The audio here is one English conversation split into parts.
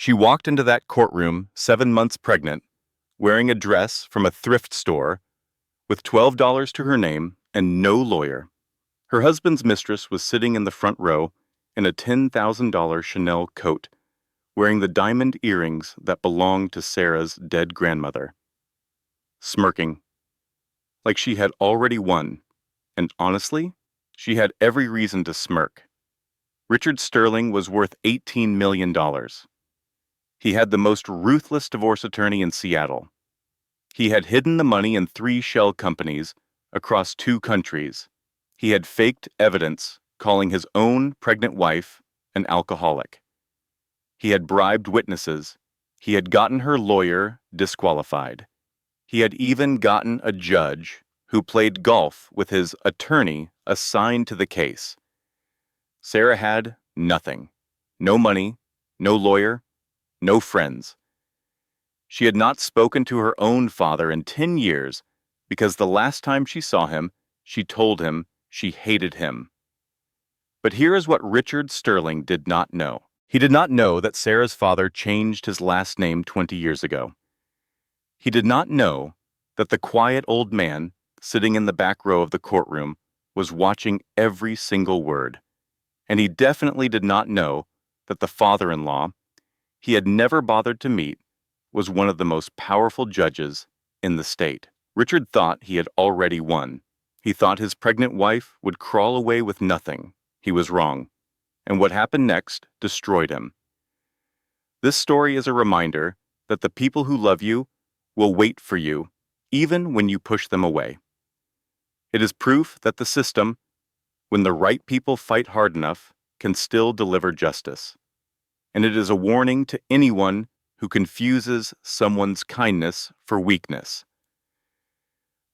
She walked into that courtroom 7 months pregnant, wearing a dress from a thrift store, with $12 to her name and no lawyer. Her husband's mistress was sitting in the front row in a $10,000 Chanel coat, wearing the diamond earrings that belonged to Sarah's dead grandmother, smirking, like she had already won. And honestly, she had every reason to smirk. Richard Sterling was worth $18 million. He had the most ruthless divorce attorney in Seattle. He had hidden the money in 3 shell companies across 2 countries. He had faked evidence, calling his own pregnant wife an alcoholic. He had bribed witnesses. He had gotten her lawyer disqualified. He had even gotten a judge who played golf with his attorney assigned to the case. Sarah had nothing. No money, no lawyer, no friends. She had not spoken to her own father in 10 years because the last time she saw him, she told him she hated him. But here is what Richard Sterling did not know. He did not know that Sarah's father changed his last name 20 years ago. He did not know that the quiet old man sitting in the back row of the courtroom was watching every single word. And he definitely did not know that the father-in-law he had never bothered to meet was one of the most powerful judges in the state. Richard thought he had already won. He thought his pregnant wife would crawl away with nothing. He was wrong. And what happened next destroyed him. This story is a reminder that the people who love you will wait for you, even when you push them away. It is proof that the system, when the right people fight hard enough, can still deliver justice. And it is a warning to anyone who confuses someone's kindness for weakness.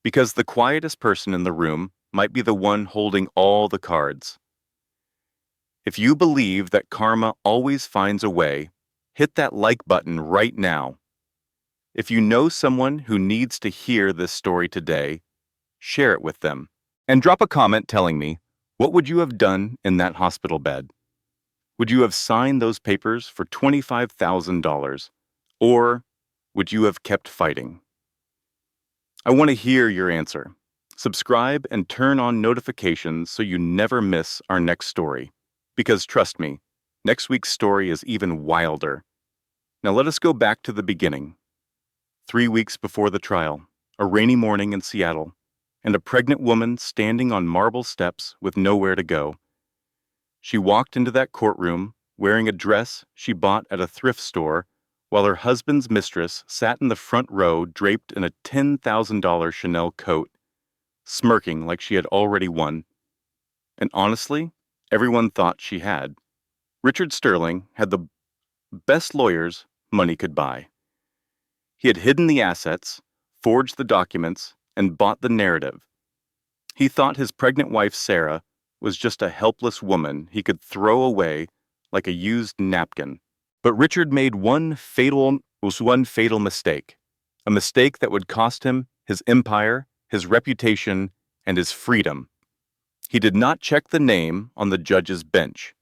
Because the quietest person in the room might be the one holding all the cards. If you believe that karma always finds a way, hit that like button right now. If you know someone who needs to hear this story today, share it with them. And drop a comment telling me, what would you have done in that hospital bed? Would you have signed those papers for $25,000? Or would you have kept fighting? I want to hear your answer. Subscribe and turn on notifications so you never miss our next story. Because trust me, next week's story is even wilder. Now let us go back to the beginning. 3 weeks before the trial, a rainy morning in Seattle, and a pregnant woman standing on marble steps with nowhere to go. She walked into that courtroom wearing a dress she bought at a thrift store, while her husband's mistress sat in the front row draped in a $10,000 Chanel coat, smirking like she had already won. And honestly, everyone thought she had. Richard Sterling had the best lawyers money could buy. He had hidden the assets, forged the documents, and bought the narrative. He thought his pregnant wife, Sarah, was just a helpless woman he could throw away like a used napkin. But Richard made one fatal mistake, a mistake that would cost him his empire, his reputation, and his freedom. He did not check the name on the judge's bench.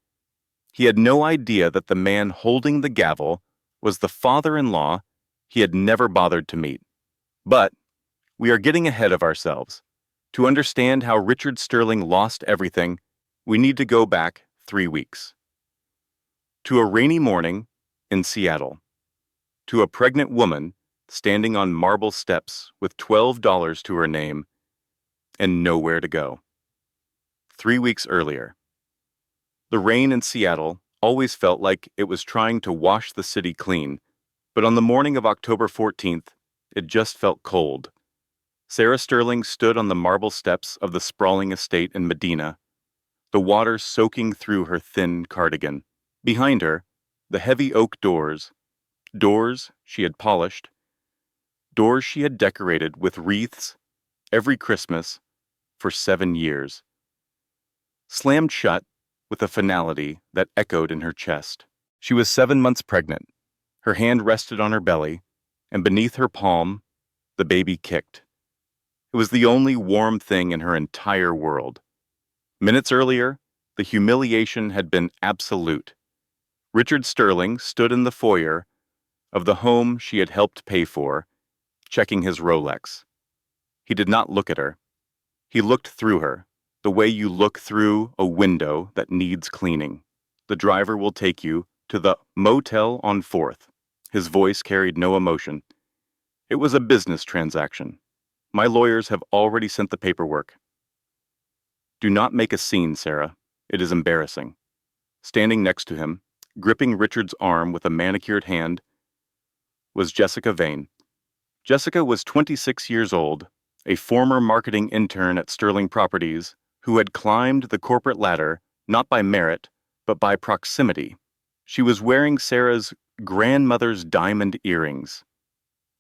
He had no idea that the man holding the gavel was the father-in-law he had never bothered to meet. But we are getting ahead of ourselves. To understand how Richard Sterling lost everything, we need to go back 3 weeks. To a rainy morning in Seattle. To a pregnant woman standing on marble steps with $12 to her name and nowhere to go. 3 weeks earlier. The rain in Seattle always felt like it was trying to wash the city clean, but on the morning of October 14th, it just felt cold. Sarah Sterling stood on the marble steps of the sprawling estate in Medina, the water soaking through her thin cardigan. Behind her, the heavy oak doors she had polished, doors she had decorated with wreaths every Christmas for 7 years, slammed shut with a finality that echoed in her chest. She was 7 months pregnant. Her hand rested on her belly, and beneath her palm, the baby kicked. It was the only warm thing in her entire world. Minutes earlier, the humiliation had been absolute. Richard Sterling stood in the foyer of the home she had helped pay for, checking his Rolex. He did not look at her. He looked through her, the way you look through a window that needs cleaning. The driver will take you to the motel on 4th. His voice carried no emotion. It was a business transaction. My lawyers have already sent the paperwork. Do not make a scene, Sarah. It is embarrassing. Standing next to him, gripping Richard's arm with a manicured hand, was Jessica Vane. Jessica was 26 years old, a former marketing intern at Sterling Properties who had climbed the corporate ladder not by merit, but by proximity. She was wearing Sarah's grandmother's diamond earrings,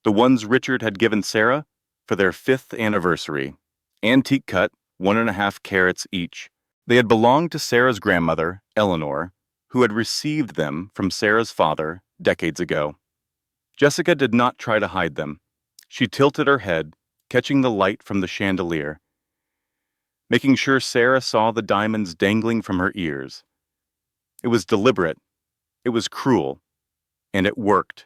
the ones Richard had given Sarah for their 5th anniversary, antique cut, 1.5 carats each. They had belonged to Sarah's grandmother, Eleanor, who had received them from Sarah's father decades ago. Jessica did not try to hide them. She tilted her head, catching the light from the chandelier, making sure Sarah saw the diamonds dangling from her ears. It was deliberate, it was cruel, and it worked.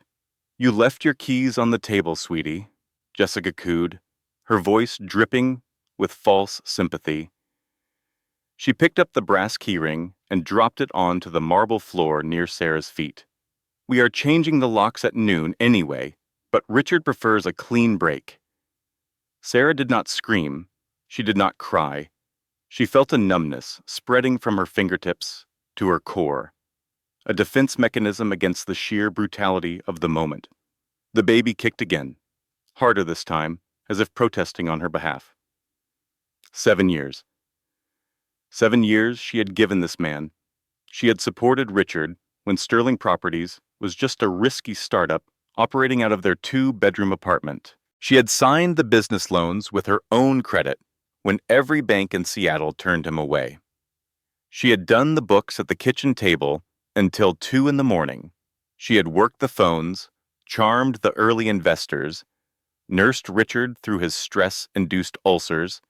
You left your keys on the table, sweetie, Jessica cooed, her voice dripping with false sympathy. She picked up the brass keyring and dropped it onto the marble floor near Sarah's feet. We are changing the locks at noon anyway, but Richard prefers a clean break. Sarah did not scream. She did not cry. She felt a numbness spreading from her fingertips to her core, a defense mechanism against the sheer brutality of the moment. The baby kicked again, harder this time, as if protesting on her behalf. 7 years. 7 years she had given this man. She had supported Richard when Sterling Properties was just a risky startup operating out of their 2-bedroom apartment. She had signed the business loans with her own credit when every bank in Seattle turned him away. She had done the books at the kitchen table until 2 in the morning. She had worked the phones, charmed the early investors, nursed Richard through his stress-induced ulcers,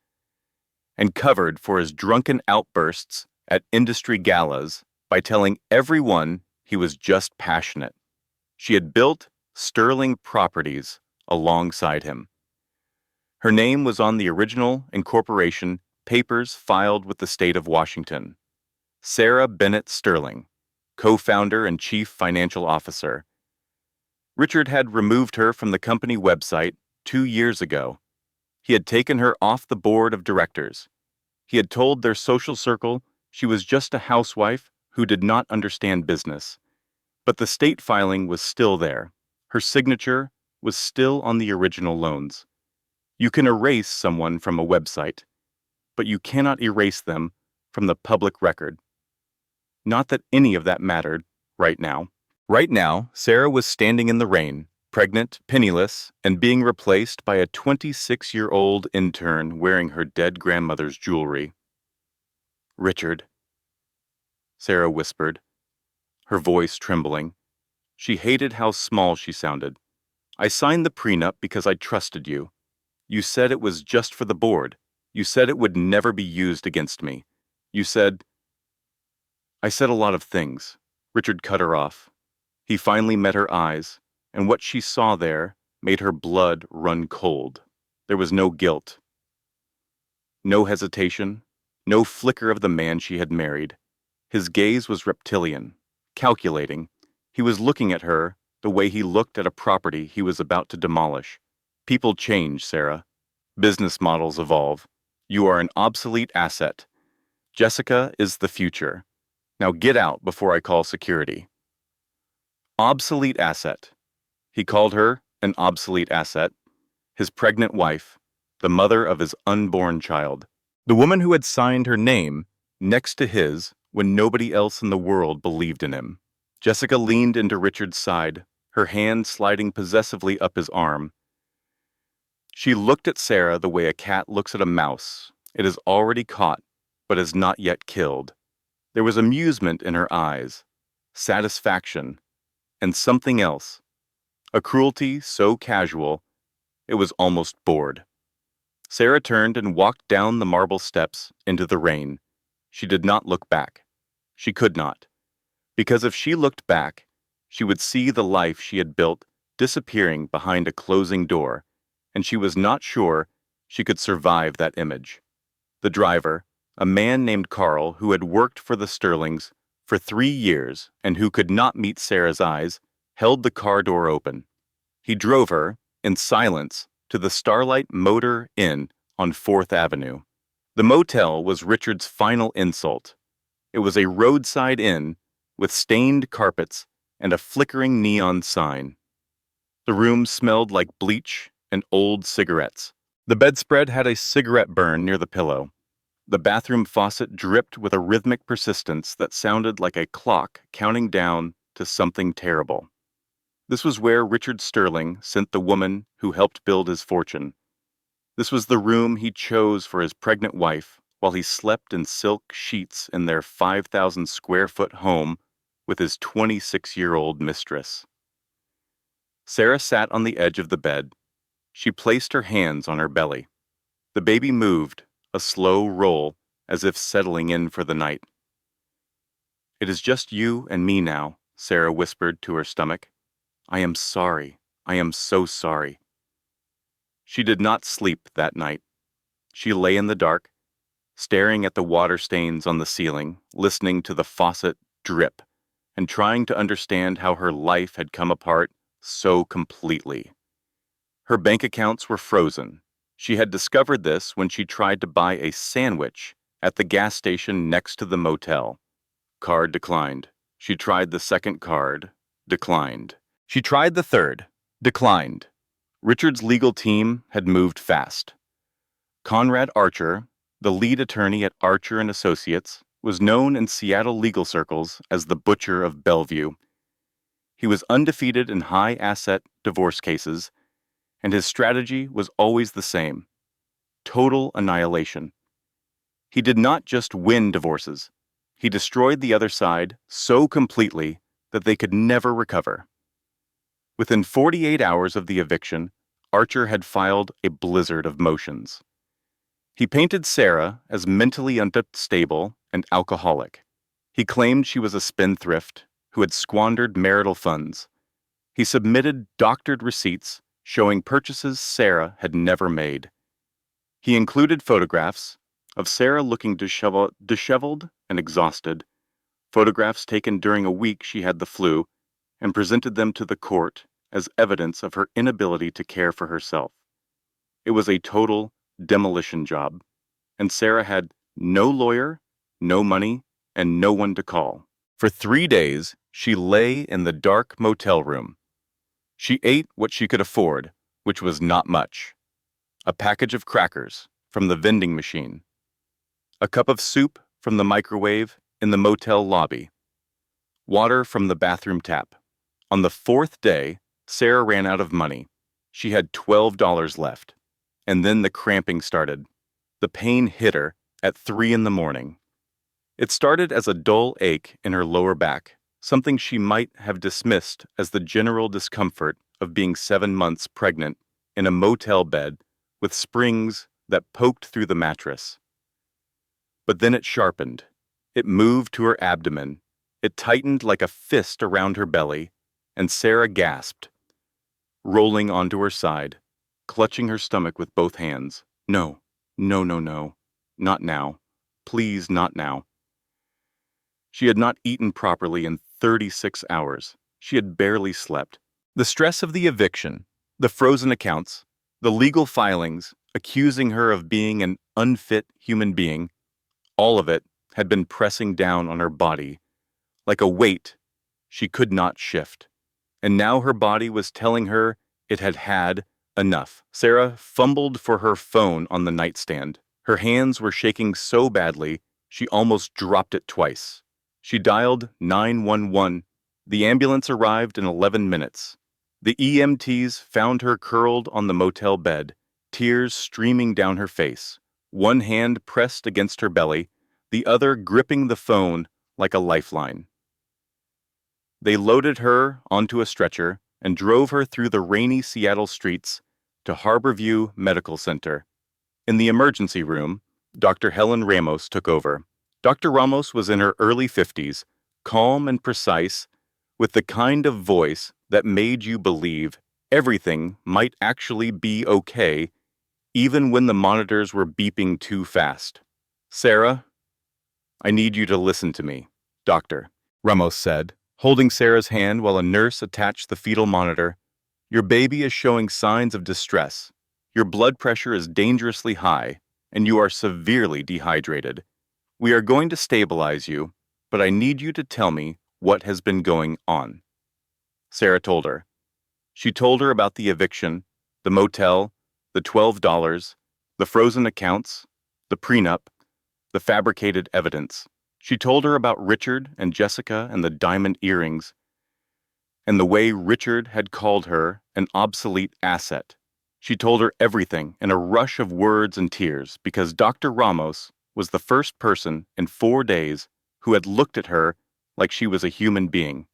and covered for his drunken outbursts at industry galas by telling everyone he was just passionate. She had built Sterling Properties alongside him. Her name was on the original incorporation papers filed with the state of Washington. Sarah Bennett Sterling, co-founder and chief financial officer. Richard had removed her from the company website 2 years ago. He had taken her off the board of directors. He had told their social circle she was just a housewife who did not understand business. But the state filing was still there. Her signature was still on the original loans. You can erase someone from a website, but you cannot erase them from the public record. Not that any of that mattered right now. Right now, Sarah was standing in the rain, pregnant, penniless, and being replaced by a 26-year-old intern wearing her dead grandmother's jewelry. Richard, Sarah whispered, her voice trembling. She hated how small she sounded. I signed the prenup because I trusted you. You said it was just for the board. You said it would never be used against me. You said... I said a lot of things. Richard cut her off. He finally met her eyes, and what she saw there made her blood run cold. There was no guilt, no hesitation, no flicker of the man she had married. His gaze was reptilian, calculating. He was looking at her the way he looked at a property he was about to demolish. People change, Sarah. Business models evolve. You are an obsolete asset. Jessica is the future. Now get out before I call security. Obsolete asset. He called her an obsolete asset. His pregnant wife, the mother of his unborn child. The woman who had signed her name next to his when nobody else in the world believed in him. Jessica leaned into Richard's side, her hand sliding possessively up his arm. She looked at Sarah the way a cat looks at a mouse. It is already caught, but is not yet killed. There was amusement in her eyes, satisfaction, and something else. A cruelty so casual, it was almost bored. Sarah turned and walked down the marble steps into the rain. She did not look back. She could not. because if she looked back, she would see the life she had built disappearing behind a closing door, and she was not sure she could survive that image. The driver, a man named Carl who had worked for the Sterlings for 3 years and who could not meet Sarah's eyes, held the car door open. He drove her, in silence, to the Starlight Motor Inn on 4th Avenue. The motel was Richard's final insult. It was a roadside inn with stained carpets and a flickering neon sign. The room smelled like bleach and old cigarettes. The bedspread had a cigarette burn near the pillow. The bathroom faucet dripped with a rhythmic persistence that sounded like a clock counting down to something terrible. This was where Richard Sterling sent the woman who helped build his fortune. This was the room he chose for his pregnant wife while he slept in silk sheets in their 5,000 square foot home with his 26-year-old mistress. Sarah sat on the edge of the bed. She placed her hands on her belly. The baby moved, a slow roll, as if settling in for the night. "It is just you and me now," Sarah whispered to her stomach. "I am sorry. I am so sorry." She did not sleep that night. She lay in the dark, staring at the water stains on the ceiling, listening to the faucet drip, and trying to understand how her life had come apart so completely. Her bank accounts were frozen. She had discovered this when she tried to buy a sandwich at the gas station next to the motel. Card declined. She tried the second card. Declined. She tried the third. Declined. Richard's legal team had moved fast. Conrad Archer, the lead attorney at Archer and Associates, was known in Seattle legal circles as the Butcher of Bellevue. He was undefeated in high-asset divorce cases, and his strategy was always the same: total annihilation. He did not just win divorces. He destroyed the other side so completely that they could never recover. Within 48 hours of the eviction, Archer had filed a blizzard of motions. He painted Sarah as mentally unstable and alcoholic. He claimed she was a spendthrift who had squandered marital funds. He submitted doctored receipts showing purchases Sarah had never made. He included photographs of Sarah looking disheveled and exhausted, photographs taken during a week she had the flu, and presented them to the court as evidence of her inability to care for herself. It was a total demolition job, and Sarah had no lawyer, no money, and no one to call. For 3 days, she lay in the dark motel room. She ate what she could afford, which was not much: a package of crackers from the vending machine, a cup of soup from the microwave in the motel lobby, water from the bathroom tap. On the 4th day, Sarah ran out of money. She had $12 left. And then the cramping started. The pain hit her at 3 in the morning. It started as a dull ache in her lower back, something she might have dismissed as the general discomfort of being 7 months pregnant in a motel bed with springs that poked through the mattress. But then it sharpened. It moved to her abdomen. It tightened like a fist around her belly, and Sarah gasped, rolling onto her side, clutching her stomach with both hands. No, no, no, no. Not now. Please, not now. She had not eaten properly in 36 hours. She had barely slept. The stress of the eviction, the frozen accounts, the legal filings accusing her of being an unfit human being, all of it had been pressing down on her body like a weight she could not shift. And now her body was telling her it had had enough. Sarah fumbled for her phone on the nightstand. Her hands were shaking so badly, she almost dropped it twice. She dialed 911. The ambulance arrived in 11 minutes. The EMTs found her curled on the motel bed, tears streaming down her face, one hand pressed against her belly, the other gripping the phone like a lifeline. They loaded her onto a stretcher and drove her through the rainy Seattle streets to Harborview Medical Center. In the emergency room, Dr. Helen Ramos took over. Dr. Ramos was in her early 50s, calm and precise, with the kind of voice that made you believe everything might actually be okay, even when the monitors were beeping too fast. "Sarah, I need you to listen to me, Doctor," Ramos said, holding Sarah's hand while a nurse attached the fetal monitor. "Your baby is showing signs of distress. Your blood pressure is dangerously high, and you are severely dehydrated. We are going to stabilize you, but I need you to tell me what has been going on." Sarah told her. She told her about the eviction, the motel, the $12, the frozen accounts, the prenup, the fabricated evidence. She told her about Richard and Jessica and the diamond earrings, and the way Richard had called her an obsolete asset. She told her everything in a rush of words and tears because Dr. Ramos was the first person in 4 days who had looked at her like she was a human being.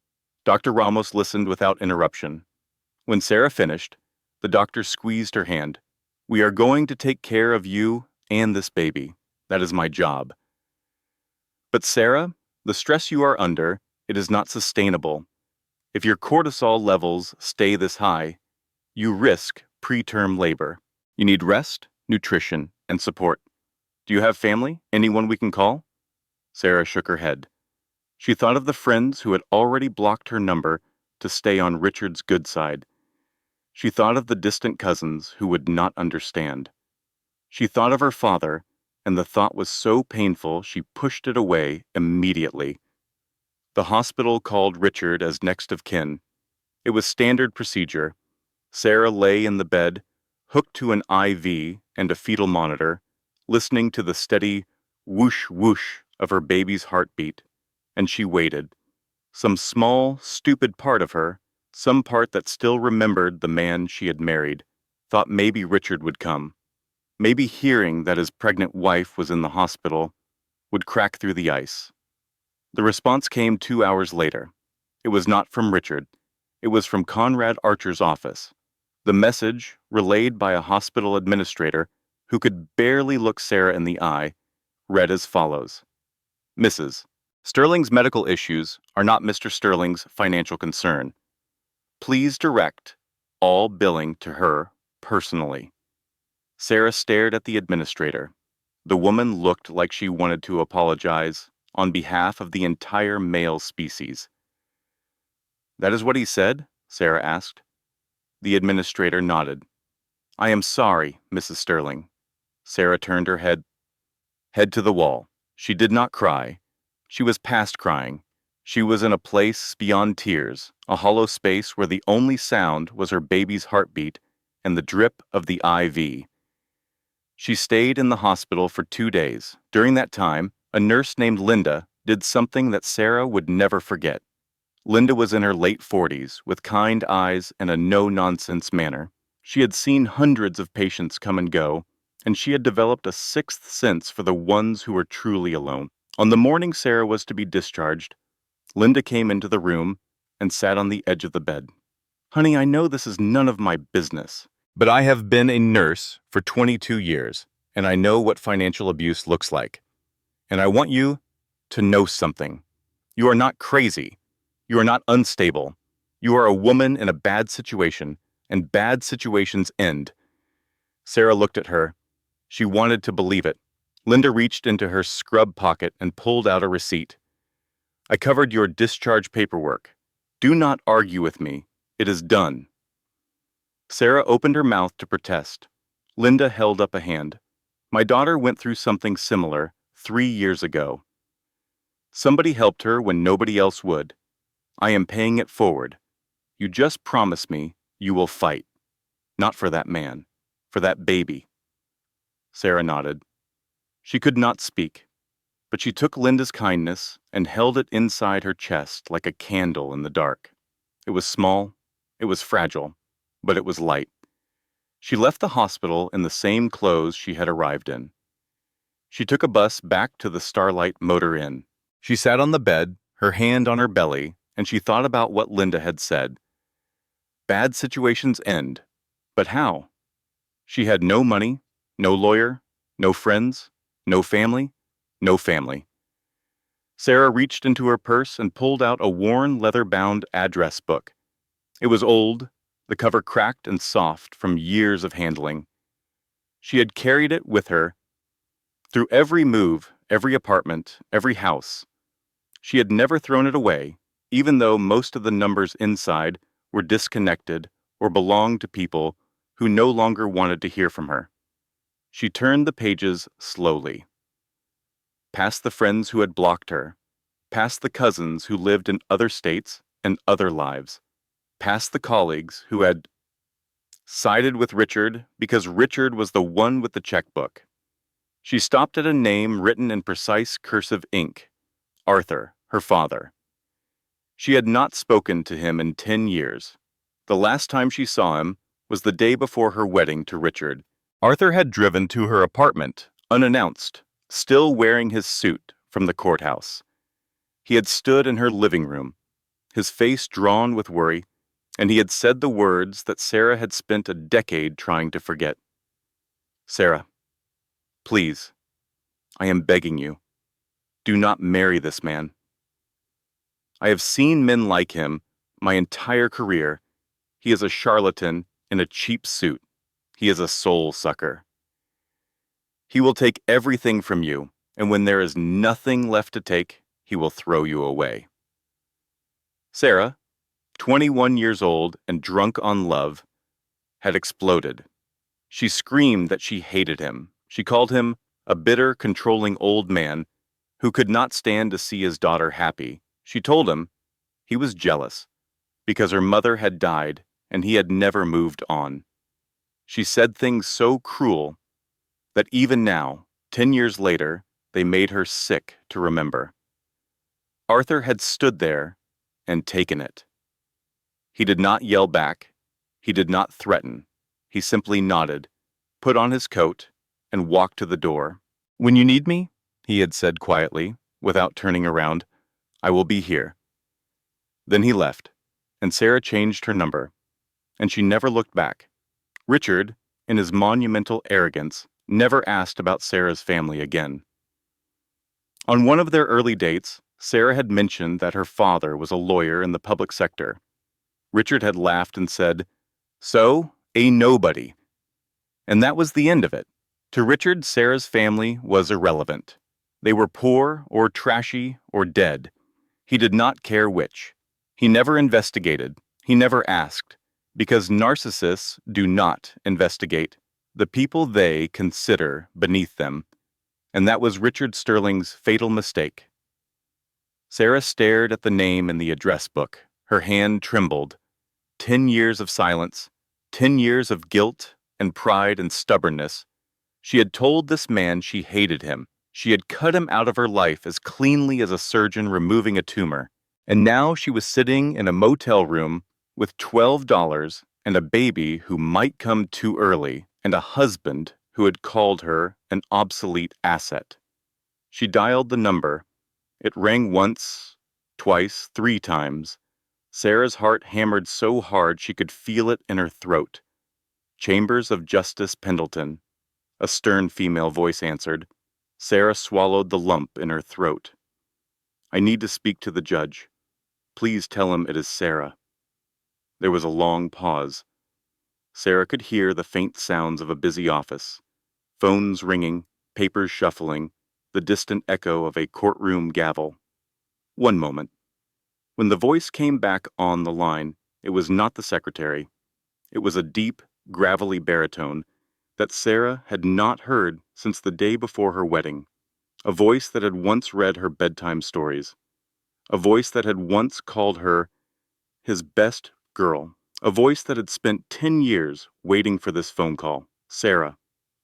Dr. Ramos listened without interruption. When Sarah finished, the doctor squeezed her hand. "We are going to take care of you and this baby. That is my job. But Sarah, the stress you are under, it is not sustainable. If your cortisol levels stay this high, you risk preterm labor. You need rest, nutrition, and support. Do you have family? Anyone we can call?" Sarah shook her head. She thought of the friends who had already blocked her number to stay on Richard's good side. She thought of the distant cousins who would not understand. She thought of her father, and the thought was so painful she pushed it away immediately. The hospital called Richard as next of kin. It was standard procedure. Sarah lay in the bed, hooked to an IV and a fetal monitor, listening to the steady whoosh whoosh of her baby's heartbeat, and she waited. Some small, stupid part of her, some part that still remembered the man she had married, thought maybe Richard would come. Maybe hearing that his pregnant wife was in the hospital would crack through the ice. The response came 2 hours later. It was not from Richard. It was from Conrad Archer's office. The message, relayed by a hospital administrator who could barely look Sarah in the eye, read as follows. "Mrs. Sterling's medical issues are not Mr. Sterling's financial concern. Please direct all billing to her personally." Sarah stared at the administrator. The woman looked like she wanted to apologize on behalf of the entire male species. "That is what he said?" Sarah asked. The administrator nodded. "I am sorry, Mrs. Sterling." Sarah turned her head to the wall. She did not cry. She was past crying. She was in a place beyond tears, a hollow space where the only sound was her baby's heartbeat and the drip of the IV. She stayed in the hospital for 2 days. During that time, a nurse named Linda did something that Sarah would never forget. Linda was in her late 40s, with kind eyes and a no-nonsense manner. She had seen hundreds of patients come and go, and she had developed a sixth sense for the ones who were truly alone. On the morning Sarah was to be discharged, Linda came into the room and sat on the edge of the bed. "Honey, I know this is none of my business, but I have been a nurse for 22 years, and I know what financial abuse looks like. And I want you to know something. You are not crazy. You are not unstable. You are a woman in a bad situation, and bad situations end." Sarah looked at her. She wanted to believe it. Linda reached into her scrub pocket and pulled out a receipt. "I covered your discharge paperwork. Do not argue with me. It is done." Sarah opened her mouth to protest. Linda held up a hand. "My daughter went through something similar 3 years ago. Somebody helped her when nobody else would. I am paying it forward. You just promise me you will fight. Not for that man. For that baby." Sarah nodded. She could not speak, but she took Linda's kindness and held it inside her chest like a candle in the dark. It was small, it was fragile, but it was light. She left the hospital in the same clothes she had arrived in. She took a bus back to the Starlight Motor Inn. She sat on the bed, her hand on her belly, and she thought about what Linda had said. Bad situations end, but how? She had no money, no lawyer, no friends, no family, no family. Sarah reached into her purse and pulled out a worn leather-bound address book. It was old, the cover cracked and soft from years of handling. She had carried it with her through every move, every apartment, every house. She had never thrown it away, even though most of the numbers inside were disconnected or belonged to people who no longer wanted to hear from her. She turned the pages slowly, past the friends who had blocked her, past the cousins who lived in other states and other lives, past the colleagues who had sided with Richard because Richard was the one with the checkbook. She stopped at a name written in precise cursive ink, Arthur, her father. She had not spoken to him in 10 years. The last time she saw him was the day before her wedding to Richard. Arthur had driven to her apartment, unannounced, still wearing his suit from the courthouse. He had stood in her living room, his face drawn with worry, and he had said the words that Sarah had spent a decade trying to forget. "Sarah, please, I am begging you, do not marry this man. I have seen men like him my entire career. He is a charlatan in a cheap suit. He is a soul sucker. He will take everything from you, and when there is nothing left to take, he will throw you away." Sarah, 21 years old and drunk on love, had exploded. She screamed that she hated him. She called him a bitter, controlling old man who could not stand to see his daughter happy. She told him he was jealous because her mother had died and he had never moved on. She said things so cruel that even now, 10 years later, they made her sick to remember. Arthur had stood there and taken it. He did not yell back. He did not threaten. He simply nodded, put on his coat, and walked to the door. "When you need me," he had said quietly, without turning around, "I will be here." Then he left, and Sarah changed her number, and she never looked back. Richard, in his monumental arrogance, never asked about Sarah's family again. On one of their early dates, Sarah had mentioned that her father was a lawyer in the public sector. Richard had laughed and said, "So, a nobody." And that was the end of it. To Richard, Sarah's family was irrelevant. They were poor or trashy or dead. He did not care which. He never investigated. He never asked, because narcissists do not investigate the people they consider beneath them. And that was Richard Sterling's fatal mistake. Sarah stared at the name in the address book. Her hand trembled. 10 years of silence, 10 years of guilt and pride and stubbornness. She had told this man she hated him. She had cut him out of her life as cleanly as a surgeon removing a tumor. And now she was sitting in a motel room with $12 and a baby who might come too early and a husband who had called her an obsolete asset. She dialed the number. It rang once, twice, 3 times. Sarah's heart hammered so hard she could feel it in her throat. "Chambers of Justice Pendleton," a stern female voice answered. Sarah swallowed the lump in her throat. "I need to speak to the judge. Please tell him it is Sarah." There was a long pause. Sarah could hear the faint sounds of a busy office, phones ringing, papers shuffling, the distant echo of a courtroom gavel. One moment. When the voice came back on the line, it was not the secretary. It was a deep, gravelly baritone that Sarah had not heard since the day before her wedding, a voice that had once read her bedtime stories, a voice that had once called her his best girl, a voice that had spent 10 years waiting for this phone call. Sarah.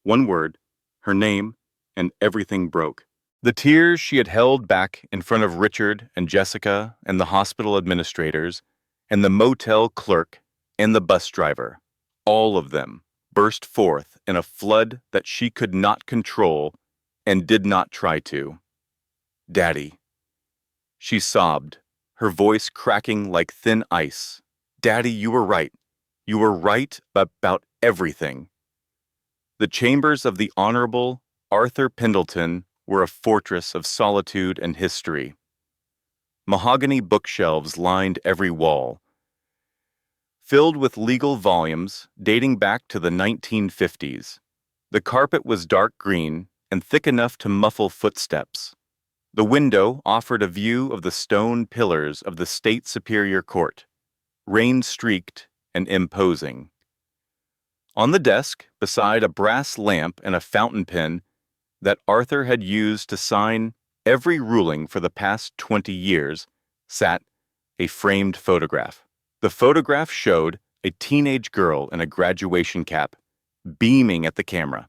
One word, her name, and everything broke. The tears she had held back in front of Richard and Jessica and the hospital administrators and the motel clerk and the bus driver, all of them burst forth in a flood that she could not control and did not try to. "Daddy." She sobbed, her voice cracking like thin ice. "Daddy, you were right. You were right about everything." The chambers of the Honorable Arthur Pendleton were a fortress of solitude and history. Mahogany bookshelves lined every wall, filled with legal volumes dating back to the 1950s. The carpet was dark green and thick enough to muffle footsteps. The window offered a view of the stone pillars of the state superior court, rain-streaked and imposing. On the desk, beside a brass lamp and a fountain pen that Arthur had used to sign every ruling for the past 20 years, sat a framed photograph. The photograph showed a teenage girl in a graduation cap, beaming at the camera,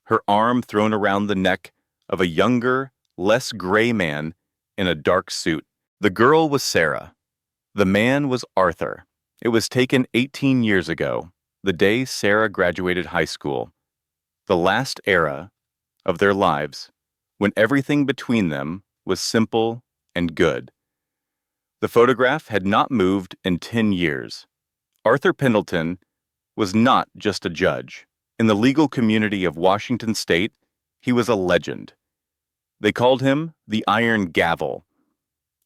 her arm thrown around the neck of a younger, less gray man in a dark suit. The girl was Sarah. The man was Arthur. It was taken 18 years ago, the day Sarah graduated high school, the last era of their lives, when everything between them was simple and good. The photograph had not moved in 10 years. Arthur Pendleton was not just a judge. In the legal community of Washington State, he was a legend. They called him the Iron Gavel.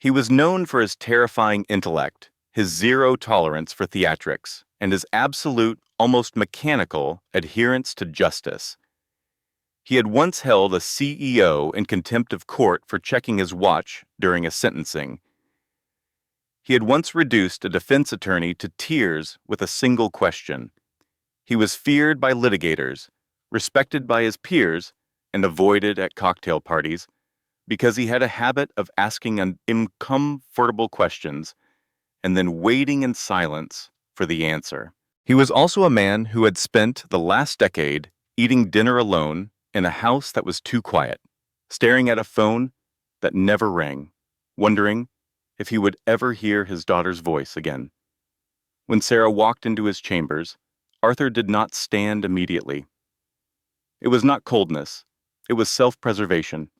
He was known for his terrifying intellect, his zero tolerance for theatrics, and his absolute, almost mechanical, adherence to justice. He had once held a CEO in contempt of court for checking his watch during a sentencing. He had once reduced a defense attorney to tears with a single question. He was feared by litigators, respected by his peers, and avoided at cocktail parties because he had a habit of asking uncomfortable questions and then waiting in silence for the answer. He was also a man who had spent the last decade eating dinner alone in a house that was too quiet, staring at a phone that never rang, wondering if he would ever hear his daughter's voice again. When Sarah walked into his chambers, Arthur did not stand immediately. It was not coldness, it was self-preservation.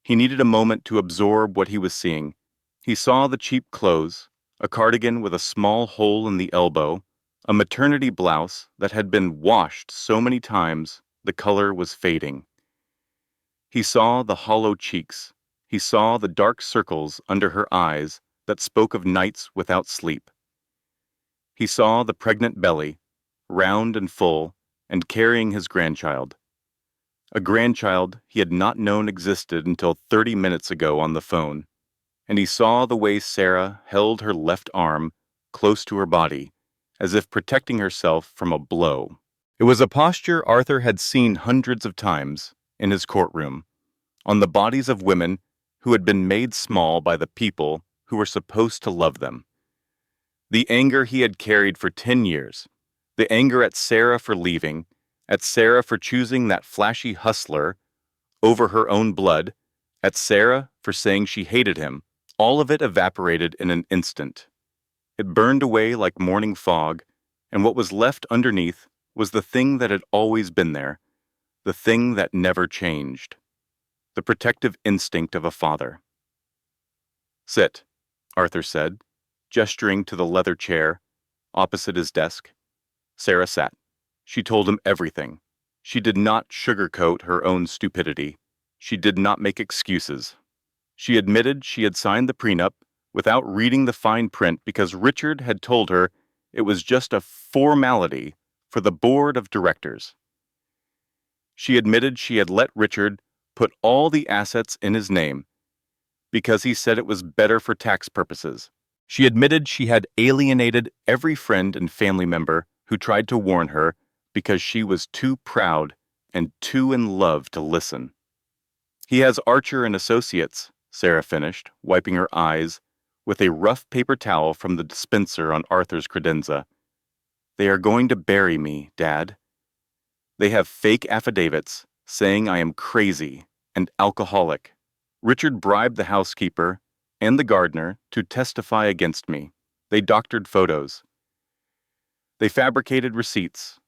He needed a moment to absorb what he was seeing. He saw the cheap clothes, a cardigan with a small hole in the elbow, a maternity blouse that had been washed so many times the color was fading. He saw the hollow cheeks. He saw the dark circles under her eyes that spoke of nights without sleep. He saw the pregnant belly, round and full, and carrying his grandchild. A grandchild he had not known existed until 30 minutes ago on the phone. And he saw the way Sarah held her left arm close to her body, as if protecting herself from a blow. It was a posture Arthur had seen hundreds of times in his courtroom, on the bodies of women who had been made small by the people who were supposed to love them. The anger he had carried for 10 years, the anger at Sarah for leaving, at Sarah for choosing that flashy hustler over her own blood, at Sarah for saying she hated him, all of it evaporated in an instant. It burned away like morning fog, and what was left underneath was the thing that had always been there, the thing that never changed, the protective instinct of a father. "Sit," Arthur said, gesturing to the leather chair opposite his desk. Sarah sat. She told him everything. She did not sugarcoat her own stupidity. She did not make excuses. She admitted she had signed the prenup without reading the fine print because Richard had told her it was just a formality for the board of directors. She admitted she had let Richard put all the assets in his name because he said it was better for tax purposes. She admitted she had alienated every friend and family member who tried to warn her because she was too proud and too in love to listen. "He has Archer and Associates," Sarah finished, wiping her eyes with a rough paper towel from the dispenser on Arthur's credenza. "They are going to bury me, Dad. They have fake affidavits saying I am crazy and alcoholic. Richard bribed the housekeeper and the gardener to testify against me. They doctored photos. They fabricated receipts.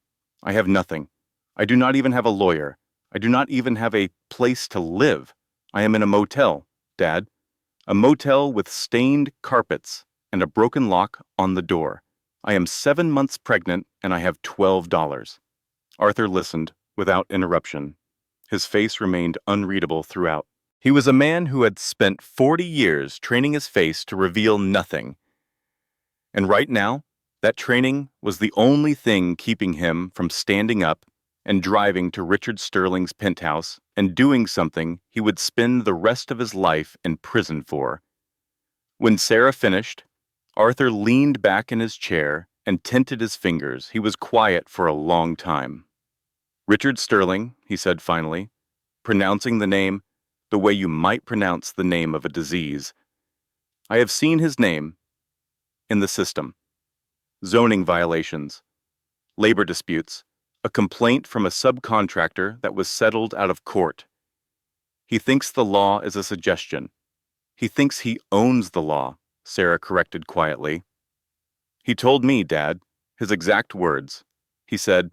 I have nothing. I do not even have a lawyer. I do not even have a place to live. I am in a motel, Dad. A motel with stained carpets and a broken lock on the door. I am 7 months pregnant and I have $12. Arthur listened without interruption. His face remained unreadable throughout. He was a man who had spent 40 years training his face to reveal nothing. And right now, that training was the only thing keeping him from standing up and driving to Richard Sterling's penthouse and doing something he would spend the rest of his life in prison for. When Sarah finished, Arthur leaned back in his chair and tinted his fingers. He was quiet for a long time. "Richard Sterling," he said finally, pronouncing the name the way you might pronounce the name of a disease. "I have seen his name in the system. Zoning violations, labor disputes, a complaint from a subcontractor that was settled out of court. He thinks the law is a suggestion. He thinks he owns the law," Sarah corrected quietly. "He told me, Dad, his exact words. He said,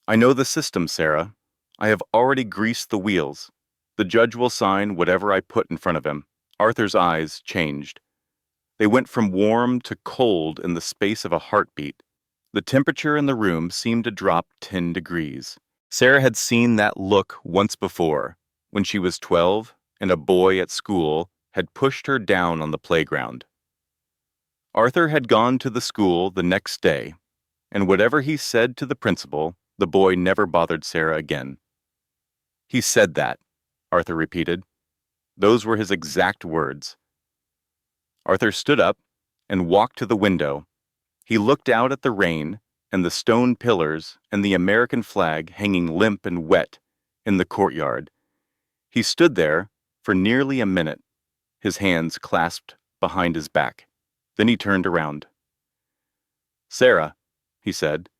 'I know the system, Sarah. I have already greased the wheels. The judge will sign whatever I put in front of him.'" Arthur's eyes changed. They went from warm to cold in the space of a heartbeat. The temperature in the room seemed to drop 10 degrees. Sarah had seen that look once before, when she was 12 and a boy at school had pushed her down on the playground. Arthur had gone to the school the next day, and whatever he said to the principal, the boy never bothered Sarah again. "He said that," Arthur repeated. "Those were his exact words." Arthur stood up and walked to the window. He looked out at the rain and the stone pillars and the American flag hanging limp and wet in the courtyard. He stood there for nearly a minute, his hands clasped behind his back. Then he turned around. "Sarah," he said,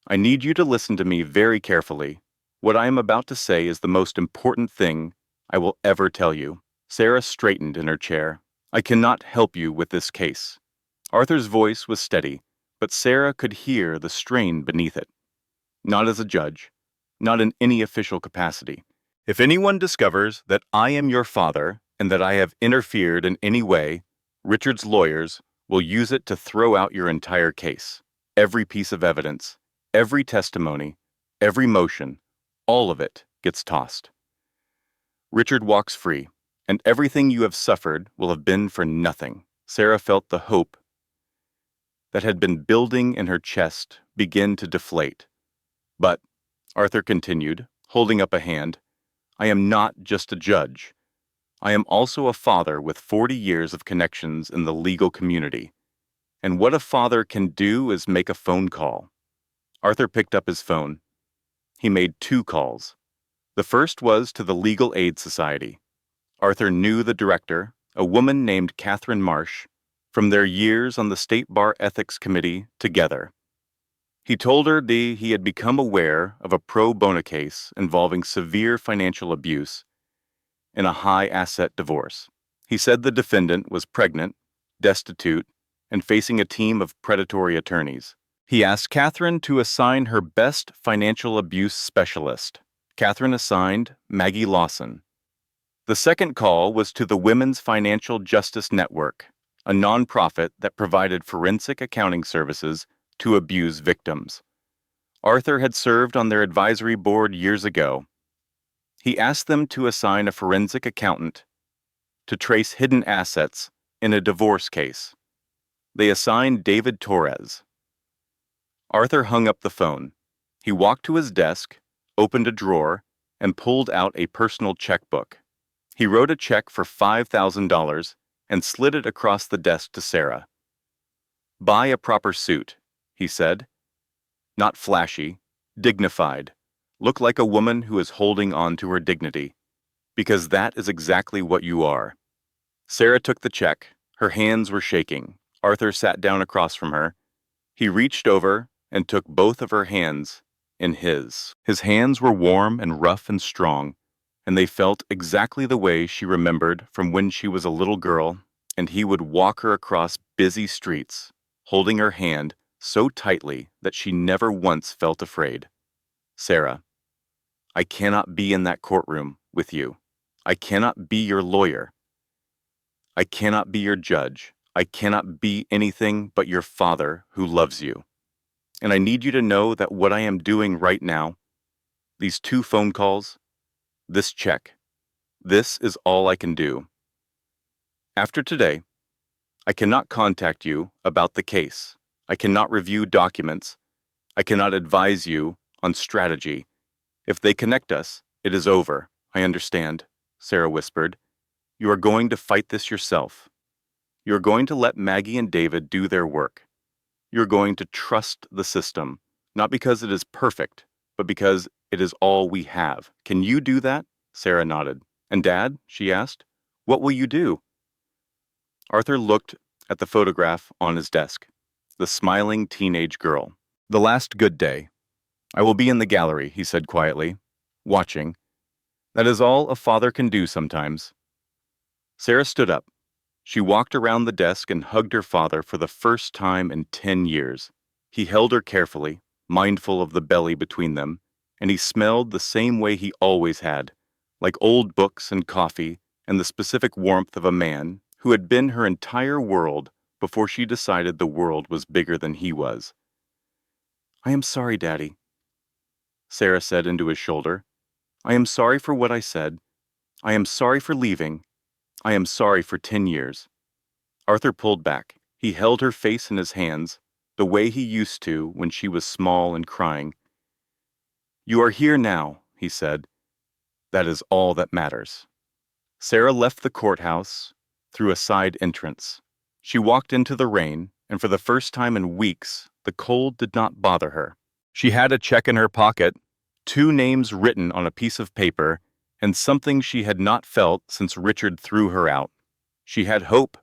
"I need you to listen to me very carefully. What I am about to say is the most important thing I will ever tell you." Sarah straightened in her chair. "I cannot help you with this case." Arthur's voice was steady, but Sarah could hear the strain beneath it. "Not as a judge, not in any official capacity. If anyone discovers that I am your father and that I have interfered in any way, Richard's lawyers will use it to throw out your entire case. Every piece of evidence, every testimony, every motion, all of it gets tossed. Richard walks free, and everything you have suffered will have been for nothing." Sarah felt the hope that had been building in her chest begin to deflate. "But," Arthur continued, holding up a hand, "I am not just a judge. I am also a father with 40 years of connections in the legal community. And what a father can do is make a phone call." Arthur picked up his phone. He made 2 calls. The first was to the Legal Aid Society. Arthur knew the director, a woman named Catherine Marsh, from their years on the State Bar Ethics Committee together. He told her he had become aware of a pro bono case involving severe financial abuse in a high-asset divorce. He said the defendant was pregnant, destitute, and facing a team of predatory attorneys. He asked Catherine to assign her best financial abuse specialist. Catherine assigned Maggie Lawson. The second call was to the Women's Financial Justice Network, a nonprofit that provided forensic accounting services to abuse victims. Arthur had served on their advisory board years ago. He asked them to assign a forensic accountant to trace hidden assets in a divorce case. They assigned David Torres. Arthur hung up the phone. He walked to his desk, opened a drawer, and pulled out a personal checkbook. He wrote a check for $5,000 and slid it across the desk to Sarah. "Buy a proper suit," he said. "Not flashy, dignified. Look like a woman who is holding on to her dignity, because that is exactly what you are." Sarah took the check. Her hands were shaking. Arthur sat down across from her. He reached over and took both of her hands in his. His hands were warm and rough and strong, and they felt exactly the way she remembered from when she was a little girl, and he would walk her across busy streets, holding her hand so tightly that she never once felt afraid. "Sarah, I cannot be in that courtroom with you. I cannot be your lawyer. I cannot be your judge. I cannot be anything but your father who loves you. And I need you to know that what I am doing right now, these 2 phone calls, this check, This is all I can do. After today, I cannot contact you about the case. I cannot review documents. I cannot advise you on strategy. If they connect us, it is over. I understand, Sarah whispered. You are going to fight this yourself. You are going to let Maggie and David do their work. You are going to trust the system, not because it is perfect, but because it is all we have. Can you do that? Sarah nodded. And Dad? She asked. What will you do? Arthur looked at the photograph on his desk. The smiling teenage girl. The last good day. I will be in the gallery, he said quietly, watching. That is all a father can do sometimes. Sarah stood up. She walked around the desk and hugged her father for the first time in 10 years. He held her carefully, mindful of the belly between them, and he smelled the same way he always had, like old books and coffee and the specific warmth of a man who had been her entire world before she decided the world was bigger than he was. I am sorry, Daddy, Sarah said into his shoulder. I am sorry for what I said. I am sorry for leaving. I am sorry for 10 years. Arthur pulled back. He held her face in his hands, the way he used to when she was small and crying. You are here now, he said. That is all that matters. Sarah left the courthouse through a side entrance. She walked into the rain, and for the first time in weeks, the cold did not bother her. She had a check in her pocket, 2 names written on a piece of paper, and something she had not felt since Richard threw her out. She had hope,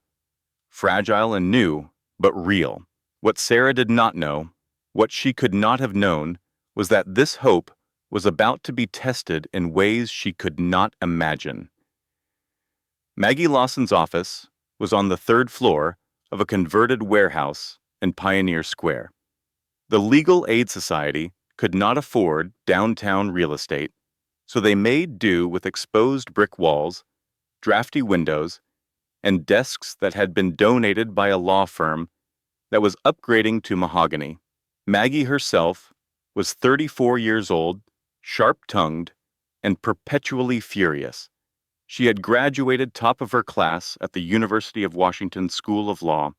fragile and new, but real. What Sarah did not know, what she could not have known, was that this hope was about to be tested in ways she could not imagine. Maggie Lawson's office was on the 3rd floor of a converted warehouse in Pioneer Square. The Legal Aid Society could not afford downtown real estate, so they made do with exposed brick walls, drafty windows, and desks that had been donated by a law firm that was upgrading to mahogany. Maggie herself was 34 years old, sharp-tongued, and perpetually furious. She had graduated top of her class at the University of Washington School of Law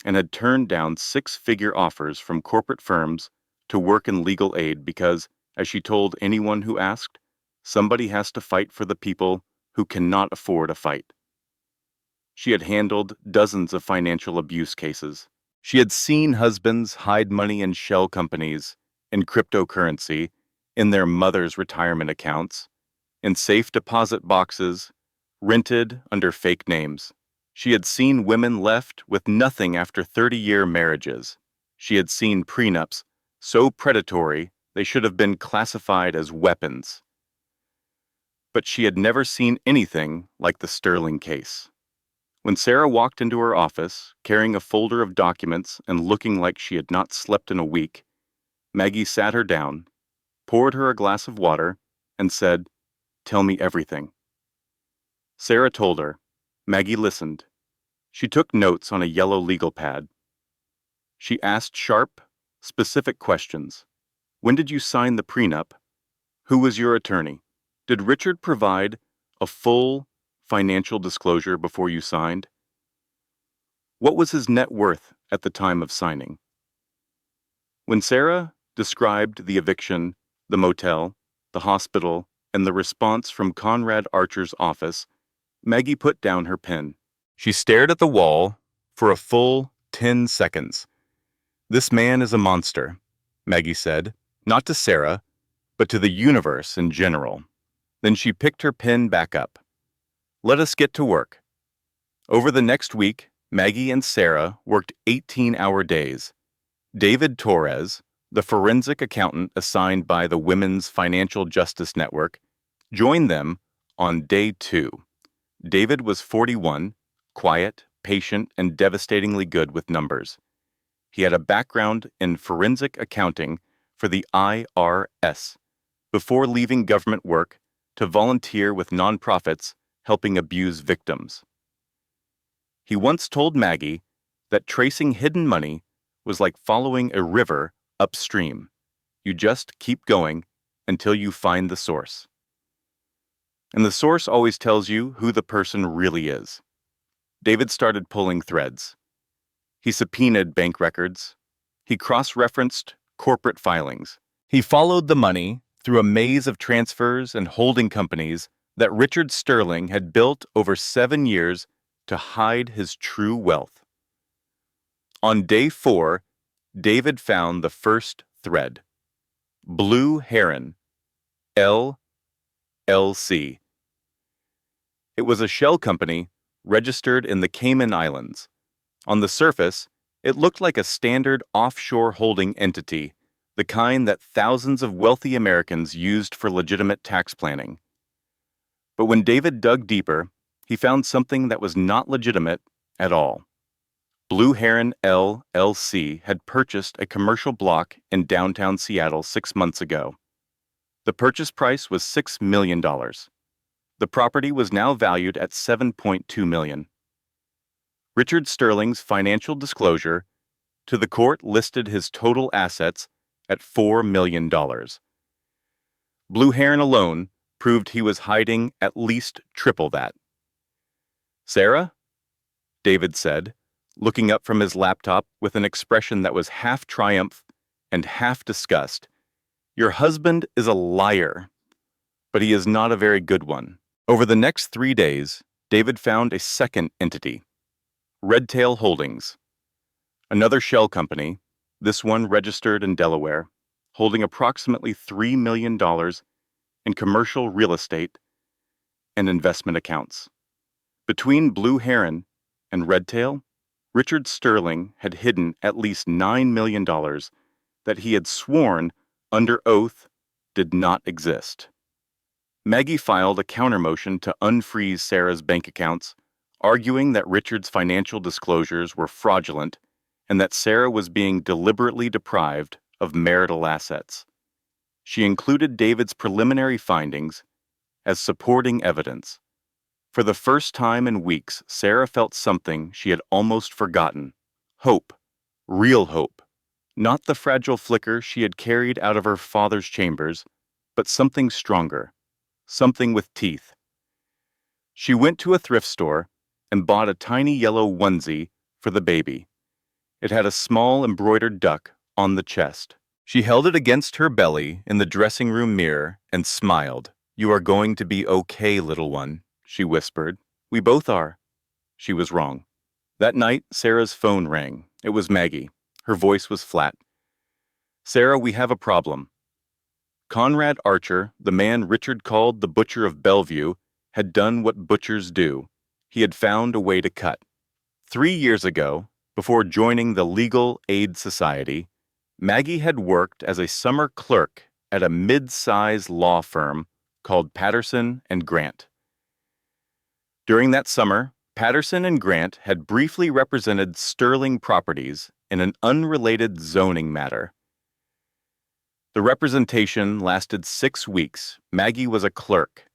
and had turned down 6-figure offers from corporate firms to work in legal aid because, as she told anyone who asked, somebody has to fight for the people who cannot afford a fight. She had handled dozens of financial abuse cases. She had seen husbands hide money in shell companies, in cryptocurrency, in their mother's retirement accounts, in safe deposit boxes, rented under fake names. She had seen women left with nothing after 30-year marriages. She had seen prenups so predatory they should have been classified as weapons. But she had never seen anything like the Sterling case. When Sarah walked into her office, carrying a folder of documents and looking like she had not slept in a week, Maggie sat her down, poured her a glass of water, and said, "Tell me everything." Sarah told her. Maggie listened. She took notes on a yellow legal pad. She asked sharp, specific questions. When did you sign the prenup? Who was your attorney? Did Richard provide a full financial disclosure before you signed? What was his net worth at the time of signing? When Sarah described the eviction, the motel, the hospital, and the response from Conrad Archer's office, Maggie put down her pen. She stared at the wall for a full 10 seconds. This man is a monster, Maggie said, not to Sarah, but to the universe in general. Then she picked her pen back up. Let us get to work. Over the next week, Maggie and Sarah worked 18-hour days. David Torres, the forensic accountant assigned by the Women's Financial Justice Network, joined them on day 2. David was 41, quiet, patient, and devastatingly good with numbers. He had a background in forensic accounting for the IRS before leaving government work to volunteer with nonprofits helping abuse victims. He once told Maggie that tracing hidden money was like following a river upstream. You just keep going until you find the source. And the source always tells you who the person really is. David started pulling threads. He subpoenaed bank records. He cross-referenced corporate filings. He followed the money through a maze of transfers and holding companies that Richard Sterling had built over 7 years to hide his true wealth. On day 4, David found the first thread. Blue Heron, LLC. It was a shell company registered in the Cayman Islands. On the surface, it looked like a standard offshore holding entity, the kind that thousands of wealthy Americans used for legitimate tax planning. But when David dug deeper, he found something that was not legitimate at all. Blue Heron LLC had purchased a commercial block in downtown Seattle 6 months ago. The purchase price was $6 million. The property was now valued at $7.2 million. Richard Sterling's financial disclosure to the court listed his total assets at $4 million. Blue Heron alone proved he was hiding at least triple that. "Sarah?" David said, looking up from his laptop with an expression that was half triumph and half disgust. "Your husband is a liar, but he is not a very good one." Over the next 3 days, David found a second entity, Redtail Holdings, another shell company, this one registered in Delaware, holding approximately $3 million in commercial real estate and investment accounts. Between Blue Heron and Redtail, Richard Sterling had hidden at least $9 million that he had sworn under oath did not exist. Maggie filed a countermotion to unfreeze Sarah's bank accounts, arguing that Richard's financial disclosures were fraudulent and that Sarah was being deliberately deprived of marital assets. She included David's preliminary findings as supporting evidence. For the first time in weeks, Sarah felt something she had almost forgotten. Hope. Real hope. Not the fragile flicker she had carried out of her father's chambers, but something stronger. Something with teeth. She went to a thrift store and bought a tiny yellow onesie for the baby. It had a small embroidered duck on the chest. She held it against her belly in the dressing room mirror and smiled. "You are going to be okay, little one," she whispered. "We both are." She was wrong. That night, Sarah's phone rang. It was Maggie. Her voice was flat. "Sarah, we have a problem." Conrad Archer, the man Richard called the Butcher of Bellevue, had done what butchers do. He had found a way to cut. 3 years ago, before joining the Legal Aid Society, Maggie had worked as a summer clerk at a mid-size law firm called Patterson and Grant. During that summer, Patterson and Grant had briefly represented Sterling Properties in an unrelated zoning matter. The representation lasted 6 weeks. Maggie was a clerk.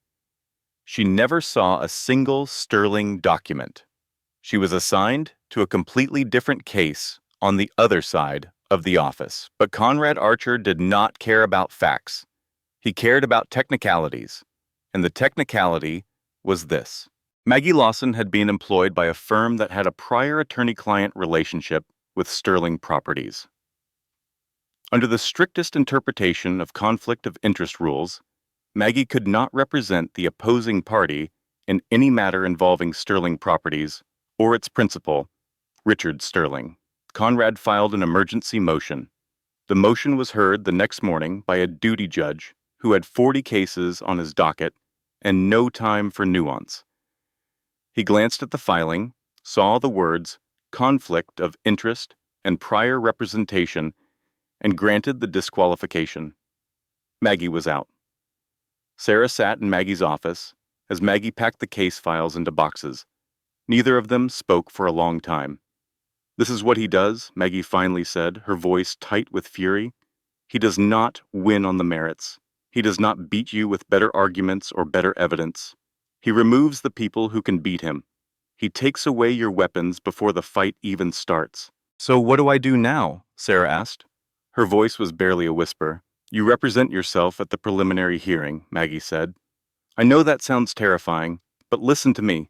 She never saw a single Sterling document. She was assigned to a completely different case on the other side of the office. But Conrad Archer did not care about facts. He cared about technicalities. And the technicality was this. Maggie Lawson had been employed by a firm that had a prior attorney-client relationship with Sterling Properties. Under the strictest interpretation of conflict of interest rules, Maggie could not represent the opposing party in any matter involving Sterling Properties or its principal, Richard Sterling. Conrad filed an emergency motion. The motion was heard the next morning by a duty judge who had 40 cases on his docket and no time for nuance. He glanced at the filing, saw the words conflict of interest and prior representation, and granted the disqualification. Maggie was out. Sarah sat in Maggie's office as Maggie packed the case files into boxes. Neither of them spoke for a long time. "This is what he does," Maggie finally said, her voice tight with fury. "He does not win on the merits. He does not beat you with better arguments or better evidence. He removes the people who can beat him. He takes away your weapons before the fight even starts." "So what do I do now?" Sarah asked. Her voice was barely a whisper. "You represent yourself at the preliminary hearing," Maggie said. I know that sounds terrifying, but listen to me.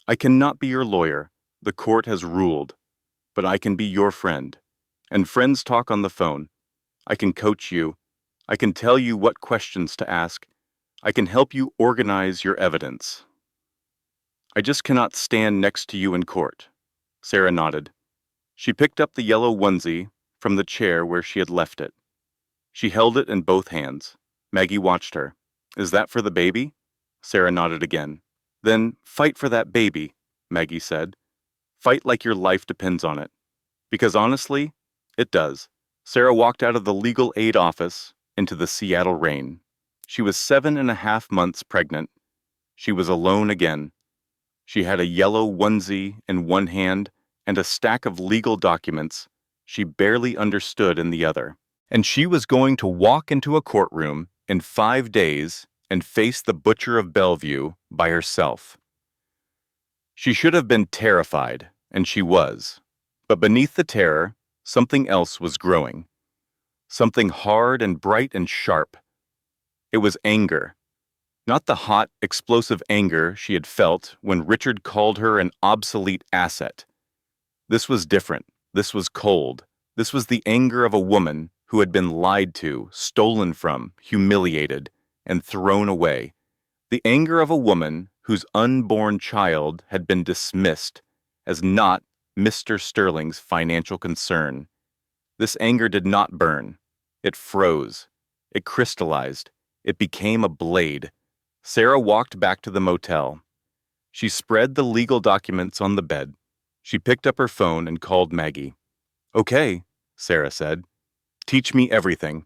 I cannot be your lawyer. The court has ruled. But I can be your friend. And friends talk on the phone. I can coach you. I can tell you what questions to ask. I can help you organize your evidence. I just cannot stand next to you in court. Sarah nodded. She picked up the yellow onesie from the chair where she had left it. She held it in both hands. Maggie watched her. Is that for the baby? Sarah nodded again. Then fight for that baby, Maggie said. Fight like your life depends on it. Because honestly, it does. Sarah walked out of the legal aid office into the Seattle rain. She was 7.5 months pregnant. She was alone again. She had a yellow onesie in one hand and a stack of legal documents she barely understood in the other. And she was going to walk into a courtroom in 5 days and face the butcher of Bellevue by herself. She should have been terrified, and she was. But beneath the terror, something else was growing. Something hard and bright and sharp. It was anger. Not the hot, explosive anger she had felt when Richard called her an obsolete asset. This was different. This was cold. This was the anger of a woman who had been lied to, stolen from, humiliated, and thrown away. The anger of a woman whose unborn child had been dismissed as not Mr. Sterling's financial concern. This anger did not burn. It froze. It crystallized. It became a blade. Sarah walked back to the motel. She spread the legal documents on the bed. She picked up her phone and called Maggie. Okay, Sarah said. Teach me everything.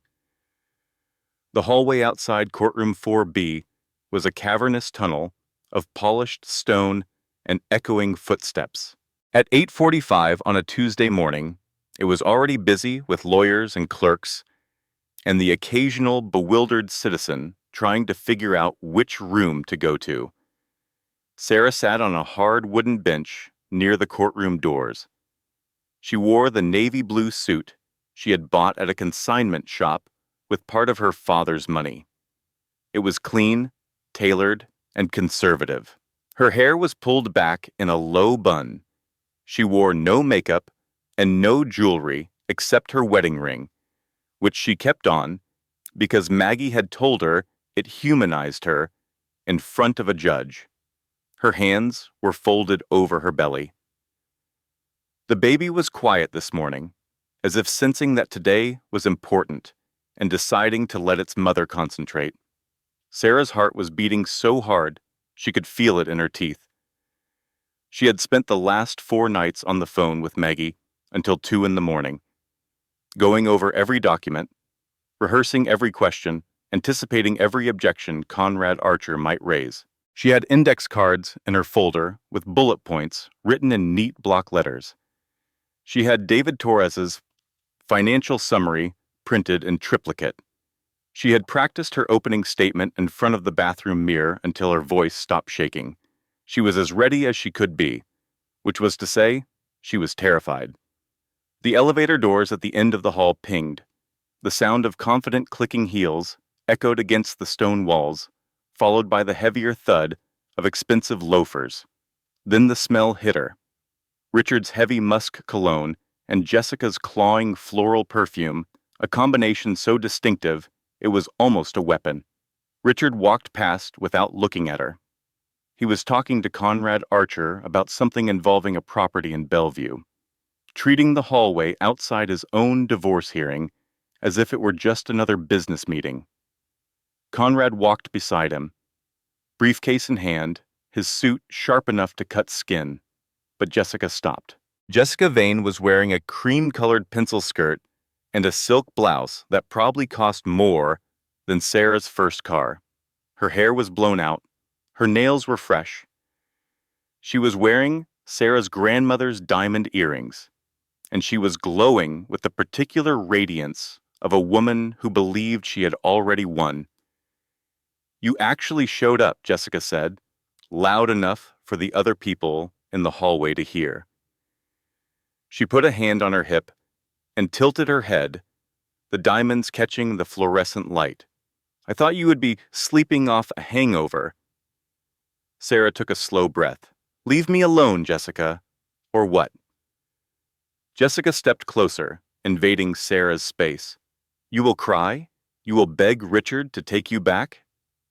The hallway outside courtroom 4B was a cavernous tunnel of polished stone and echoing footsteps. At 8:45 on a Tuesday morning, it was already busy with lawyers and clerks and the occasional bewildered citizen trying to figure out which room to go to. Sarah sat on a hard wooden bench near the courtroom doors. She wore the navy blue suit she had bought at a consignment shop with part of her father's money. It was clean, tailored, and conservative. Her hair was pulled back in a low bun. She wore no makeup and no jewelry except her wedding ring, which she kept on because Maggie had told her it humanized her in front of a judge. Her hands were folded over her belly. The baby was quiet this morning, as if sensing that today was important and deciding to let its mother concentrate. Sarah's heart was beating so hard she could feel it in her teeth. She had spent the last 4 nights on the phone with Maggie until 2 in the morning, going over every document, rehearsing every question, anticipating every objection Conrad Archer might raise. She had index cards in her folder with bullet points written in neat block letters. She had David Torres's financial summary printed in triplicate. She had practiced her opening statement in front of the bathroom mirror until her voice stopped shaking. She was as ready as she could be, which was to say, she was terrified. The elevator doors at the end of the hall pinged. The sound of confident clicking heels echoed against the stone walls, followed by the heavier thud of expensive loafers. Then the smell hit her. Richard's heavy musk cologne and Jessica's clawing floral perfume, a combination so distinctive it was almost a weapon. Richard walked past without looking at her. He was talking to Conrad Archer about something involving a property in Bellevue, treating the hallway outside his own divorce hearing as if it were just another business meeting. Conrad walked beside him, briefcase in hand, his suit sharp enough to cut skin, but Jessica stopped. Jessica Vane was wearing a cream-colored pencil skirt and a silk blouse that probably cost more than Sarah's first car. Her hair was blown out. Her nails were fresh. She was wearing Sarah's grandmother's diamond earrings, and she was glowing with the particular radiance of a woman who believed she had already won. You actually showed up, Jessica said, loud enough for the other people in the hallway to hear. She put a hand on her hip and tilted her head, the diamonds catching the fluorescent light. I thought you would be sleeping off a hangover Sarah took a slow breath. Leave me alone, Jessica. Or what? Jessica stepped closer, invading Sarah's space. You will cry? You will beg Richard to take you back?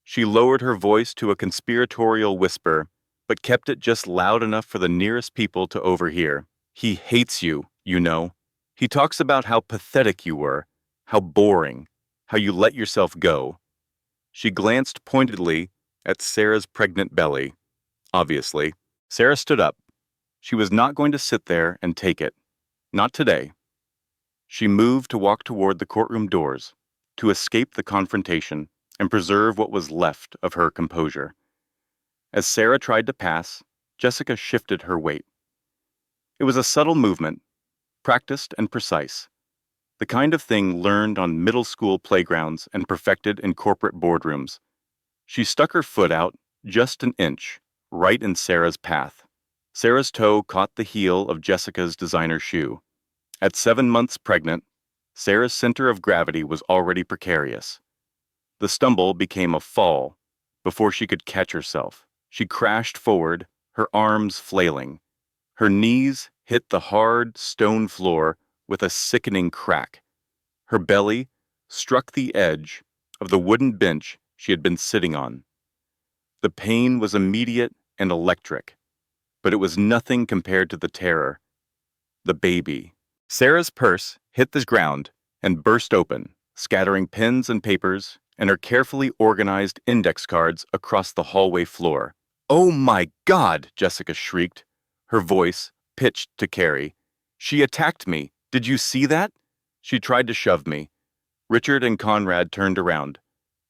She lowered her voice to a conspiratorial whisper, but kept it just loud enough for the nearest people to overhear. He hates you, you know. He talks about how pathetic you were, how boring, how you let yourself go. She glanced pointedly at Sarah's pregnant belly. Obviously, Sarah stood up. She was not going to sit there and take it. Not today. She moved to walk toward the courtroom doors, to escape the confrontation and preserve what was left of her composure. As Sarah tried to pass, Jessica shifted her weight. It was a subtle movement, practiced and precise, the kind of thing learned on middle school playgrounds and perfected in corporate boardrooms. She stuck her foot out just an inch, right in Sarah's path. Sarah's toe caught the heel of Jessica's designer shoe. At 7 months pregnant, Sarah's center of gravity was already precarious. The stumble became a fall before she could catch herself. She crashed forward, her arms flailing. Her knees hit the hard, stone floor with a sickening crack. Her belly struck the edge of the wooden bench she had been sitting on. The pain was immediate and electric, but it was nothing compared to the terror. The baby. Sarah's purse hit the ground and burst open, scattering pens and papers and her carefully organized index cards across the hallway floor. "Oh my God!" Jessica shrieked, her voice pitched to Carrie. "She attacked me. Did you see that?" She tried to shove me. Richard and Conrad turned around.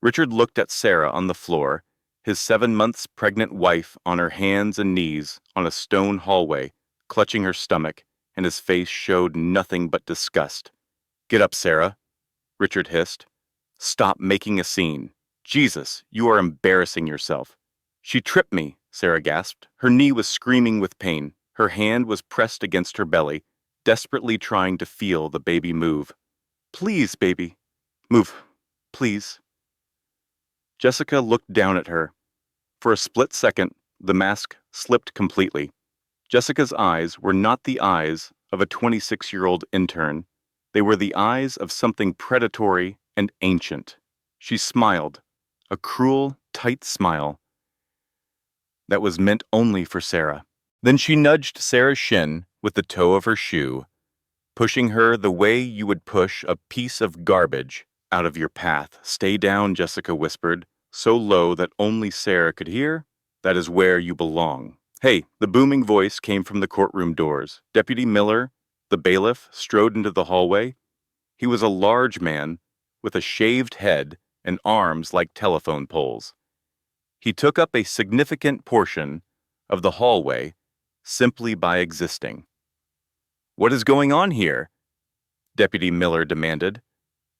Richard looked at Sarah on the floor, his 7 months pregnant wife on her hands and knees on a stone hallway, clutching her stomach, and his face showed nothing but disgust. "Get up, Sarah," Richard hissed. "Stop making a scene. Jesus, you are embarrassing yourself." "She tripped me," Sarah gasped. Her knee was screaming with pain. Her hand was pressed against her belly, desperately trying to feel the baby move. "Please, baby. Move. Please." Jessica looked down at her. For a split second, the mask slipped completely. Jessica's eyes were not the eyes of a 26-year-old intern. They were the eyes of something predatory and ancient. She smiled, a cruel, tight smile that was meant only for Sarah. Then she nudged Sarah's shin with the toe of her shoe, pushing her the way you would push a piece of garbage out of your path. "Stay down," Jessica whispered, so low that only Sarah could hear. "That is where you belong." "Hey," the booming voice came from the courtroom doors. Deputy Miller, the bailiff, strode into the hallway. He was a large man with a shaved head and arms like telephone poles. He took up a significant portion of the hallway simply by existing. "What is going on here?" Deputy Miller demanded.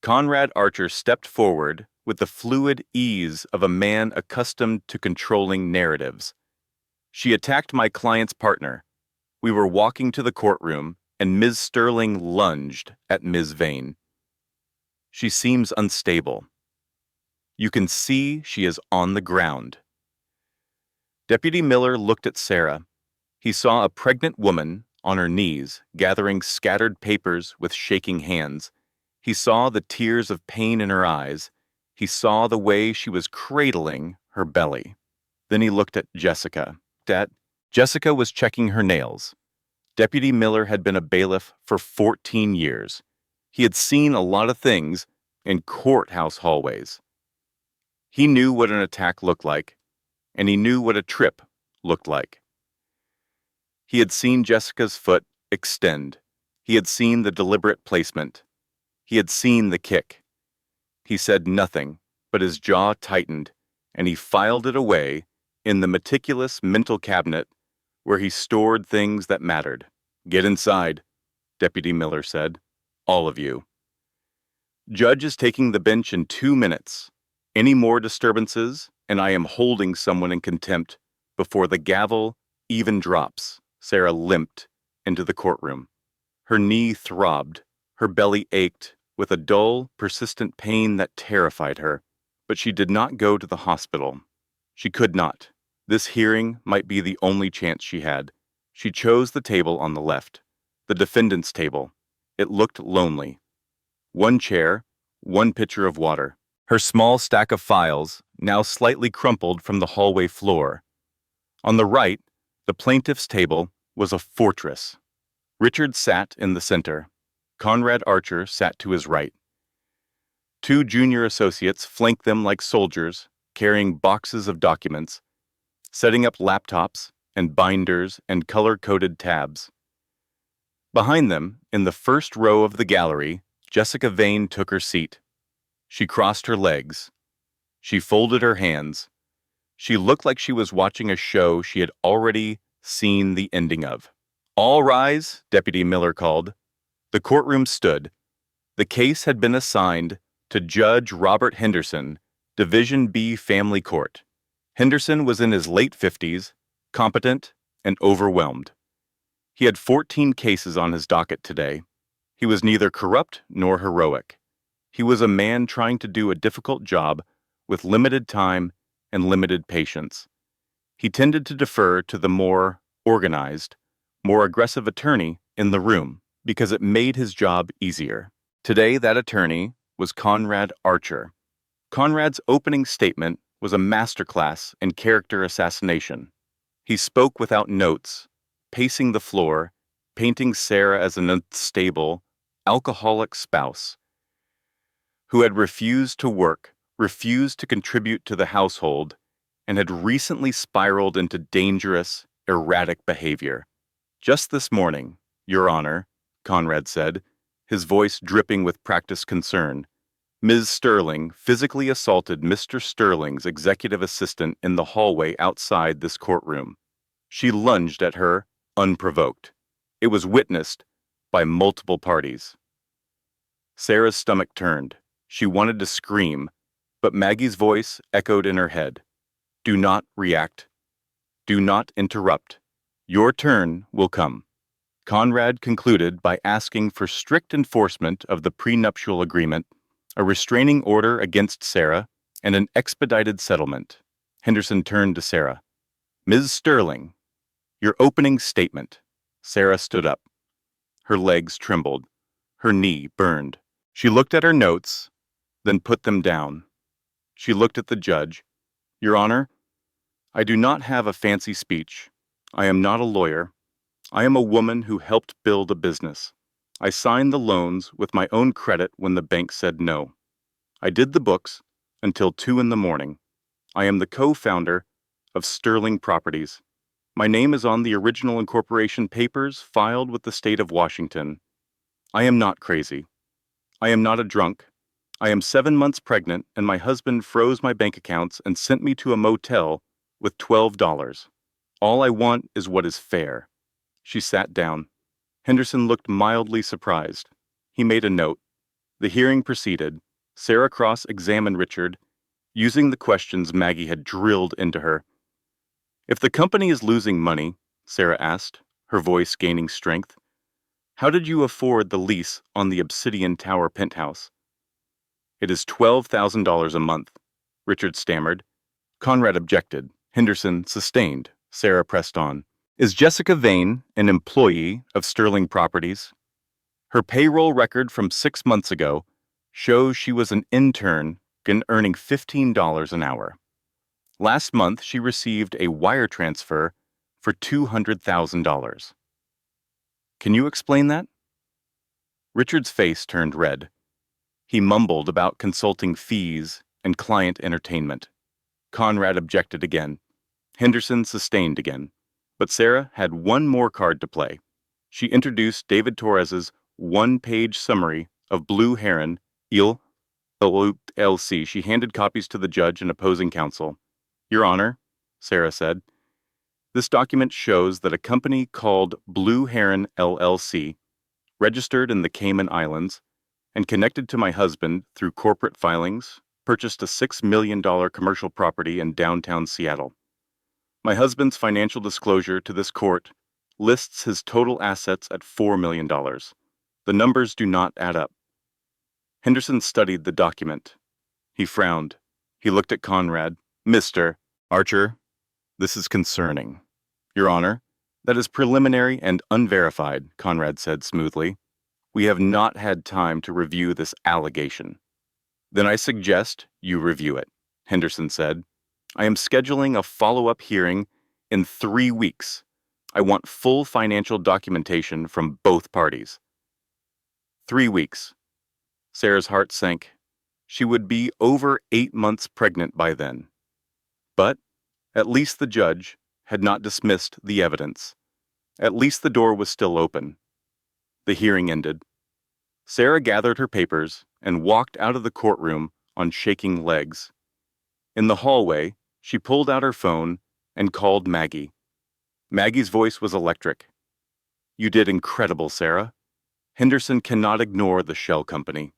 Conrad Archer stepped forward with the fluid ease of a man accustomed to controlling narratives. "She attacked my client's partner. We were walking to the courtroom, and Ms. Sterling lunged at Ms. Vane. She seems unstable. You can see she is on the ground." Deputy Miller looked at Sarah. He saw a pregnant woman on her knees, gathering scattered papers with shaking hands. He saw the tears of pain in her eyes. He saw the way she was cradling her belly. Then he looked at Jessica. Jessica was checking her nails. Deputy Miller had been a bailiff for 14 years. He had seen a lot of things in courthouse hallways. He knew what an attack looked like, and he knew what a trip looked like. He had seen Jessica's foot extend. He had seen the deliberate placement. He had seen the kick. He said nothing, but his jaw tightened, and he filed it away in the meticulous mental cabinet where he stored things that mattered. "Get inside," Deputy Miller said. "All of you. Judge is taking the bench in 2 minutes. Any more disturbances, and I am holding someone in contempt before the gavel even drops." Sarah limped into the courtroom. Her knee throbbed. Her belly ached with a dull, persistent pain that terrified her. But she did not go to the hospital. She could not. This hearing might be the only chance she had. She chose the table on the left, the defendant's table. It looked lonely. One chair, one pitcher of water. Her small stack of files, now slightly crumpled from the hallway floor. On the right, the plaintiff's table was a fortress. Richard sat in the center. Conrad Archer sat to his right. Two junior associates flanked them like soldiers, carrying boxes of documents, setting up laptops and binders and color-coded tabs. Behind them, in the first row of the gallery, Jessica Vane took her seat. She crossed her legs. She folded her hands. She looked like she was watching a show she had already seen the ending of. "All rise," Deputy Miller called. The courtroom stood. The case had been assigned to Judge Robert Henderson, Division B Family Court. Henderson was in his late 50s, competent and overwhelmed. He had 14 cases on his docket today. He was neither corrupt nor heroic. He was a man trying to do a difficult job with limited time and limited patience. He tended to defer to the more organized, more aggressive attorney in the room because it made his job easier. Today, that attorney was Conrad Archer. Conrad's opening statement was a masterclass in character assassination. He spoke without notes, pacing the floor, painting Sarah as an unstable, alcoholic spouse who had refused to work, refused to contribute to the household, and had recently spiraled into dangerous, erratic behavior. "Just this morning, Your Honor," Conrad said, his voice dripping with practiced concern, "Ms. Sterling physically assaulted Mr. Sterling's executive assistant in the hallway outside this courtroom. She lunged at her, unprovoked. It was witnessed by multiple parties." Sarah's stomach turned. She wanted to scream, but Maggie's voice echoed in her head. "Do not react. Do not interrupt. Your turn will come." Conrad concluded by asking for strict enforcement of the prenuptial agreement, a restraining order against Sarah, and an expedited settlement. Henderson turned to Sarah. "Ms. Sterling, your opening statement." Sarah stood up. Her legs trembled. Her knee burned. She looked at her notes, then put them down. She looked at the judge. "Your Honor, I do not have a fancy speech. I am not a lawyer. I am a woman who helped build a business. I signed the loans with my own credit when the bank said no. I did the books until 2 in the morning. I am the co-founder of Sterling Properties. My name is on the original incorporation papers filed with the state of Washington. I am not crazy. I am not a drunk. I am 7 months pregnant, and my husband froze my bank accounts and sent me to a motel with $12. All I want is what is fair." She sat down. Henderson looked mildly surprised. He made a note. The hearing proceeded. Sarah cross-examined Richard, using the questions Maggie had drilled into her. "If the company is losing money," Sarah asked, her voice gaining strength, "how did you afford the lease on the Obsidian Tower penthouse?" "It is $12,000 a month," Richard stammered. Conrad objected. Henderson sustained. Sarah pressed on. "Is Jessica Vane an employee of Sterling Properties?" Her payroll record from 6 months ago shows she was an intern and earning $15 an hour. Last month, she received a wire transfer for $200,000. Can you explain that? Richard's face turned red. He mumbled about consulting fees and client entertainment. Conrad objected again. Henderson sustained again. But Sarah had one more card to play. She introduced David Torres's one-page summary of Blue Heron LLC. She handed copies to the judge and opposing counsel. "Your Honor," Sarah said, "this document shows that a company called Blue Heron LLC, registered in the Cayman Islands, and connected to my husband through corporate filings, purchased a $6 million commercial property in downtown Seattle. My husband's financial disclosure to this court lists his total assets at $4 million. The numbers do not add up." Henderson studied the document. He frowned. He looked at Conrad. "Mr. Archer, This is concerning. Your Honor, that is preliminary and unverified, Conrad said smoothly. We have not had time to review this allegation. Then I suggest you review it, Henderson said. I am scheduling a follow-up hearing in 3 weeks. I want full financial documentation from both parties. 3 weeks. Sarah's heart sank. She would be over 8 months pregnant by then. But at least the judge had not dismissed the evidence. At least the door was still open. The hearing ended. Sarah gathered her papers and walked out of the courtroom on shaking legs. In the hallway, she pulled out her phone and called Maggie. Maggie's voice was electric. You did incredible, Sarah. Henderson cannot ignore the shell company.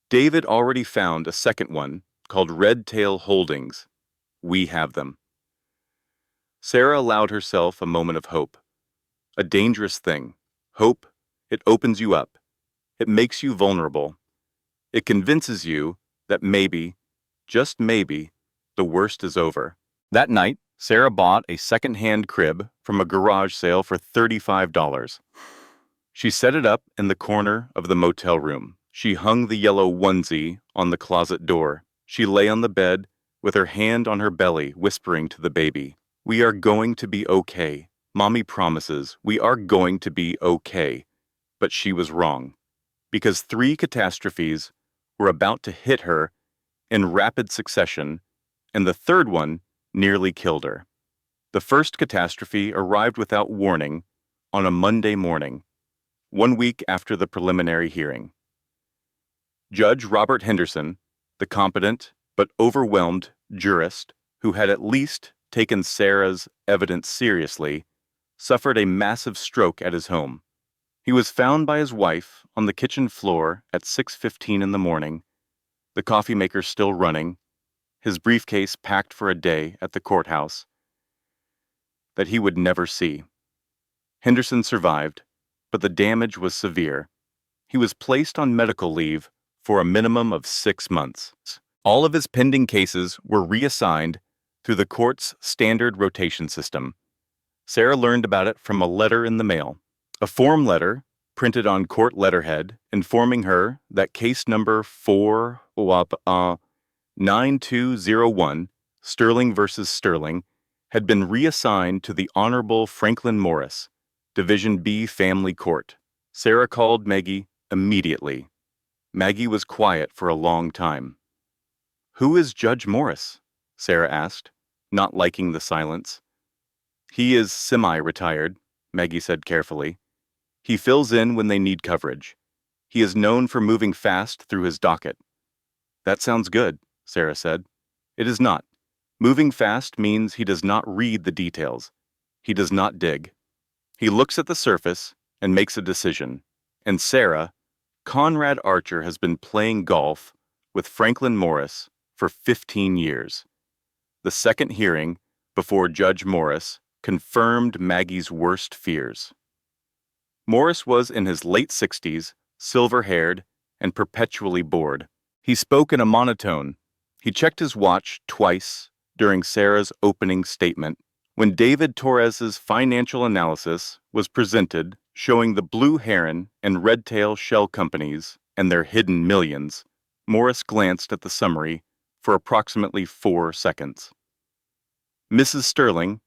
David already found a second one called Red Tail Holdings. We have them. Sarah allowed herself a moment of hope. A dangerous thing. Hope, it opens you up. It makes you vulnerable. It convinces you that maybe, just maybe, the worst is over. That night, Sarah bought a second-hand crib from a garage sale for $35. She set it up in the corner of the motel room. She hung the yellow onesie on the closet door. She lay on the bed with her hand on her belly, whispering to the baby, "We are going to be okay. Mommy promises we are going to be okay." But she was wrong, because 3 catastrophes were about to hit her in rapid succession, and the third one nearly killed her. The first catastrophe arrived without warning on a Monday morning, 1 week after the preliminary hearing. Judge Robert Henderson, the competent but overwhelmed jurist who had at least taken Sarah's evidence seriously, suffered a massive stroke at his home. He was found by his wife on the kitchen floor at 6:15 in the morning, the coffee maker still running, his briefcase packed for a day at the courthouse that he would never see. Henderson survived, but the damage was severe. He was placed on medical leave for a minimum of 6 months. All of his pending cases were reassigned through the court's standard rotation system. Sarah learned about it from a letter in the mail, a form letter printed on court letterhead informing her that case number 9201, Sterling versus Sterling, had been reassigned to the Honorable Franklin Morris, Division B Family Court. Sarah called Maggie immediately. Maggie was quiet for a long time. "Who is Judge Morris?" Sarah asked, not liking the silence. "He is semi-retired," Maggie said carefully. "He fills in when they need coverage. He is known for moving fast through his docket." "That sounds good," Sarah said. "It is not. Moving fast means he does not read the details. He does not dig. He looks at the surface and makes a decision. And Sarah, Conrad Archer has been playing golf with Franklin Morris for 15 years. The second hearing before Judge Morris confirmed Maggie's worst fears. Morris was in his late 60s, silver-haired, and perpetually bored. He spoke in a monotone. He checked his watch twice during Sarah's opening statement. When David Torres's financial analysis was presented showing the Blue Heron and Red Tail shell companies and their hidden millions, Morris glanced at the summary for approximately 4 seconds. "Mrs. Sterling,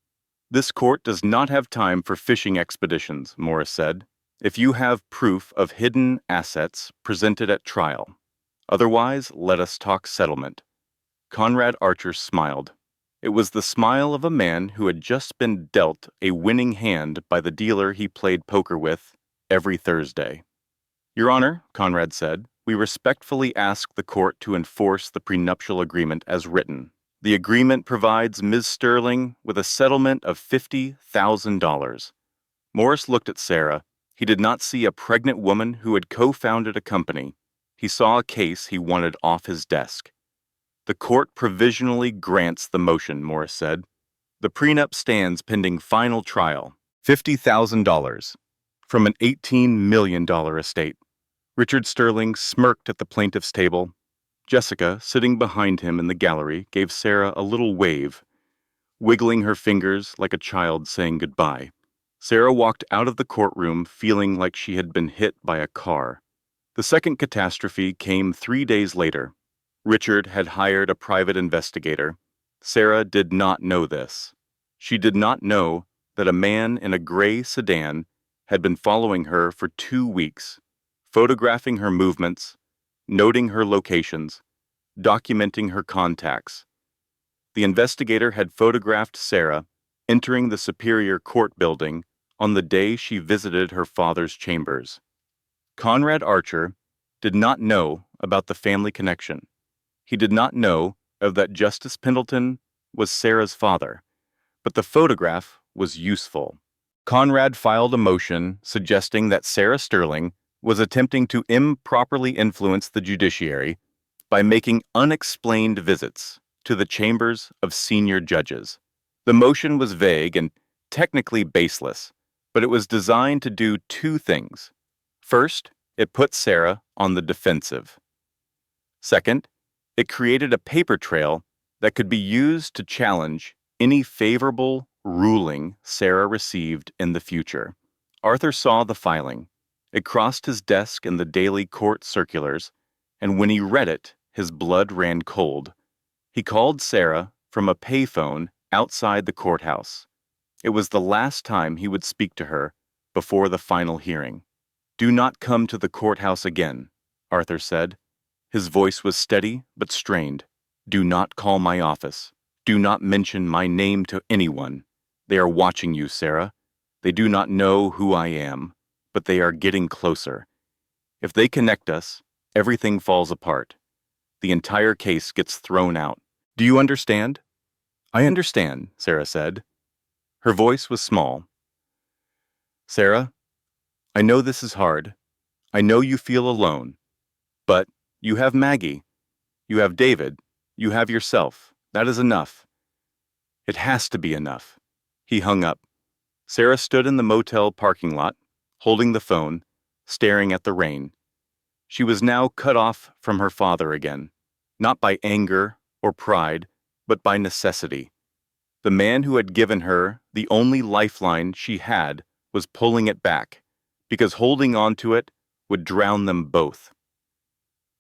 this court does not have time for fishing expeditions," Morris said. "If you have proof of hidden assets presented at trial. Otherwise, let us talk settlement." Conrad Archer smiled. It was the smile of a man who had just been dealt a winning hand by the dealer he played poker with every Thursday. "Your Honor," Conrad said, "we respectfully ask the court to enforce the prenuptial agreement as written. The agreement provides Ms. Sterling with a settlement of $50,000. Morris looked at Sarah. He did not see a pregnant woman who had co-founded a company. He saw a case he wanted off his desk. "The court provisionally grants the motion," Morris said. "The prenup stands pending final trial. $50,000 from an $18 million estate." Richard Sterling smirked at the plaintiff's table. Jessica, sitting behind him in the gallery, gave Sarah a little wave. wiggling her fingers like a child saying goodbye. Sarah walked out of the courtroom feeling like she had been hit by a car. The second catastrophe came 3 days later. Richard had hired a private investigator. Sarah did not know this. She did not know that a man in a gray sedan had been following her for 2 weeks, photographing her movements, noting her locations, documenting her contacts. The investigator had photographed Sarah entering the Superior Court building on the day she visited her father's chambers. Conrad Archer did not know about the family connection. He did not know of that Justice Pendleton was Sarah's father, but the photograph was useful. Conrad filed a motion suggesting that Sarah Sterling was attempting to improperly influence the judiciary by making unexplained visits to the chambers of senior judges. The motion was vague and technically baseless, but it was designed to do two things. First, it put Sarah on the defensive. Second, it created a paper trail that could be used to challenge any favorable ruling Sarah received in the future. Arthur saw the filing. It crossed his desk in the daily court circulars, and when he read it, his blood ran cold. He called Sarah from a payphone outside the courthouse. It was the last time he would speak to her before the final hearing. "Do not come to the courthouse again," Arthur said. His voice was steady but strained. "Do not call my office. Do not mention my name to anyone. They are watching you, Sarah. They do not know who I am, but they are getting closer. If they connect us, everything falls apart. The entire case gets thrown out. Do you understand?" "I understand," Sarah said. Her voice was small. "Sarah, I know this is hard. I know you feel alone. But you have Maggie. You have David. You have yourself. That is enough. It has to be enough." He hung up. Sarah stood in the motel parking lot, holding the phone, staring at the rain. She was now cut off from her father again, not by anger or pride, but by necessity. The man who had given her the only lifeline she had was pulling it back, because holding on to it would drown them both.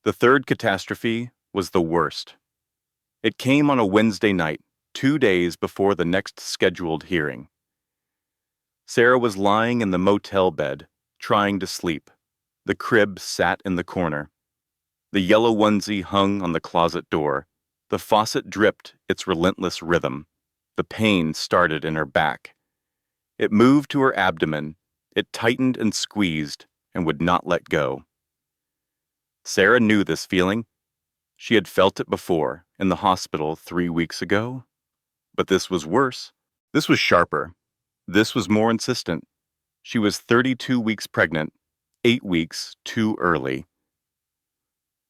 The third catastrophe was the worst. It came on a Wednesday night, 2 days before the next scheduled hearing. Sarah was lying in the motel bed, trying to sleep. The crib sat in the corner. The yellow onesie hung on the closet door. The faucet dripped its relentless rhythm. The pain started in her back. It moved to her abdomen. It tightened and squeezed and would not let go. Sarah knew this feeling. She had felt it before in the hospital 3 weeks ago. But this was worse. This was sharper. This was more insistent. She was 32 weeks pregnant, 8 weeks too early.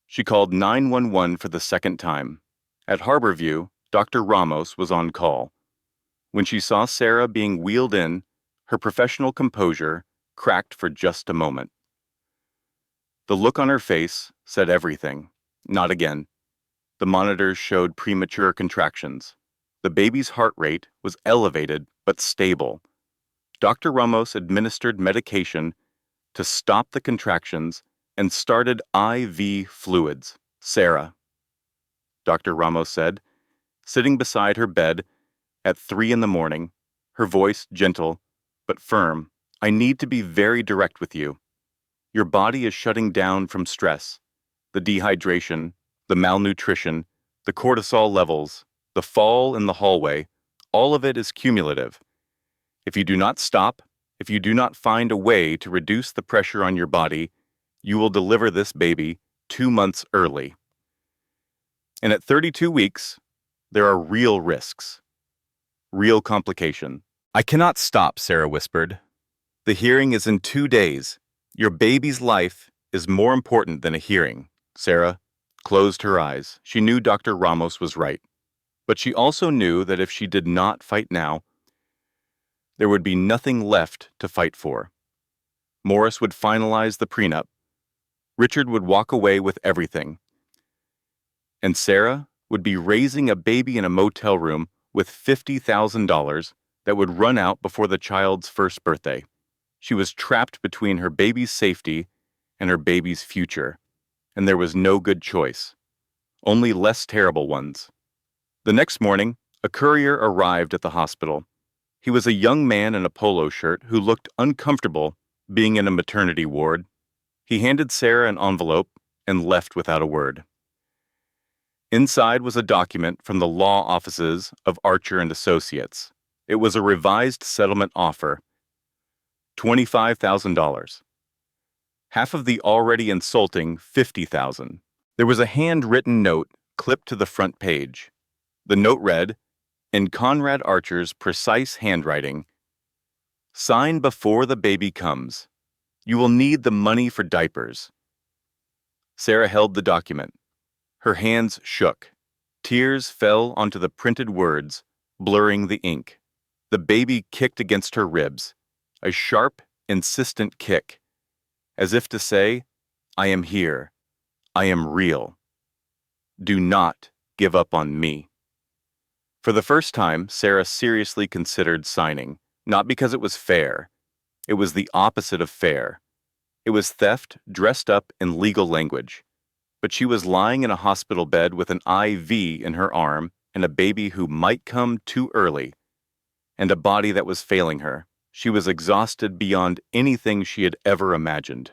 She called 911 for the second time. At Harborview, Dr. Ramos was on call. When she saw Sarah being wheeled in, her professional composure cracked for just a moment. The look on her face said everything. Not again. The monitors showed premature contractions. The baby's heart rate was elevated but stable. Dr. Ramos administered medication to stop the contractions and started IV fluids. "Sarah," Dr. Ramos said, sitting beside her bed at 3 in the morning, her voice gentle but firm. "I need to be very direct with you. Your body is shutting down from stress, the dehydration, the malnutrition, the cortisol levels, the fall in the hallway. All of it is cumulative. If you do not stop, if you do not find a way to reduce the pressure on your body, you will deliver this baby 2 months early. And at 32 weeks, there are real risks, real complication." "I cannot stop," Sarah whispered. "The hearing is in 2 days. Your baby's life is more important than a hearing." Sarah closed her eyes. She knew Dr. Ramos was right. But she also knew that if she did not fight now, there would be nothing left to fight for. Morris would finalize the prenup. Richard would walk away with everything. And Sarah would be raising a baby in a motel room with $50,000 that would run out before the child's first birthday. She was trapped between her baby's safety and her baby's future, and there was no good choice, only less terrible ones. The next morning, a courier arrived at the hospital. He was a young man in a polo shirt who looked uncomfortable being in a maternity ward. He handed Sarah an envelope and left without a word. Inside was a document from the law offices of Archer and Associates. It was a revised settlement offer, $25,000. Half of the already insulting $50,000. There was a handwritten note clipped to the front page. The note read, in Conrad Archer's precise handwriting, "Sign before the baby comes. You will need the money for diapers." Sarah held the document. Her hands shook. Tears fell onto the printed words, blurring the ink. The baby kicked against her ribs, a sharp, insistent kick, as if to say, I am here. I am real. Do not give up on me. For the first time, Sarah seriously considered signing, not because it was fair. It was the opposite of fair. It was theft dressed up in legal language. But she was lying in a hospital bed with an IV in her arm and a baby who might come too early, and a body that was failing her. She was exhausted beyond anything she had ever imagined.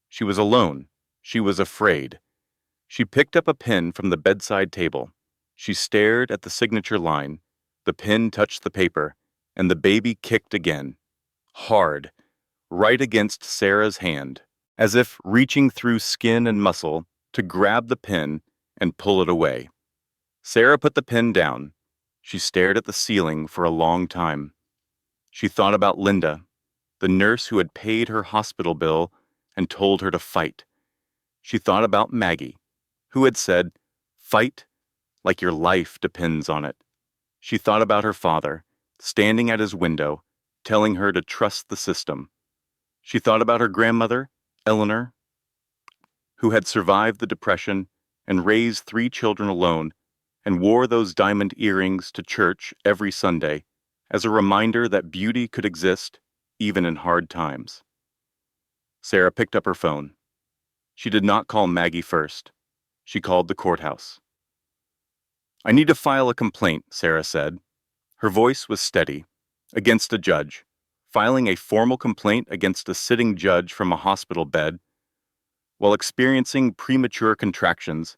She was alone. She was afraid. She picked up a pen from the bedside table. She stared at the signature line. The pen touched the paper, and the baby kicked again. Hard, right against Sarah's hand, as if reaching through skin and muscle to grab the pen and pull it away. Sarah put the pen down. She stared at the ceiling for a long time. She thought about Linda, the nurse who had paid her hospital bill and told her to fight. She thought about Maggie, who had said, "Fight like your life depends on it." She thought about her father, standing at his window, telling her to trust the system. She thought about her grandmother, Eleanor, who had survived the Depression and raised 3 children alone and wore those diamond earrings to church every Sunday as a reminder that beauty could exist even in hard times. Sarah picked up her phone. She did not call Maggie first. She called the courthouse. "I need to file a complaint," Sarah said. Her voice was steady. "Against a judge. Filing a formal complaint against a sitting judge from a hospital bed while experiencing premature contractions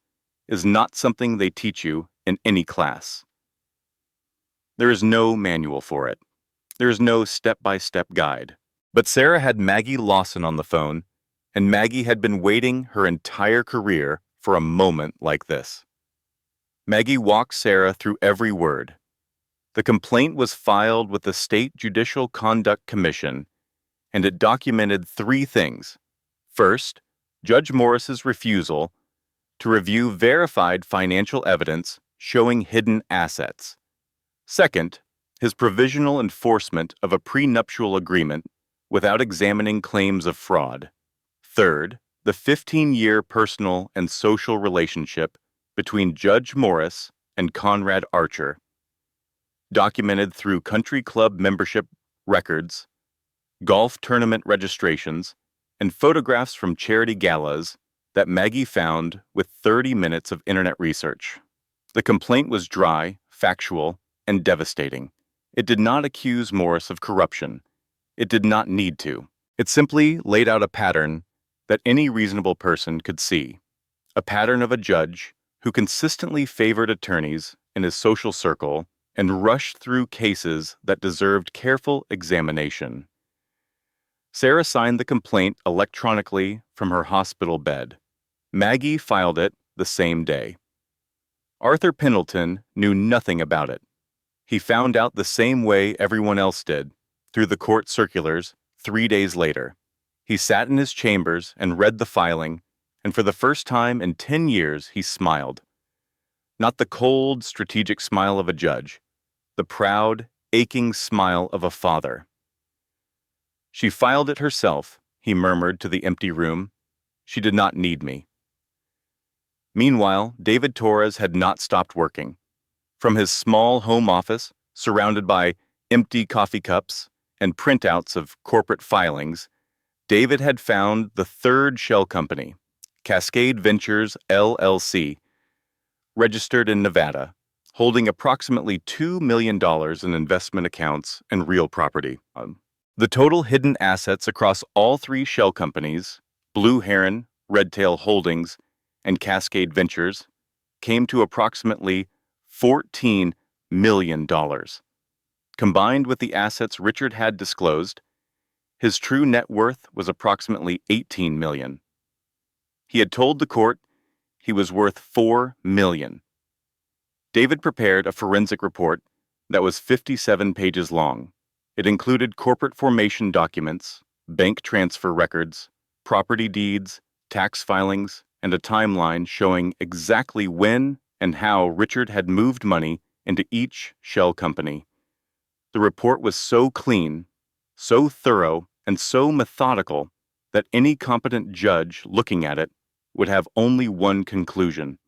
is not something they teach you in any class. There is no manual for it. There is no step-by-step guide." But Sarah had Maggie Lawson on the phone, and Maggie had been waiting her entire career for a moment like this. Maggie walked Sarah through every word. The complaint was filed with the State Judicial Conduct Commission, and it documented 3 things. First, Judge Morris's refusal to review verified financial evidence showing hidden assets. Second, his provisional enforcement of a prenuptial agreement without examining claims of fraud. Third, the 15-year personal and social relationship between Judge Morris and Conrad Archer, documented through country club membership records, golf tournament registrations, and photographs from charity galas that Maggie found with 30 minutes of internet research. The complaint was dry, factual, and devastating. It did not accuse Morris of corruption. It did not need to. It simply laid out a pattern that any reasonable person could see. A pattern of a judge who consistently favored attorneys in his social circle and rushed through cases that deserved careful examination. Sarah signed the complaint electronically from her hospital bed. Maggie filed it the same day. Arthur Pendleton knew nothing about it. He found out the same way everyone else did, through the court circulars, 3 days later. He sat in his chambers and read the filing, and for the first time in 10 years he smiled. Not the cold, strategic smile of a judge, the proud, aching smile of a father. "She filed it herself," he murmured to the empty room. "She did not need me." Meanwhile, David Torres had not stopped working. From his small home office, surrounded by empty coffee cups and printouts of corporate filings, David had found the third shell company, Cascade Ventures LLC, registered in Nevada, holding approximately $2 million in investment accounts and real property. The total hidden assets across all three shell companies, Blue Heron, Redtail Holdings, and Cascade Ventures, came to approximately $14 million. Combined with the assets Richard had disclosed, his true net worth was approximately $18 million. He had told the court he was worth $4 million. David prepared a forensic report that was 57 pages long. It included corporate formation documents, bank transfer records, property deeds, tax filings, and a timeline showing exactly when and how Richard had moved money into each shell company. The report was so clean, so thorough, and so methodical that any competent judge looking at it would have only one conclusion.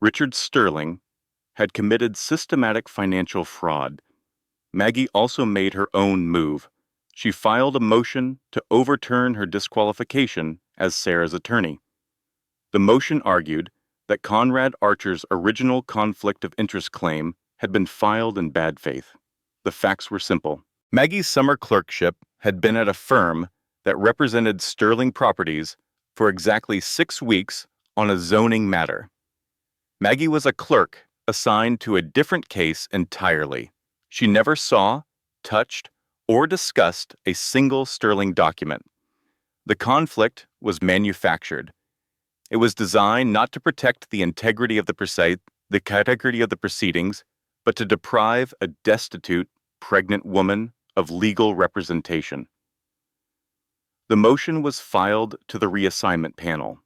Richard Sterling had committed systematic financial fraud. Maggie also made her own move. She filed a motion to overturn her disqualification as Sarah's attorney. The motion argued that Conrad Archer's original conflict of interest claim had been filed in bad faith. The facts were simple. Maggie's summer clerkship had been at a firm that represented Sterling Properties for exactly 6 weeks on a zoning matter. Maggie was a clerk assigned to a different case entirely. She never saw, touched, or discussed a single Sterling document. The conflict was manufactured. It was designed not to protect the integrity of the proceedings, but to deprive a destitute, pregnant woman of legal representation. The motion was filed to the reassignment panel,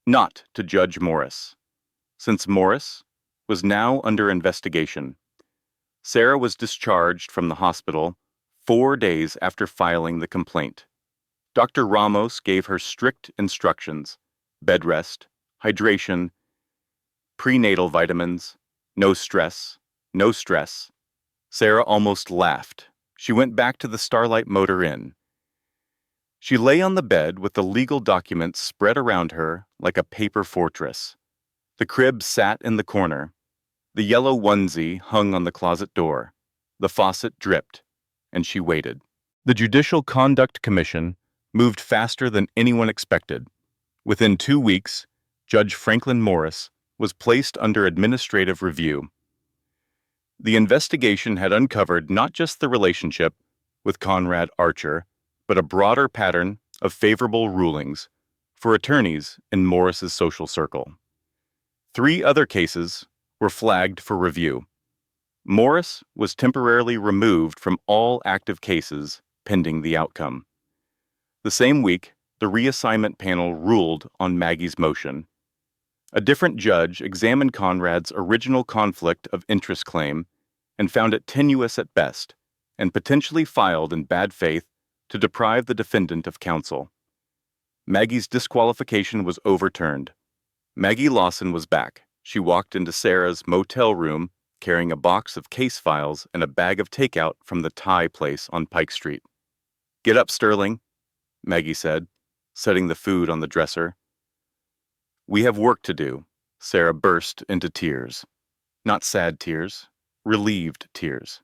not to Judge Morris. Since Morris was now under investigation, Sarah was discharged from the hospital 4 days after filing the complaint. Dr. Ramos gave her strict instructions: bed rest, hydration, prenatal vitamins, no stress, no stress. Sarah almost laughed. She went back to the Starlight Motor Inn. She lay on the bed with the legal documents spread around her like a paper fortress. The crib sat in the corner. The yellow onesie hung on the closet door. The faucet dripped, and she waited. The Judicial Conduct Commission moved faster than anyone expected. Within 2 weeks, Judge Franklin Morris was placed under administrative review. The investigation had uncovered not just the relationship with Conrad Archer, but a broader pattern of favorable rulings for attorneys in Morris's social circle. 3 other cases were flagged for review. Morris was temporarily removed from all active cases pending the outcome. The same week, the reassignment panel ruled on Maggie's motion. A different judge examined Conrad's original conflict of interest claim and found it tenuous at best and potentially filed in bad faith to deprive the defendant of counsel. Maggie's disqualification was overturned. Maggie Lawson was back. She walked into Sarah's motel room carrying a box of case files and a bag of takeout from the Thai place on Pike Street. "Get up, Sterling," Maggie said, setting the food on the dresser. "We have work to do." Sarah burst into tears. Not sad tears, relieved tears.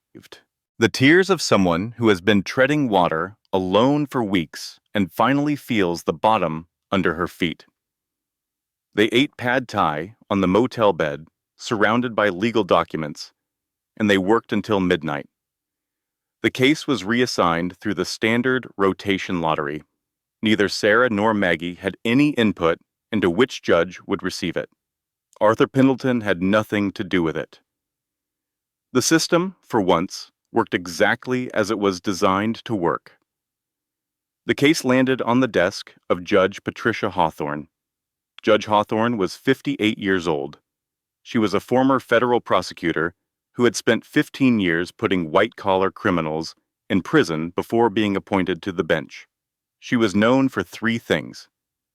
The tears of someone who has been treading water alone for weeks and finally feels the bottom under her feet. They ate pad thai on the motel bed, surrounded by legal documents, and they worked until midnight. The case was reassigned through the standard rotation lottery. Neither Sarah nor Maggie had any input into which judge would receive it. Arthur Pendleton had nothing to do with it. The system, for once, worked exactly as it was designed to work. The case landed on the desk of Judge Patricia Hawthorne. Judge Hawthorne was 58 years old. She was a former federal prosecutor who had spent 15 years putting white-collar criminals in prison before being appointed to the bench. She was known for 3 things: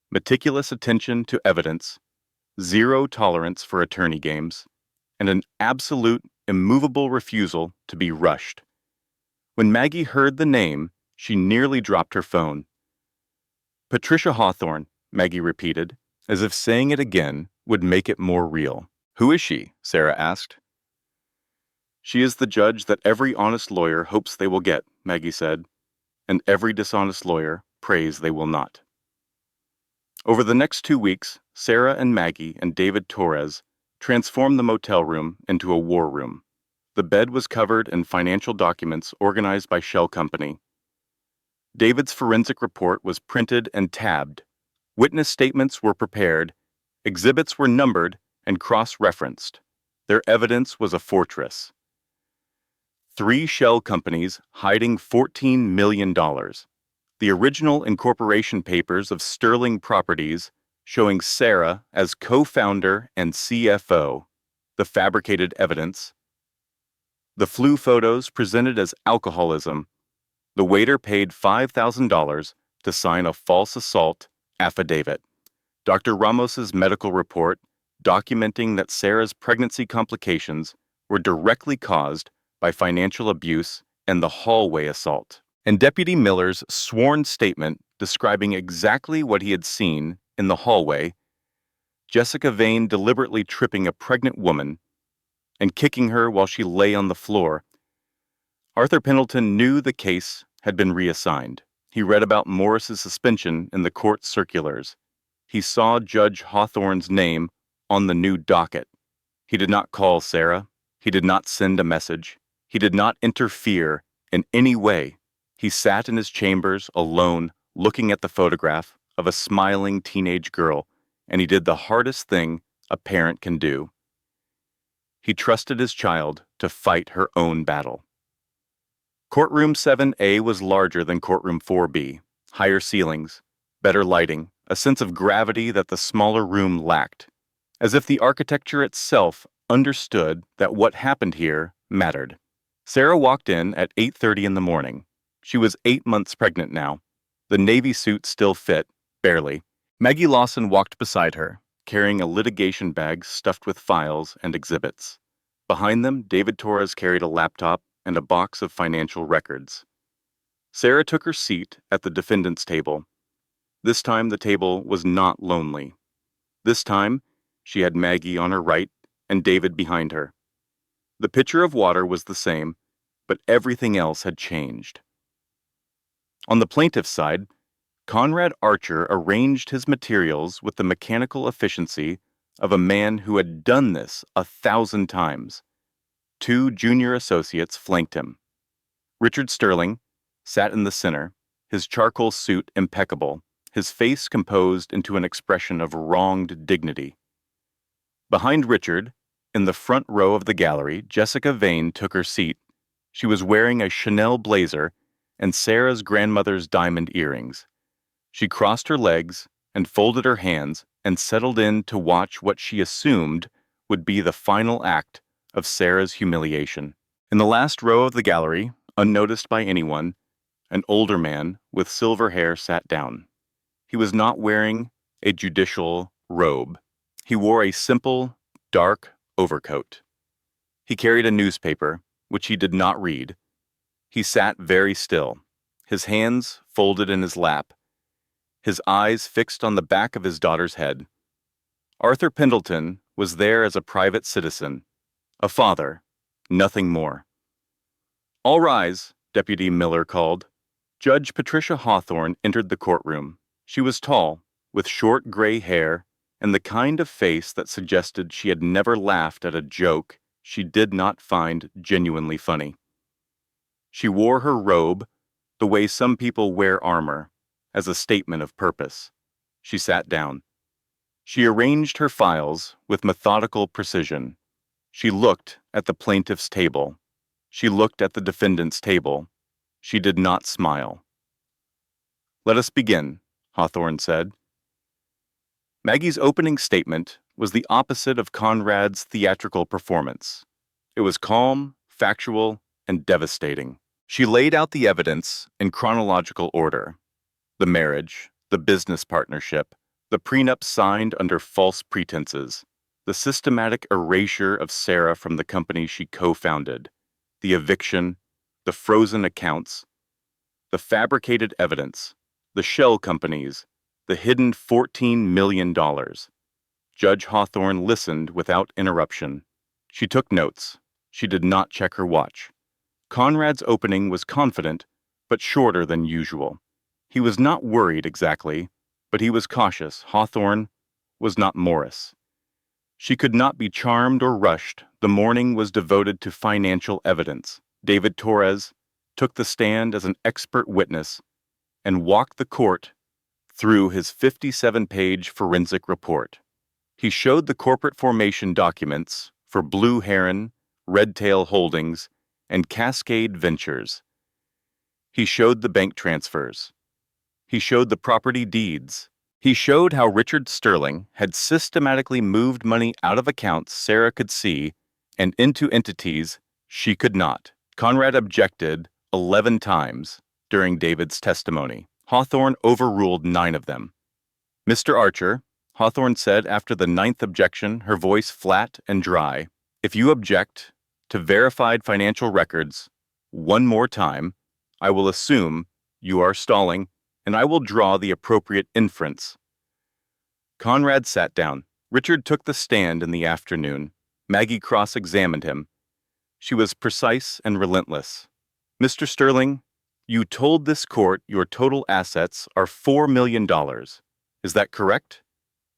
meticulous attention to evidence, zero tolerance for attorney games, and an absolute, immovable refusal to be rushed. When Maggie heard the name, she nearly dropped her phone. Patricia Hawthorne, Maggie repeated, as if saying it again would make it more real. Who is she? Sarah asked. She is the judge that every honest lawyer hopes they will get, Maggie said, and every dishonest lawyer prays they will not. Over the next 2 weeks, Sarah and Maggie and David Torres transformed the motel room into a war room. The bed was covered in financial documents organized by Shell Company. David's forensic report was printed and tabbed. Witness statements were prepared, exhibits were numbered and cross-referenced. Their evidence was a fortress. 3 shell companies hiding $14 million. The original incorporation papers of Sterling Properties showing Sarah as co-founder and CFO. The fabricated evidence. The flu photos presented as alcoholism. The waiter paid $5,000 to sign a false assault affidavit. Dr. Ramos's medical report documenting that Sarah's pregnancy complications were directly caused by financial abuse and the hallway assault. And Deputy Miller's sworn statement describing exactly what he had seen in the hallway, Jessica Vane deliberately tripping a pregnant woman and kicking her while she lay on the floor. Arthur Pendleton knew the case had been reassigned. He read about Morris's suspension in the court circulars. He saw Judge Hawthorne's name on the new docket. He did not call Sarah. He did not send a message. He did not interfere in any way. He sat in his chambers alone, looking at the photograph of a smiling teenage girl, and he did the hardest thing a parent can do. He trusted his child to fight her own battle. Courtroom 7A was larger than Courtroom 4B, higher ceilings, better lighting, a sense of gravity that the smaller room lacked, as if the architecture itself understood that what happened here mattered. Sarah walked in at 8:30 in the morning. She was 8 months pregnant now. The navy suit still fit, barely. Maggie Lawson walked beside her, carrying a litigation bag stuffed with files and exhibits. Behind them, David Torres carried a laptop and a box of financial records. Sarah took her seat at the defendant's table. This time the table was not lonely. This time, she had Maggie on her right and David behind her. The pitcher of water was the same, but everything else had changed. On the plaintiff's side, Conrad Archer arranged his materials with the mechanical efficiency of a man who had done this 1,000 times. 2 junior associates flanked him. Richard Sterling sat in the center, his charcoal suit impeccable, his face composed into an expression of wronged dignity. Behind Richard, in the front row of the gallery, Jessica Vane took her seat. She was wearing a Chanel blazer and Sarah's grandmother's diamond earrings. She crossed her legs and folded her hands and settled in to watch what she assumed would be the final act of Sarah's humiliation. In the last row of the gallery, unnoticed by anyone, an older man with silver hair sat down. He was not wearing a judicial robe. He wore a simple, dark overcoat. He carried a newspaper, which he did not read. He sat very still, his hands folded in his lap, his eyes fixed on the back of his daughter's head. Arthur Pendleton was there as a private citizen, a father, nothing more. "All rise," Deputy Miller called. Judge Patricia Hawthorne entered the courtroom. She was tall, with short gray hair, and the kind of face that suggested she had never laughed at a joke she did not find genuinely funny. She wore her robe the way some people wear armor, as a statement of purpose. She sat down. She arranged her files with methodical precision. She looked at the plaintiff's table. She looked at the defendant's table. She did not smile. "Let us begin," Hawthorne said. Maggie's opening statement was the opposite of Conrad's theatrical performance. It was calm, factual, and devastating. She laid out the evidence in chronological order. The marriage, the business partnership, the prenup signed under false pretenses, the systematic erasure of Sarah from the company she co-founded, the eviction, the frozen accounts, the fabricated evidence, the shell companies, the hidden $14 million. Judge Hawthorne listened without interruption. She took notes. She did not check her watch. Conrad's opening was confident, but shorter than usual. He was not worried exactly, but he was cautious. Hawthorne was not Morris. She could not be charmed or rushed. The morning was devoted to financial evidence. David Torres took the stand as an expert witness and walked the court through his 57-page forensic report. He showed the corporate formation documents for Blue Heron, Redtail Holdings, and Cascade Ventures. He showed the bank transfers. He showed the property deeds. He showed how Richard Sterling had systematically moved money out of accounts Sarah could see and into entities she could not. Conrad objected 11 times during David's testimony. Hawthorne overruled 9 of them. "Mr. Archer," Hawthorne said after the 9th objection, her voice flat and dry, "if you object to verified financial records one more time, I will assume you are stalling, and I will draw the appropriate inference." Conrad sat down. Richard took the stand in the afternoon. Maggie cross-examined him. She was precise and relentless. "Mr. Sterling, you told this court your total assets are $4 million. Is that correct?"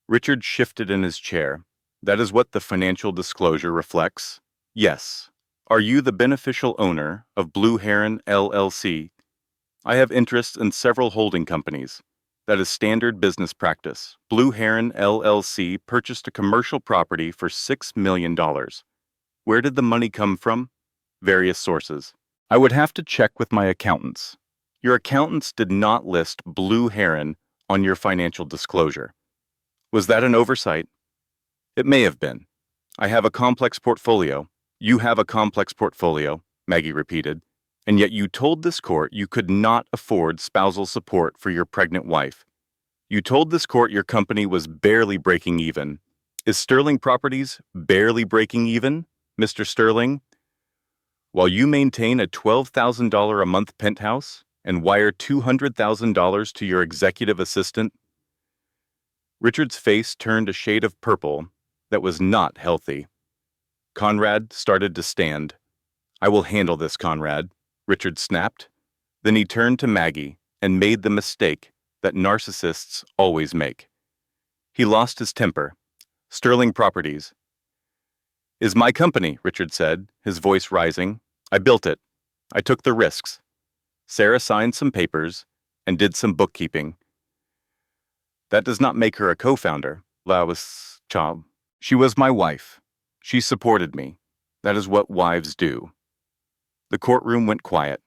Richard shifted in his chair. "That is what the financial disclosure reflects." "Yes." "Are you the beneficial owner of Blue Heron, LLC?" "I have interests in several holding companies. That is standard business practice." Blue Heron, LLC purchased a commercial property for $6 million. "Where did the money come from?" "Various sources." "I would have to check with my accountants." "Your accountants did not list Blue Heron on your financial disclosure. Was that an oversight?" "It may have been. I have a complex portfolio." "You have a complex portfolio," Maggie repeated, "and yet you told this court you could not afford spousal support for your pregnant wife. You told this court your company was barely breaking even. Is Sterling Properties barely breaking even, Mr. Sterling? While you maintain a $12,000 a month penthouse and wire $200,000 to your executive assistant?" Richard's face turned a shade of purple that was not healthy. Conrad started to stand. "I will handle this, Conrad," Richard snapped. Then he turned to Maggie and made the mistake that narcissists always make. He lost his temper. "Sterling Properties is my company," Richard said, his voice rising. "I built it. I took the risks. Sarah signed some papers and did some bookkeeping. That does not make her a co-founder. She was my wife. She supported me. That is what wives do." The courtroom went quiet.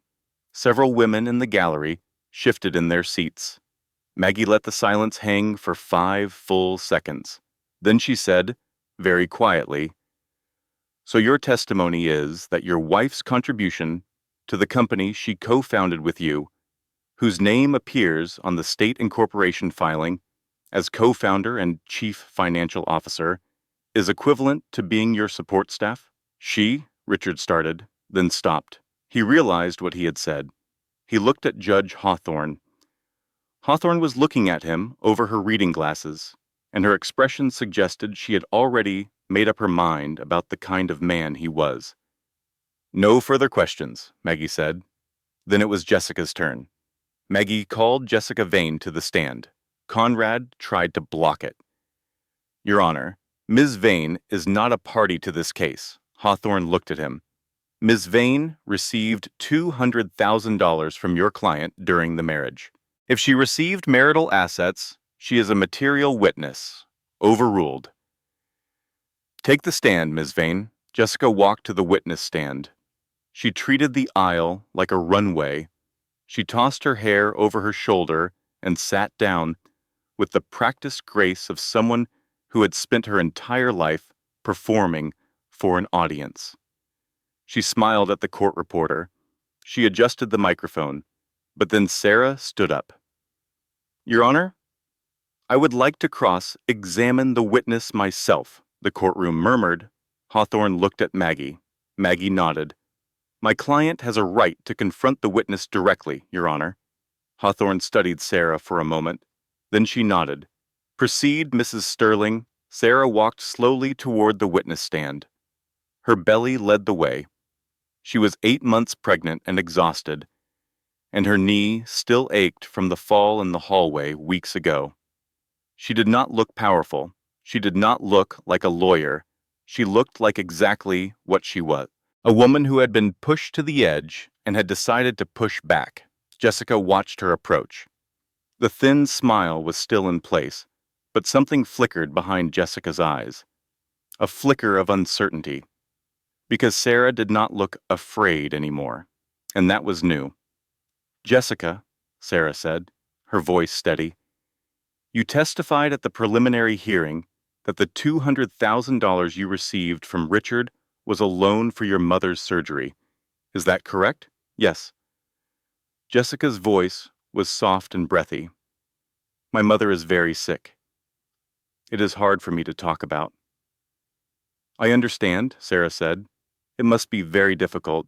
Several women in the gallery shifted in their seats. Maggie let the silence hang for 5 full seconds. Then she said, very quietly, "So your testimony is that your wife's contribution to the company she co-founded with you, whose name appears on the state incorporation filing as co-founder and chief financial officer, is equivalent to being your support staff?" Richard started, then stopped. He realized what he had said. He looked at Judge Hawthorne. Hawthorne was looking at him over her reading glasses, and her expression suggested she had already made up her mind about the kind of man he was. "No further questions," Maggie said. Then it was Jessica's turn. Maggie called Jessica Vane to the stand. Conrad tried to block it. "Your Honor, Ms. Vane is not a party to this case." Hawthorne looked at him. "Ms. Vane received $200,000 from your client during the marriage. If she received marital assets, she is a material witness." Overruled. "Take the stand, Ms. Vane." Jessica walked to the witness stand. She treated the aisle like a runway. She tossed her hair over her shoulder and sat down with the practiced grace of someone who had spent her entire life performing for an audience. She smiled at the court reporter. She adjusted the microphone, but then Sarah stood up. "Your Honor, I would like to cross-examine the witness myself." the courtroom murmured. Hawthorne looked at Maggie. Maggie nodded. My client has a right to confront the witness directly, Your Honor. Hawthorne studied Sarah for a moment. Then she nodded. Proceed, Mrs. Sterling. Sarah walked slowly toward the witness stand. Her belly led the way. She was 8 months pregnant and exhausted, and her knee still ached from the fall in the hallway weeks ago. She did not look powerful. She did not look like a lawyer. She looked like exactly what she was. A woman who had been pushed to the edge and had decided to push back. Jessica watched her approach. The thin smile was still in place, but something flickered behind Jessica's eyes. A flicker of uncertainty. Because Sarah did not look afraid anymore, and that was new. Jessica, Sarah said, her voice steady, you testified at the preliminary hearing that the $200,000 you received from Richard was a loan for your mother's surgery. Is that correct? Yes. Jessica's voice was soft and breathy. My mother is very sick. It is hard for me to talk about. I understand, Sarah said. It must be very difficult,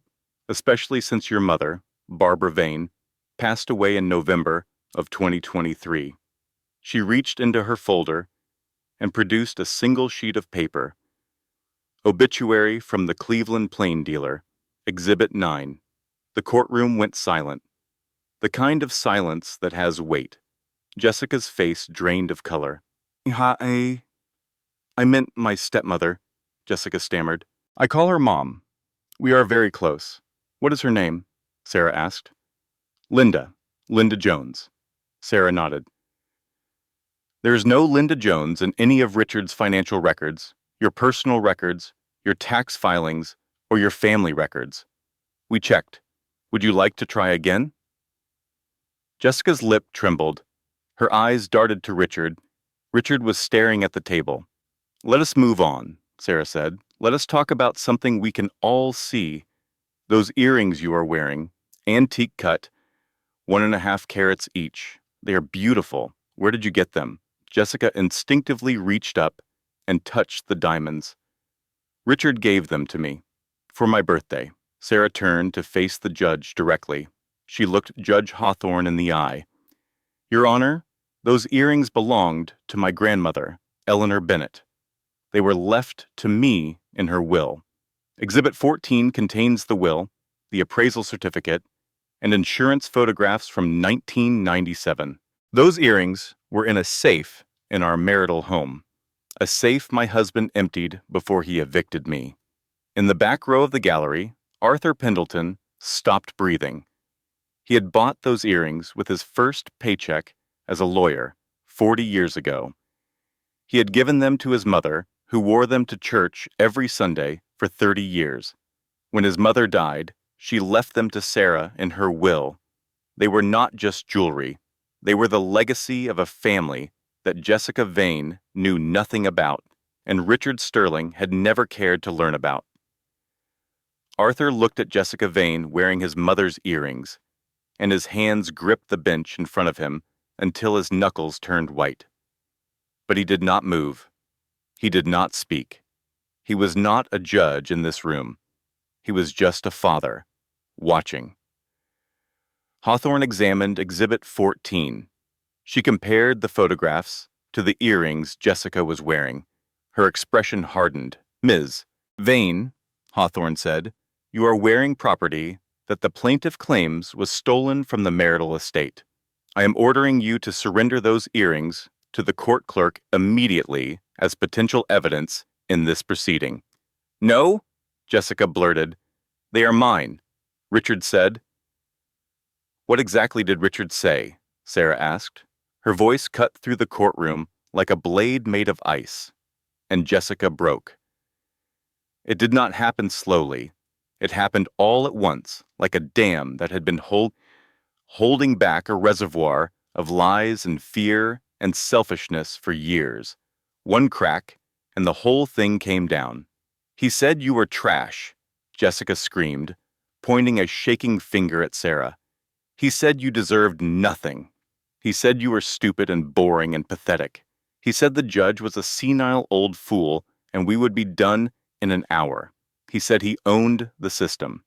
especially since your mother, Barbara Vane, passed away in November of 2023. She reached into her folder and produced a single sheet of paper. Obituary from the Cleveland Plain Dealer, Exhibit 9. The courtroom went silent. The kind of silence that has weight. Jessica's face drained of color. I meant my stepmother, Jessica stammered. I call her Mom. We are very close. What is her name? Sarah asked. Linda. Linda Jones. Sarah nodded. There is no Linda Jones in any of Richard's financial records, your personal records, your tax filings, or your family records. We checked. Would you like to try again? Jessica's lip trembled. Her eyes darted to Richard. Richard was staring at the table. Let us move on, Sarah said. Let us talk about something we can all see. Those earrings you are wearing, antique cut, 1.5 carats each. They are beautiful. Where did you get them? Jessica instinctively reached up and touched the diamonds. Richard gave them to me. For my birthday. Sarah turned to face the judge directly. She looked Judge Hawthorne in the eye. Your Honor, those earrings belonged to my grandmother, Eleanor Bennett. They were left to me in her will. Exhibit 14 contains the will, the appraisal certificate, and insurance photographs from 1997. Those earrings were in a safe in our marital home, a safe my husband emptied before he evicted me. In the back row of the gallery, Arthur Pendleton stopped breathing. He had bought those earrings with his first paycheck as a lawyer 40 years ago. He had given them to his mother, who wore them to church every Sunday for 30 years. When his mother died, she left them to Sarah in her will. They were not just jewelry. They were the legacy of a family that Jessica Vane knew nothing about, and Richard Sterling had never cared to learn about. Arthur looked at Jessica Vane wearing his mother's earrings, and his hands gripped the bench in front of him until his knuckles turned white. But he did not move. He did not speak. He was not a judge in this room. He was just a father, watching. Hawthorne examined Exhibit 14. She compared the photographs to the earrings Jessica was wearing. Her expression hardened. Ms. Vane, Hawthorne said, you are wearing property that the plaintiff claims was stolen from the marital estate. I am ordering you to surrender those earrings to the court clerk immediately as potential evidence in this proceeding. No, Jessica blurted. They are mine, Richard said. What exactly did Richard say? Sarah asked. Her voice cut through the courtroom like a blade made of ice, and Jessica broke. It did not happen slowly. It happened all at once, like a dam that had been holding back a reservoir of lies and fear and selfishness for years. One crack, and the whole thing came down. He said you were trash, Jessica screamed, pointing a shaking finger at Sarah. He said you deserved nothing. He said you were stupid and boring and pathetic. He said the judge was a senile old fool and we would be done in an hour. He said he owned the system.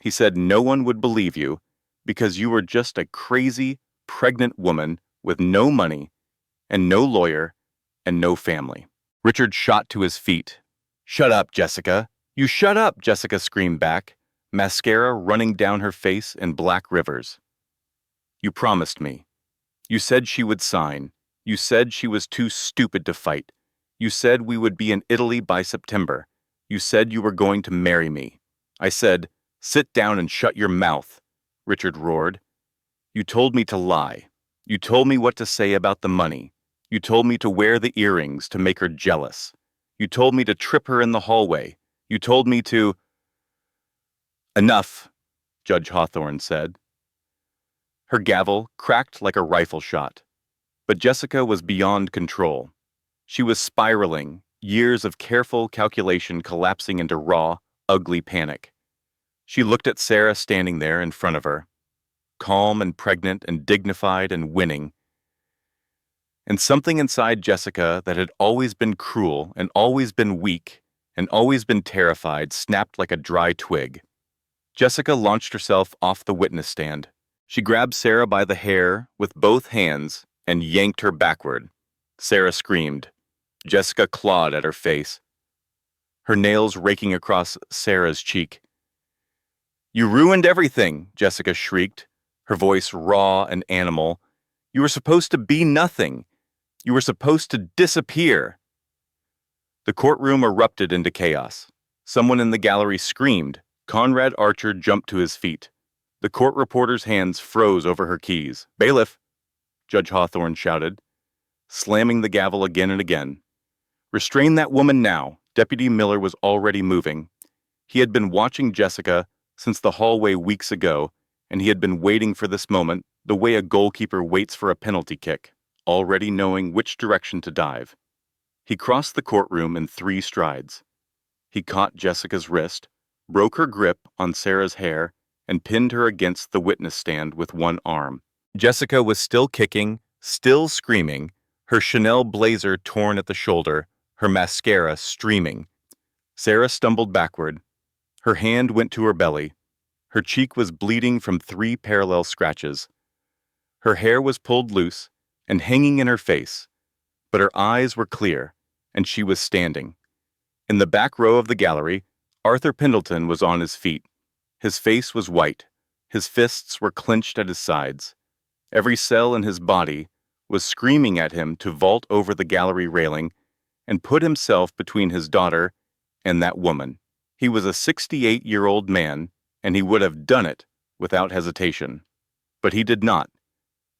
He said no one would believe you because you were just a crazy, pregnant woman with no money and no lawyer and no family. Richard shot to his feet. "Shut up, Jessica. You shut up," Jessica screamed back, mascara running down her face in black rivers. "You promised me. You said she would sign. You said she was too stupid to fight. You said we would be in Italy by September. You said you were going to marry me." I said, "Sit down and shut your mouth," Richard roared. "You told me to lie. You told me what to say about the money. You told me to wear the earrings to make her jealous. You told me to trip her in the hallway. You told me to—" "Enough," Judge Hawthorne said. Her gavel cracked like a rifle shot. But Jessica was beyond control. She was spiraling, years of careful calculation collapsing into raw, ugly panic. She looked at Sarah standing there in front of her, calm and pregnant and dignified and winning. And something inside Jessica that had always been cruel and always been weak and always been terrified snapped like a dry twig. Jessica launched herself off the witness stand. She grabbed Sarah by the hair with both hands and yanked her backward. Sarah screamed. Jessica clawed at her face, her nails raking across Sarah's cheek. "You ruined everything," Jessica shrieked, her voice raw and animal. "You were supposed to be nothing. You were supposed to disappear." The courtroom erupted into chaos. Someone in the gallery screamed. Conrad Archer jumped to his feet. The court reporter's hands froze over her keys. "Bailiff," Judge Hawthorne shouted, slamming the gavel again and again. "Restrain that woman now." Deputy Miller was already moving. He had been watching Jessica since the hallway weeks ago, and he had been waiting for this moment the way a goalkeeper waits for a penalty kick, already knowing which direction to dive. He crossed the courtroom in 3 strides. He caught Jessica's wrist, broke her grip on Sarah's hair, and pinned her against the witness stand with one arm. Jessica was still kicking, still screaming, her Chanel blazer torn at the shoulder, her mascara streaming. Sarah stumbled backward. Her hand went to her belly. Her cheek was bleeding from 3 parallel scratches. Her hair was pulled loose and hanging in her face, but her eyes were clear, and she was standing. In the back row of the gallery, Arthur Pendleton was on his feet. His face was white. His fists were clenched at his sides. Every cell in his body was screaming at him to vault over the gallery railing and put himself between his daughter and that woman. He was a 68-year-old man, and he would have done it without hesitation. But he did not,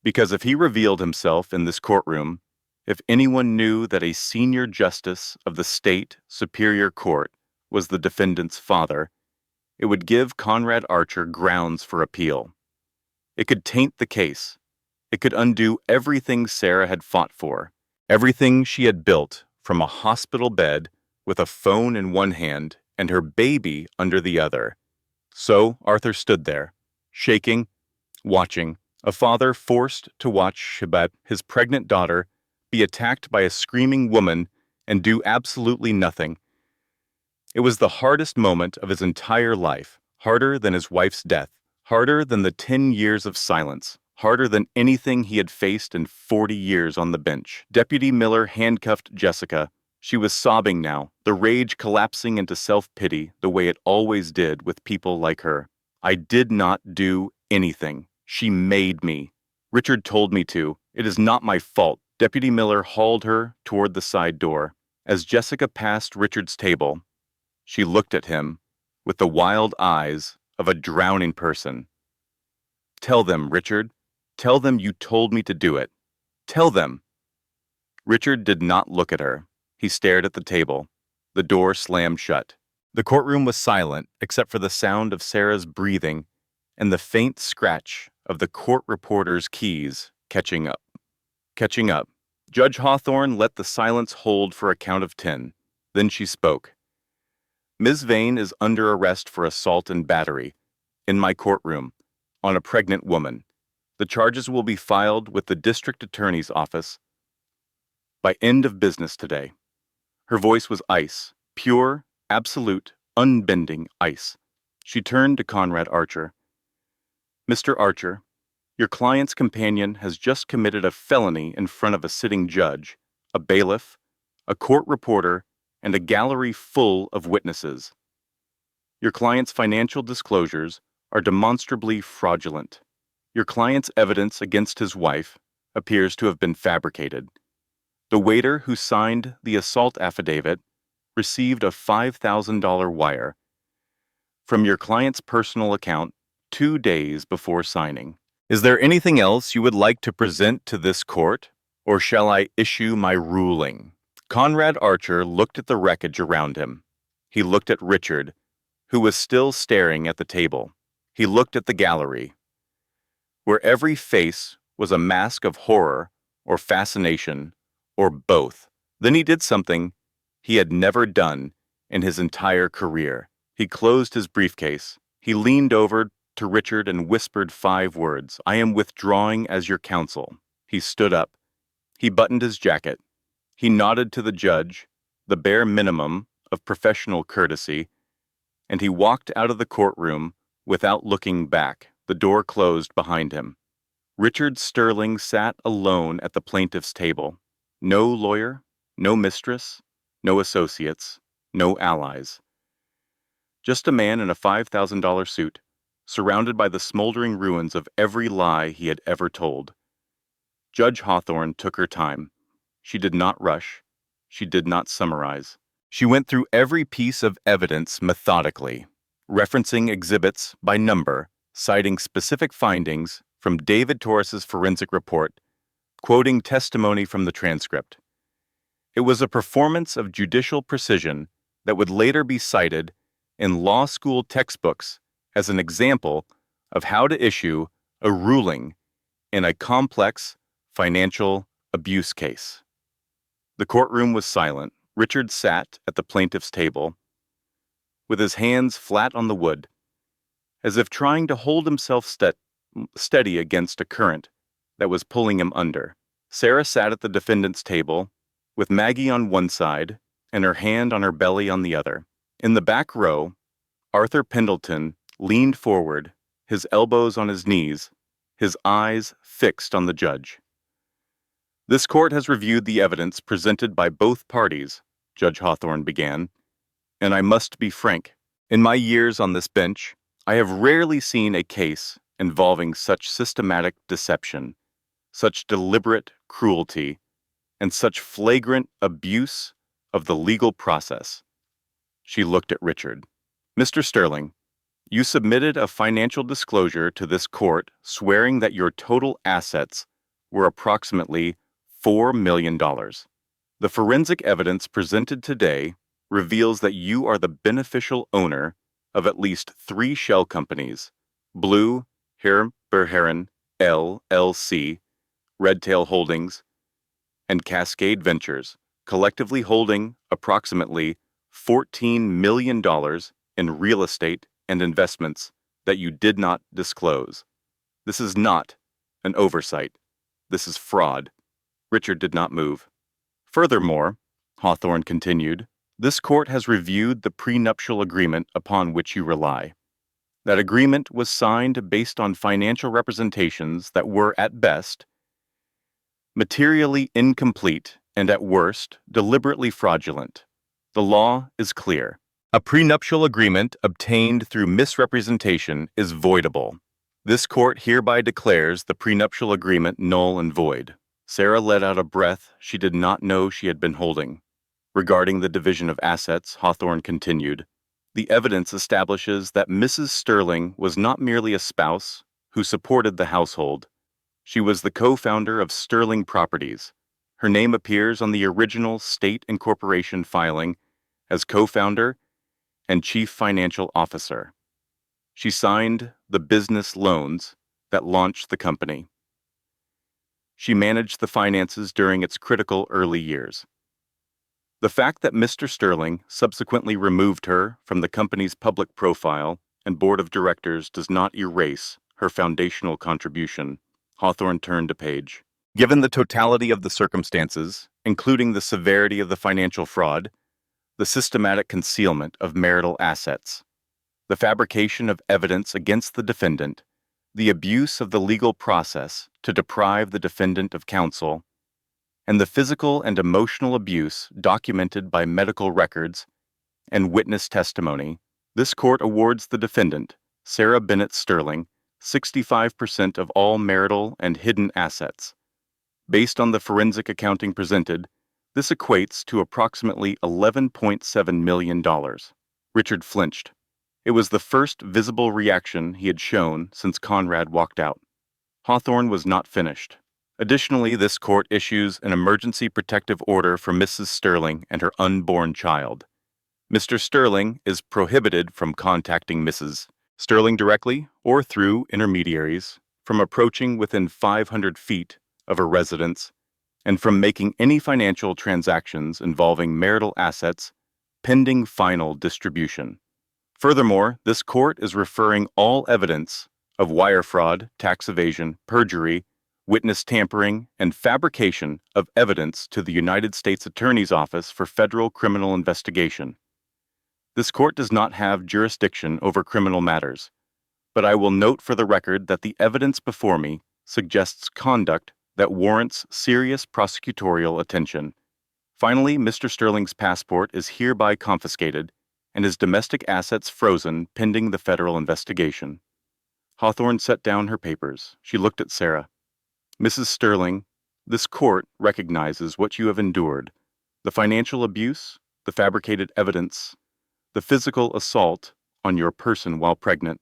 because if he revealed himself in this courtroom, if anyone knew that a senior justice of the state superior court was the defendant's father, it would give Conrad Archer grounds for appeal. It could taint the case. It could undo everything Sarah had fought for, everything she had built from a hospital bed with a phone in one hand and her baby under the other. So Arthur stood there, shaking, watching, a father forced to watch Shibat, his pregnant daughter, be attacked by a screaming woman and do absolutely nothing. It was the hardest moment of his entire life, harder than his wife's death, harder than the 10 years of silence, harder than anything he had faced in 40 years on the bench. Deputy Miller handcuffed Jessica. She was sobbing now, the rage collapsing into self-pity the way it always did with people like her. "I did not do anything. She made me. Richard told me to. It is not my fault." Deputy Miller hauled her toward the side door. As Jessica passed Richard's table, she looked at him with the wild eyes of a drowning person. "Tell them, Richard. Tell them you told me to do it. Tell them." Richard did not look at her. He stared at the table. The door slammed shut. The courtroom was silent except for the sound of Sarah's breathing and the faint scratch of the court reporter's keys catching up. Catching up. Judge Hawthorne let the silence hold for a count of 10. Then she spoke. "Ms. Vane is under arrest for assault and battery, in my courtroom, on a pregnant woman. The charges will be filed with the district attorney's office by end of business today." Her voice was ice, pure, absolute, unbending ice. She turned to Conrad Archer. "Mr. Archer, your client's companion has just committed a felony in front of a sitting judge, a bailiff, a court reporter, and a gallery full of witnesses. Your client's financial disclosures are demonstrably fraudulent. Your client's evidence against his wife appears to have been fabricated. The waiter who signed the assault affidavit received a $5,000 wire from your client's personal account 2 days before signing. Is there anything else you would like to present to this court, or shall I issue my ruling?" Conrad Archer looked at the wreckage around him. He looked at Richard, who was still staring at the table. He looked at the gallery, where every face was a mask of horror or fascination, or both. Then he did something he had never done in his entire career. He closed his briefcase. He leaned over to Richard and whispered 5 words. "I am withdrawing as your counsel." He stood up. He buttoned his jacket. He nodded to the judge, the bare minimum of professional courtesy, and he walked out of the courtroom without looking back. The door closed behind him. Richard Sterling sat alone at the plaintiff's table. No lawyer, no mistress, no associates, no allies. Just a man in a $5,000 suit, surrounded by the smoldering ruins of every lie he had ever told. Judge Hawthorne took her time. She did not rush. She did not summarize. She went through every piece of evidence methodically, referencing exhibits by number, citing specific findings from David Torres's forensic report, quoting testimony from the transcript. It was a performance of judicial precision that would later be cited in law school textbooks as an example of how to issue a ruling in a complex financial abuse case. The courtroom was silent. Richard sat at the plaintiff's table, with his hands flat on the wood, as if trying to hold himself steady against a current that was pulling him under. Sarah sat at the defendant's table, with Maggie on one side and her hand on her belly on the other. In the back row, Arthur Pendleton leaned forward, his elbows on his knees, his eyes fixed on the judge. "This court has reviewed the evidence presented by both parties," Judge Hawthorne began, "and I must be frank. In my years on this bench, I have rarely seen a case involving such systematic deception, such deliberate cruelty, and such flagrant abuse of the legal process." She looked at Richard. "Mr. Sterling, you submitted a financial disclosure to this court swearing that your total assets were approximately $4 million. The forensic evidence presented today reveals that you are the beneficial owner of at least 3 shell companies: Blue Heron LLC, Redtail Holdings, and Cascade Ventures, collectively holding approximately $14 million in real estate and investments that you did not disclose. This is not an oversight. This is fraud." Richard did not move. "Furthermore," Hawthorne continued, "this court has reviewed the prenuptial agreement upon which you rely. That agreement was signed based on financial representations that were, at best, materially incomplete and, at worst, deliberately fraudulent. The law is clear. A prenuptial agreement obtained through misrepresentation is voidable. This court hereby declares the prenuptial agreement null and void." Sarah let out a breath she did not know she had been holding. Regarding the division of assets, Hawthorne continued, "The evidence establishes that Mrs. Sterling was not merely a spouse who supported the household. She was the co-founder of Sterling Properties. Her name appears on the original state incorporation filing as co-founder and chief financial officer. She signed the business loans that launched the company. She managed the finances during its critical early years. The fact that Mr. Sterling subsequently removed her from the company's public profile and board of directors does not erase her foundational contribution." Hawthorne turned a page. "Given the totality of the circumstances, including the severity of the financial fraud, the systematic concealment of marital assets, the fabrication of evidence against the defendant, the abuse of the legal process to deprive the defendant of counsel, and the physical and emotional abuse documented by medical records and witness testimony. This court awards the defendant, Sarah Bennett Sterling, 65% of all marital and hidden assets. Based on the forensic accounting presented, this equates to approximately $11.7 million. Richard flinched. It was the first visible reaction he had shown since Conrad walked out. Hawthorne was not finished. Additionally, this court issues an emergency protective order for Mrs. Sterling and her unborn child. Mr. Sterling is prohibited from contacting Mrs. Sterling directly or through intermediaries, from approaching within 500 feet of her residence, and from making any financial transactions involving marital assets pending final distribution. Furthermore, this court is referring all evidence of wire fraud, tax evasion, perjury, witness tampering, and fabrication of evidence to the United States Attorney's Office for Federal Criminal Investigation. This court does not have jurisdiction over criminal matters, but I will note for the record that the evidence before me suggests conduct that warrants serious prosecutorial attention. Finally, Mr. Sterling's passport is hereby confiscated and his domestic assets frozen pending the federal investigation. Hawthorne set down her papers. She looked at Sarah. Mrs. Sterling, this court recognizes what you have endured: the financial abuse, the fabricated evidence, the physical assault on your person while pregnant.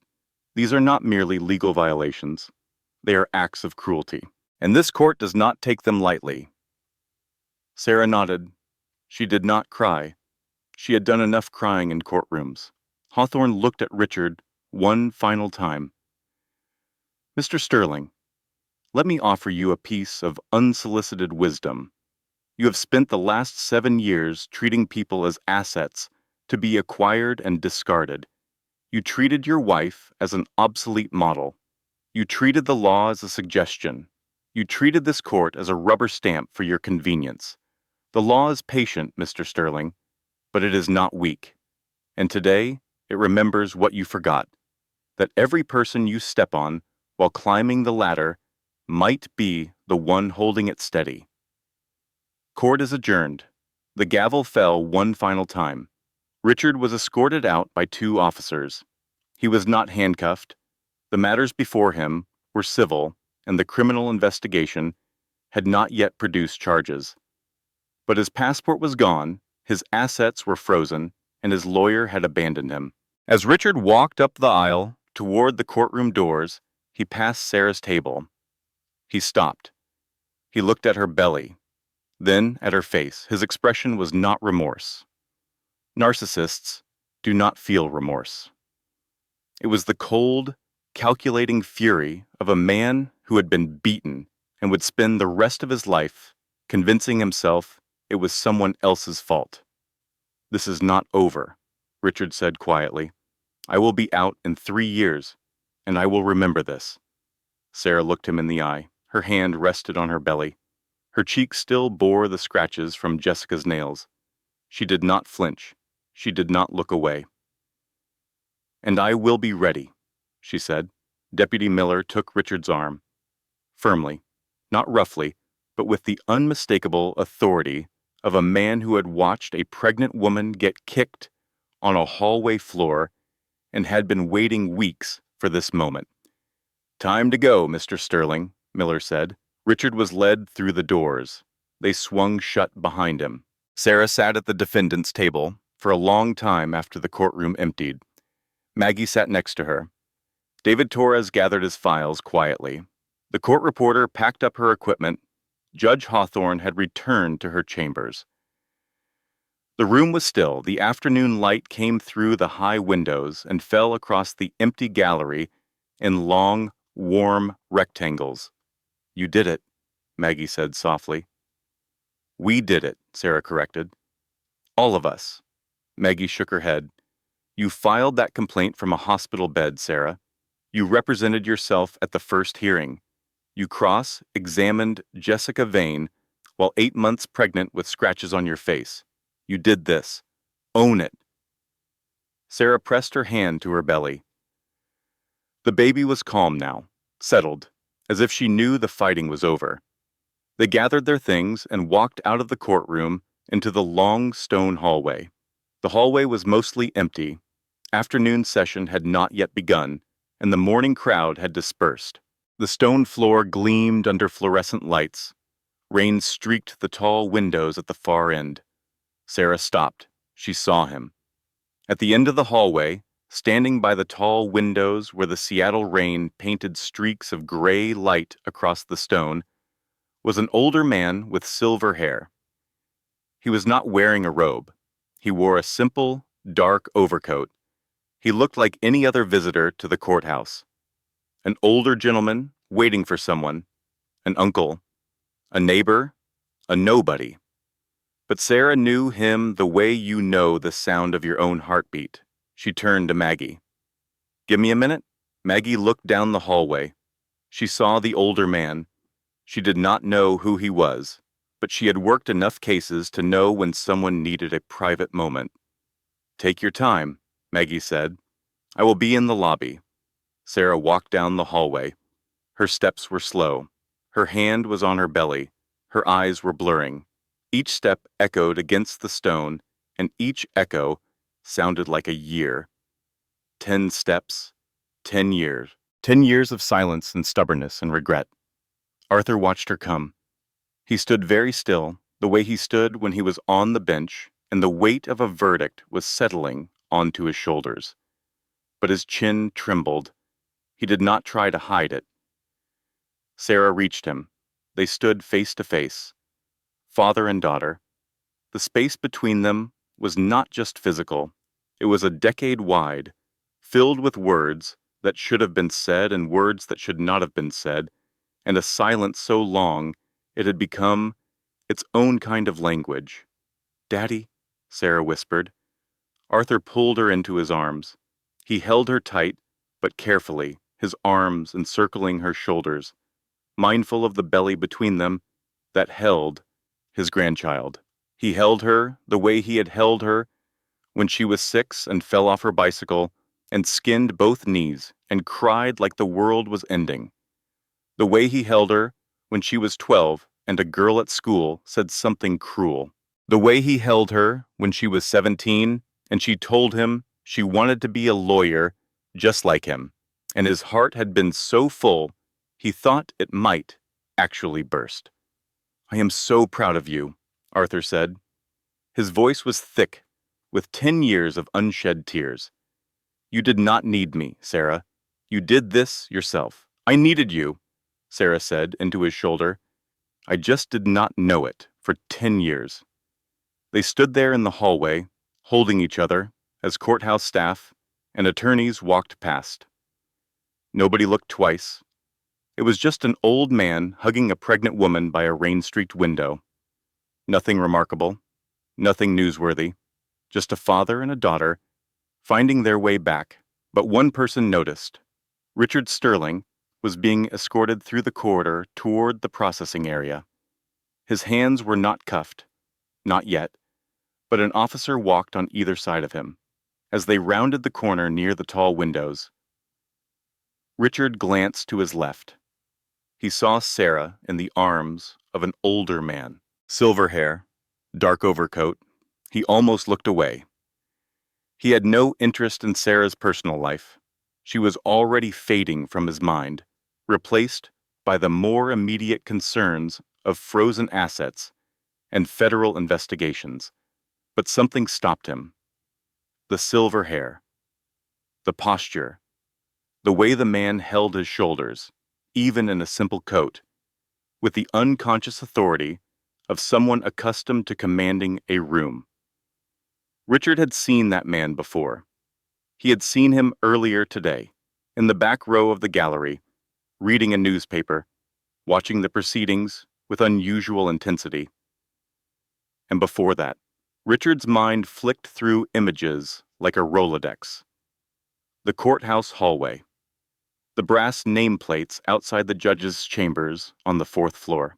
These are not merely legal violations. They are acts of cruelty, and this court does not take them lightly. Sarah nodded. She did not cry. She had done enough crying in courtrooms. Hawthorne looked at Richard one final time. Mr. Sterling, let me offer you a piece of unsolicited wisdom. You have spent the last 7 years treating people as assets to be acquired and discarded. You treated your wife as an obsolete model. You treated the law as a suggestion. You treated this court as a rubber stamp for your convenience. The law is patient, Mr. Sterling, but it is not weak. And today, it remembers what you forgot: that every person you step on while climbing the ladder might be the one holding it steady. Court is adjourned. The gavel fell one final time. Richard was escorted out by 2 officers. He was not handcuffed. The matters before him were civil, and the criminal investigation had not yet produced charges. But his passport was gone, his assets were frozen, and his lawyer had abandoned him. As Richard walked up the aisle toward the courtroom doors, he passed Sarah's table. He stopped. He looked at her belly, then at her face. His expression was not remorse. Narcissists do not feel remorse. It was the cold, calculating fury of a man who had been beaten and would spend the rest of his life convincing himself it was someone else's fault. This is not over, Richard said quietly. I will be out in 3 years, and I will remember this. Sarah looked him in the eye. Her hand rested on her belly. Her cheek still bore the scratches from Jessica's nails. She did not flinch. She did not look away. And I will be ready, she said. Deputy Miller took Richard's arm. Firmly, not roughly, but with the unmistakable authority of a man who had watched a pregnant woman get kicked on a hallway floor and had been waiting weeks for this moment. Time to go, Mr. Sterling, Miller said. Richard was led through the doors. They swung shut behind him. Sarah sat at the defendant's table for a long time after the courtroom emptied. Maggie sat next to her. David Torres gathered his files quietly. The court reporter packed up her equipment. Judge Hawthorne had returned to her chambers. The room was still. The afternoon light came through the high windows and fell across the empty gallery in long, warm rectangles. You did it, Maggie said softly. We did it, Sarah corrected. All of us. Maggie shook her head. You filed that complaint from a hospital bed, Sarah. You represented yourself at the first hearing. You cross-examined Jessica Vane while 8 months pregnant with scratches on your face. You did this. Own it." Sarah pressed her hand to her belly. The baby was calm now, settled, as if she knew the fighting was over. They gathered their things and walked out of the courtroom into the long stone hallway. The hallway was mostly empty. Afternoon session had not yet begun, and the morning crowd had dispersed. The stone floor gleamed under fluorescent lights. Rain streaked the tall windows at the far end. Sarah stopped. She saw him. At the end of the hallway, standing by the tall windows where the Seattle rain painted streaks of gray light across the stone, was an older man with silver hair. He was not wearing a robe. He wore a simple, dark overcoat. He looked like any other visitor to the courthouse. An older gentleman waiting for someone, an uncle, a neighbor, a nobody. But Sarah knew him the way you know the sound of your own heartbeat. She turned to Maggie. "Give me a minute." Maggie looked down the hallway. She saw the older man. She did not know who he was, but she had worked enough cases to know when someone needed a private moment. "Take your time," Maggie said. "I will be in the lobby." Sarah walked down the hallway. Her steps were slow. Her hand was on her belly. Her eyes were blurring. Each step echoed against the stone, and each echo sounded like a year. 10 steps, 10 years. 10 years of silence and stubbornness and regret. Arthur watched her come. He stood very still, the way he stood when he was on the bench, and the weight of a verdict was settling onto his shoulders. But his chin trembled. He did not try to hide it. Sarah reached him. They stood face to face, father and daughter. The space between them was not just physical. It was a decade wide, filled with words that should have been said and words that should not have been said, and a silence so long it had become its own kind of language. "Daddy," Sarah whispered. Arthur pulled her into his arms. He held her tight, but carefully, his arms encircling her shoulders, mindful of the belly between them that held his grandchild. He held her the way he had held her when she was 6 and fell off her bicycle and skinned both knees and cried like the world was ending. The way he held her when she was 12 and a girl at school said something cruel. The way he held her when she was 17 and she told him she wanted to be a lawyer just like him, and his heart had been so full he thought it might actually burst. "I am so proud of you," Arthur said. His voice was thick, with 10 years of unshed tears. "You did not need me, Sarah. You did this yourself." "I needed you," Sarah said into his shoulder. "I just did not know it for 10 years. They stood there in the hallway, holding each other, as courthouse staff and attorneys walked past. Nobody looked twice. It was just an old man hugging a pregnant woman by a rain-streaked window. Nothing remarkable, nothing newsworthy, just a father and a daughter finding their way back. But one person noticed. Richard Sterling was being escorted through the corridor toward the processing area. His hands were not cuffed, not yet, but an officer walked on either side of him. As they rounded the corner near the tall windows, Richard glanced to his left. He saw Sarah in the arms of an older man. Silver hair, dark overcoat. He almost looked away. He had no interest in Sarah's personal life. She was already fading from his mind, replaced by the more immediate concerns of frozen assets and federal investigations. But something stopped him. The silver hair, the posture, the way the man held his shoulders, even in a simple coat, with the unconscious authority of someone accustomed to commanding a room. Richard had seen that man before. He had seen him earlier today, in the back row of the gallery, reading a newspaper, watching the proceedings with unusual intensity. And before that, Richard's mind flicked through images like a Rolodex. The courthouse hallway, the brass nameplates outside the judge's chambers on the 4th floor,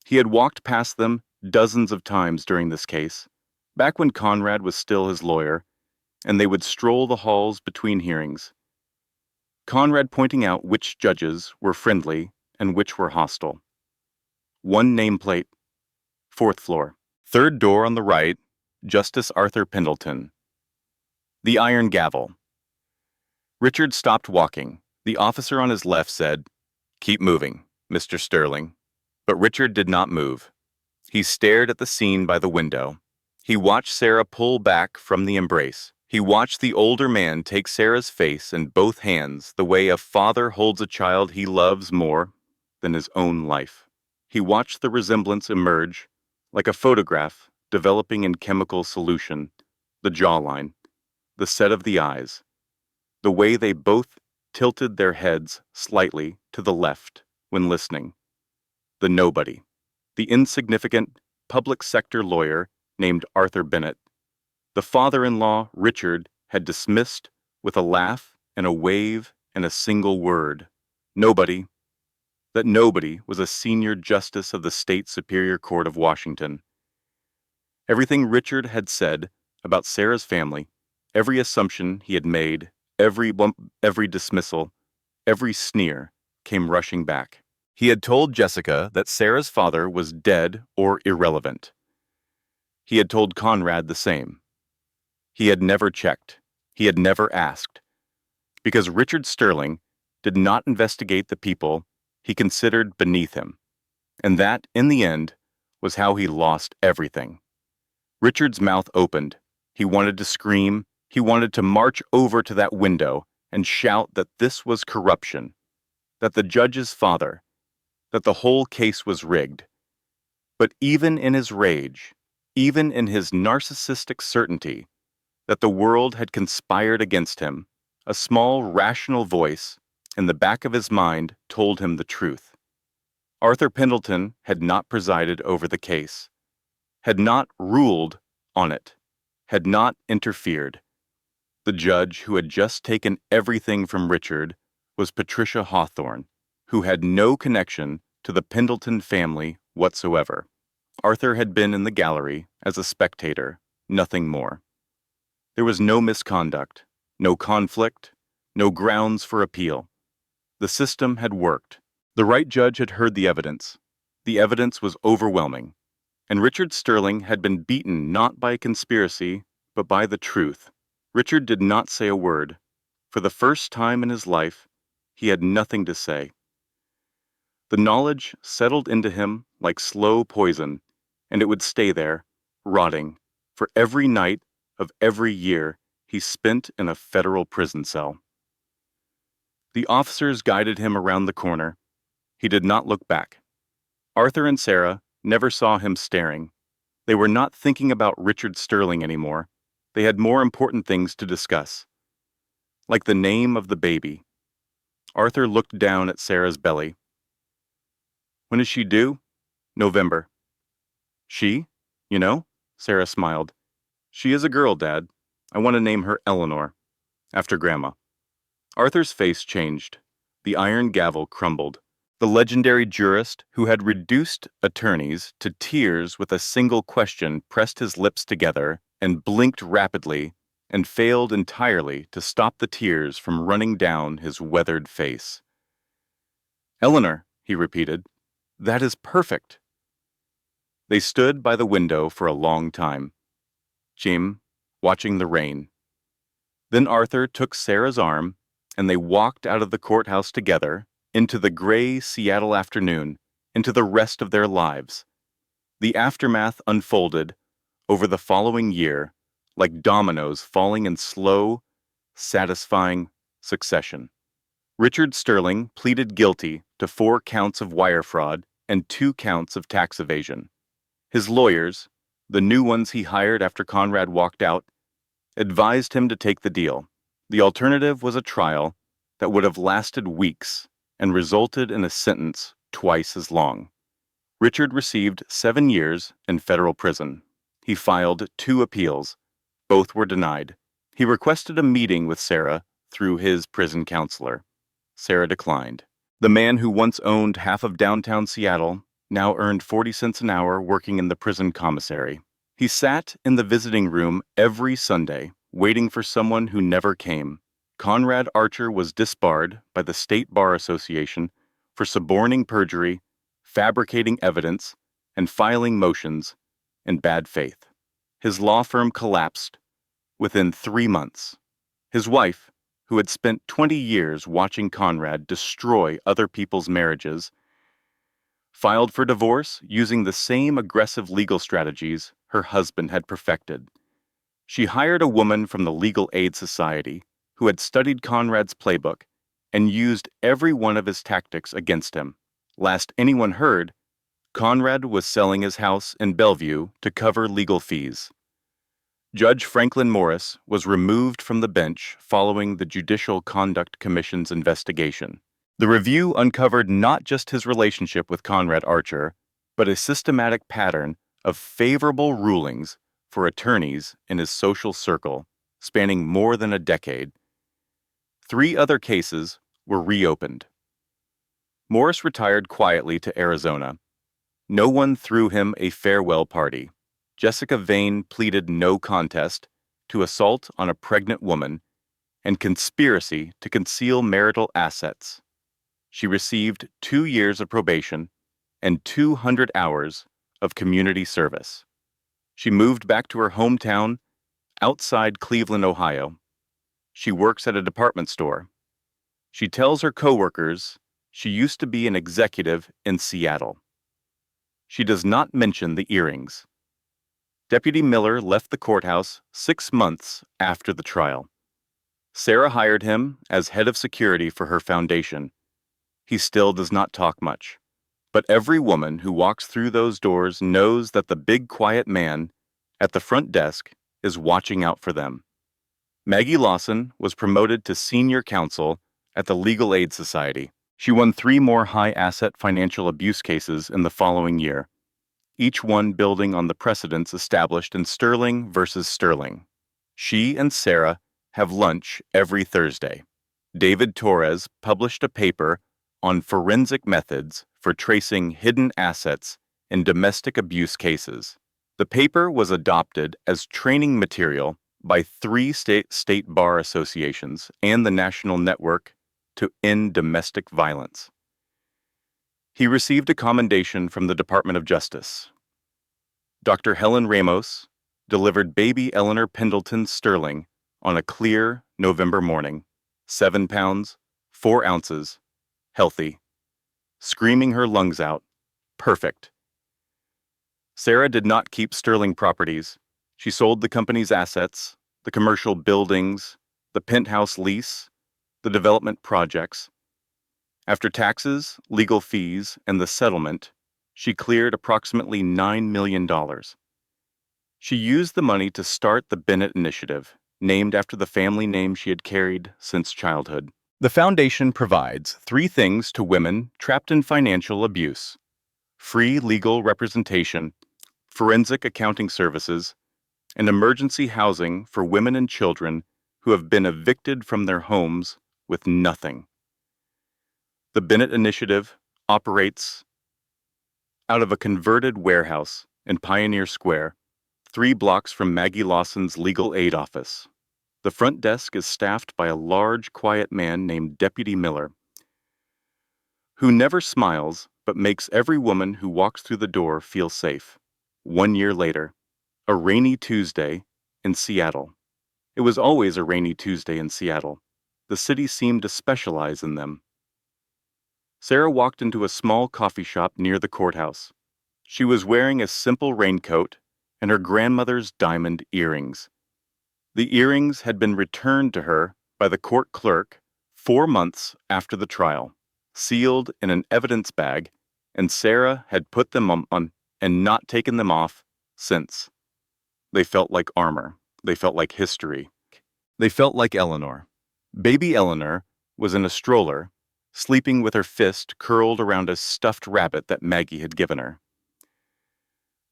He had walked past them dozens of times during this case, back when Conrad was still his lawyer, and they would stroll the halls between hearings. Conrad pointing out which judges were friendly and which were hostile. One nameplate, fourth floor. Third door on the right, Justice Arthur Pendleton. The iron gavel. Richard stopped walking. The officer on his left said, "Keep moving, Mr. Sterling." But Richard did not move. He stared at the scene by the window. He watched Sarah pull back from the embrace. He watched the older man take Sarah's face in both hands the way a father holds a child he loves more than his own life. He watched the resemblance emerge, like a photograph developing in chemical solution, the jawline, the set of the eyes, the way they both tilted their heads slightly to the left when listening. The nobody, the insignificant public sector lawyer named Arthur Bennett, the father-in-law Richard had dismissed with a laugh and a wave and a single word. Nobody. That nobody was a senior justice of the State Superior Court of Washington. Everything Richard had said about Sarah's family, every assumption he had made, every dismissal, every sneer came rushing back. He had told Jessica that Sarah's father was dead or irrelevant. He had told Conrad the same. He had never checked. He had never asked. Because Richard Sterling did not investigate the people he considered beneath him. And that, in the end, was how he lost everything. Richard's mouth opened. He wanted to scream. He wanted to march over to that window and shout that this was corruption, that the judge's father, that the whole case was rigged. But even in his rage, even in his narcissistic certainty that the world had conspired against him, a small, rational voice in the back of his mind told him the truth. Arthur Pendleton had not presided over the case, had not ruled on it, had not interfered. The judge who had just taken everything from Richard was Patricia Hawthorne, who had no connection to the Pendleton family whatsoever. Arthur had been in the gallery as a spectator, nothing more. There was no misconduct, no conflict, no grounds for appeal. The system had worked. The right judge had heard the evidence. The evidence was overwhelming. And Richard Sterling had been beaten not by conspiracy, but by the truth. Richard did not say a word. For the first time in his life, he had nothing to say. The knowledge settled into him like slow poison, and it would stay there, rotting, for every night of every year he spent in a federal prison cell. The officers guided him around the corner. He did not look back. Arthur and Sarah never saw him staring. They were not thinking about Richard Sterling anymore. They had more important things to discuss. Like the name of the baby. Arthur looked down at Sarah's belly. "When is she due?" "November." "She? You know?" Sarah smiled. "She is a girl, Dad. I want to name her Eleanor, after Grandma." Arthur's face changed. The iron gavel crumbled. The legendary jurist who had reduced attorneys to tears with a single question pressed his lips together and blinked rapidly and failed entirely to stop the tears from running down his weathered face. "Eleanor," he repeated, "that is perfect." They stood by the window for a long time. Jim, watching the rain. Then Arthur took Sarah's arm, and they walked out of the courthouse together into the gray Seattle afternoon, into the rest of their lives. The aftermath unfolded over the following year like dominoes falling in slow, satisfying succession. Richard Sterling pleaded guilty to 4 counts of wire fraud and 2 counts of tax evasion. His lawyers, the new ones he hired after Conrad walked out, advised him to take the deal. The alternative was a trial that would have lasted weeks and resulted in a sentence twice as long. Richard received 7 years in federal prison. He filed 2 appeals. Both were denied. He requested a meeting with Sarah through his prison counselor. Sarah declined. The man who once owned half of downtown Seattle now earned 40 cents an hour working in the prison commissary. He sat in the visiting room every Sunday, waiting for someone who never came. Conrad Archer was disbarred by the State Bar Association for suborning perjury, fabricating evidence, and filing motions in bad faith. His law firm collapsed within 3 months. His wife, who had spent 20 years watching Conrad destroy other people's marriages, filed for divorce using the same aggressive legal strategies her husband had perfected. She hired a woman from the Legal Aid Society who had studied Conrad's playbook and used every one of his tactics against him. Last anyone heard, Conrad was selling his house in Bellevue to cover legal fees. Judge Franklin Morris was removed from the bench following the Judicial Conduct Commission's investigation. The review uncovered not just his relationship with Conrad Archer, but a systematic pattern of favorable rulings for attorneys in his social circle, spanning more than a decade. 3 other cases were reopened. Morris retired quietly to Arizona. No one threw him a farewell party. Jessica Vane pleaded no contest to assault on a pregnant woman and conspiracy to conceal marital assets. She received 2 years of probation and 200 hours of community service. She moved back to her hometown outside Cleveland, Ohio. She works at a department store. She tells her coworkers she used to be an executive in Seattle. She does not mention the earrings. Deputy Miller left the courthouse 6 months after the trial. Sarah hired him as head of security for her foundation. He still does not talk much, but every woman who walks through those doors knows that the big quiet man at the front desk is watching out for them. Maggie Lawson was promoted to senior counsel at the Legal Aid Society. She won 3 more high-asset financial abuse cases in the following year, each one building on the precedents established in Sterling versus Sterling. She and Sarah have lunch every Thursday. David Torres published a paper on forensic methods for tracing hidden assets in domestic abuse cases. The paper was adopted as training material by 3 state bar associations and the National Network to End Domestic Violence. He received a commendation from the Department of Justice. Dr. Helen Ramos delivered baby Eleanor Pendleton Sterling on a clear November morning, 7 pounds, 4 ounces, healthy, screaming her lungs out, perfect. Sarah did not keep Sterling properties. She sold the company's assets, the commercial buildings, the penthouse lease, the development projects. After taxes, legal fees, and the settlement, she cleared approximately $9 million. She used the money to start the Bennett Initiative, named after the family name she had carried since childhood. The foundation provides 3 things to women trapped in financial abuse: free legal representation, forensic accounting services, and emergency housing for women and children who have been evicted from their homes with nothing. The Bennett Initiative operates out of a converted warehouse in Pioneer Square, 3 blocks from Maggie Lawson's legal aid office. The front desk is staffed by a large, quiet man named Deputy Miller, who never smiles but makes every woman who walks through the door feel safe. 1 year later, a rainy Tuesday in Seattle. It was always a rainy Tuesday in Seattle. The city seemed to specialize in them. Sarah walked into a small coffee shop near the courthouse. She was wearing a simple raincoat and her grandmother's diamond earrings. The earrings had been returned to her by the court clerk 4 months after the trial, sealed in an evidence bag, and Sarah had put them on and not taken them off since. They felt like armor. They felt like history. They felt like Eleanor. Baby Eleanor was in a stroller, sleeping with her fist curled around a stuffed rabbit that Maggie had given her.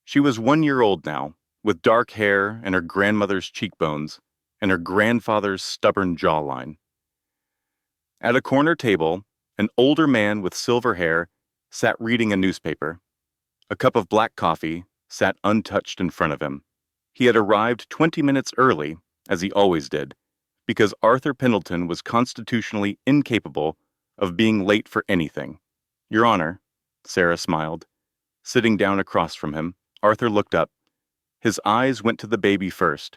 She was 1 year old now, with dark hair and her grandmother's cheekbones and her grandfather's stubborn jawline. At a corner table, an older man with silver hair sat reading a newspaper. A cup of black coffee sat untouched in front of him. He had arrived 20 minutes early, as he always did, because Arthur Pendleton was constitutionally incapable of being late for anything. Your Honor, Sarah smiled. Sitting down across from him, Arthur looked up. His eyes went to the baby first.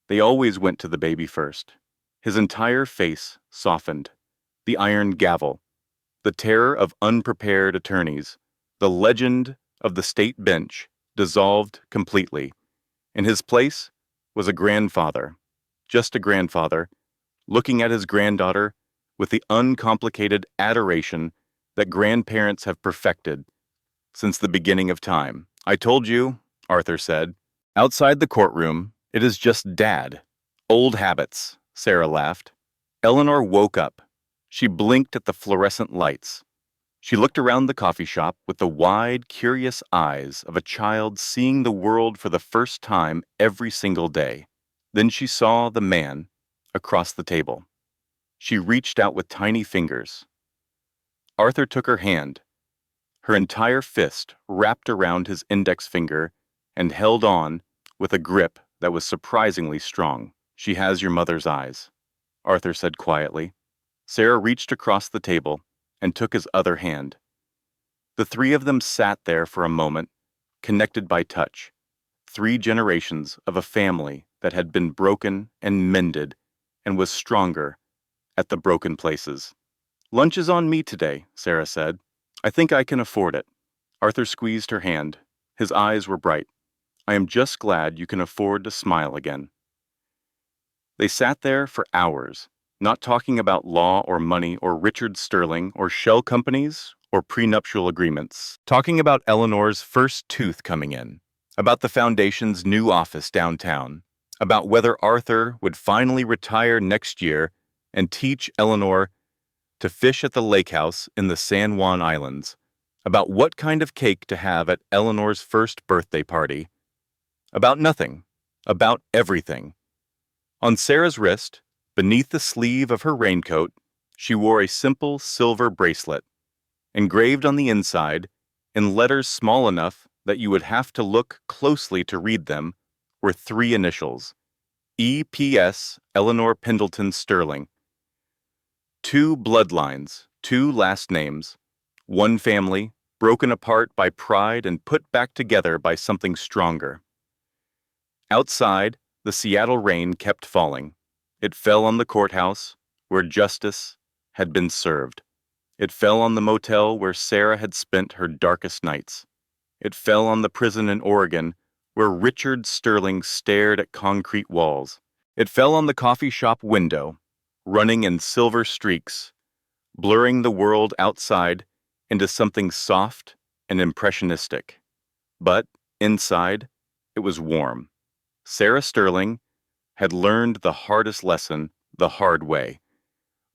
They always went to the baby first. His entire face softened. The iron gavel, the terror of unprepared attorneys, the legend of the state bench dissolved completely. In his place was a grandfather, just a grandfather, looking at his granddaughter with the uncomplicated adoration that grandparents have perfected since the beginning of time. I told you, Arthur said. Outside the courtroom, it is just Dad. Old habits, Sarah laughed. Eleanor woke up. She blinked at the fluorescent lights. She looked around the coffee shop with the wide, curious eyes of a child seeing the world for the first time every single day. Then she saw the man across the table. She reached out with tiny fingers. Arthur took her hand, her entire fist wrapped around his index finger and held on with a grip that was surprisingly strong. She has your mother's eyes, Arthur said quietly. Sarah reached across the table and took his other hand. The three of them sat there for a moment, connected by touch. 3 generations of a family that had been broken and mended and was stronger at the broken places. Lunch is on me today, Sarah said. I think I can afford it. Arthur squeezed her hand. His eyes were bright. I am just glad you can afford to smile again. They sat there for hours, not talking about law or money or Richard Sterling or shell companies or prenuptial agreements, talking about Eleanor's first tooth coming in, about the foundation's new office downtown, about whether Arthur would finally retire next year and teach Eleanor to fish at the lake house in the San Juan Islands, about what kind of cake to have at Eleanor's first birthday party, about nothing, about everything. On Sarah's wrist, beneath the sleeve of her raincoat, she wore a simple silver bracelet. Engraved on the inside, in letters small enough that you would have to look closely to read them, were 3 initials: E.P.S. Eleanor Pendleton Sterling. 2 bloodlines, 2 last names, 1 family, broken apart by pride and put back together by something stronger. Outside, the Seattle rain kept falling. It fell on the courthouse, where justice had been served. It fell on the motel where Sarah had spent her darkest nights. It fell on the prison in Oregon, where Richard Sterling stared at concrete walls. It fell on the coffee shop window, running in silver streaks, blurring the world outside into something soft and impressionistic. But inside, it was warm. Sarah Sterling had learned the hardest lesson the hard way.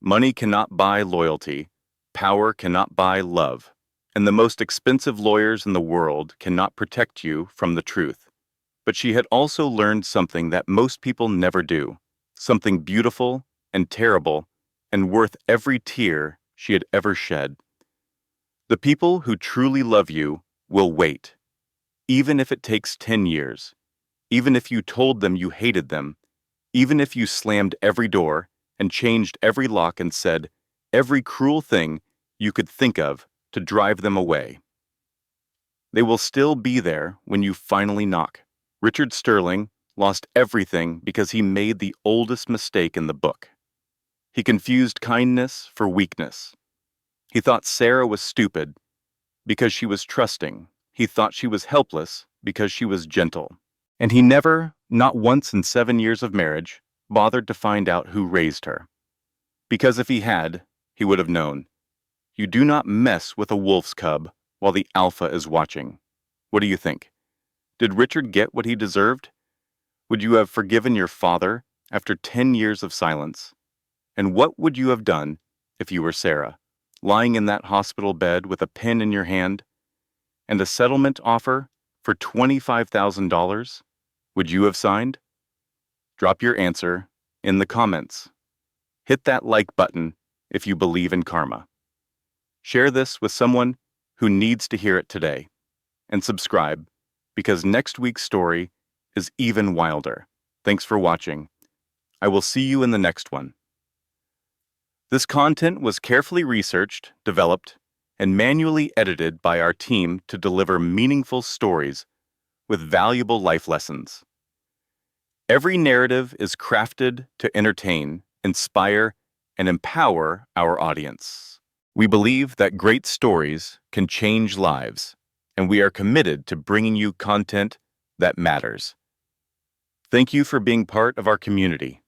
Money cannot buy loyalty, power cannot buy love, and the most expensive lawyers in the world cannot protect you from the truth. But she had also learned something that most people never do, something beautiful and terrible and worth every tear she had ever shed. The people who truly love you will wait, even if it takes 10 years, even if you told them you hated them, even if you slammed every door and changed every lock and said every cruel thing you could think of to drive them away. They will still be there when you finally knock. Richard Sterling lost everything because he made the oldest mistake in the book. He confused kindness for weakness. He thought Sarah was stupid because she was trusting. He thought she was helpless because she was gentle. And he never, not once in 7 years of marriage, bothered to find out who raised her. Because if he had, he would have known. You do not mess with a wolf's cub while the alpha is watching. What do you think? Did Richard get what he deserved? Would you have forgiven your father after 10 years of silence? And what would you have done if you were Sarah, lying in that hospital bed with a pen in your hand and a settlement offer for $25,000? Would you have signed? Drop your answer in the comments. Hit that like button if you believe in karma. Share this with someone who needs to hear it today. and subscribe, because next week's story is even wilder. Thanks for watching. I will see you in the next one. This content was carefully researched, developed, and manually edited by our team to deliver meaningful stories with valuable life lessons. Every narrative is crafted to entertain, inspire, and empower our audience. We believe that great stories can change lives, and we are committed to bringing you content that matters. Thank you for being part of our community.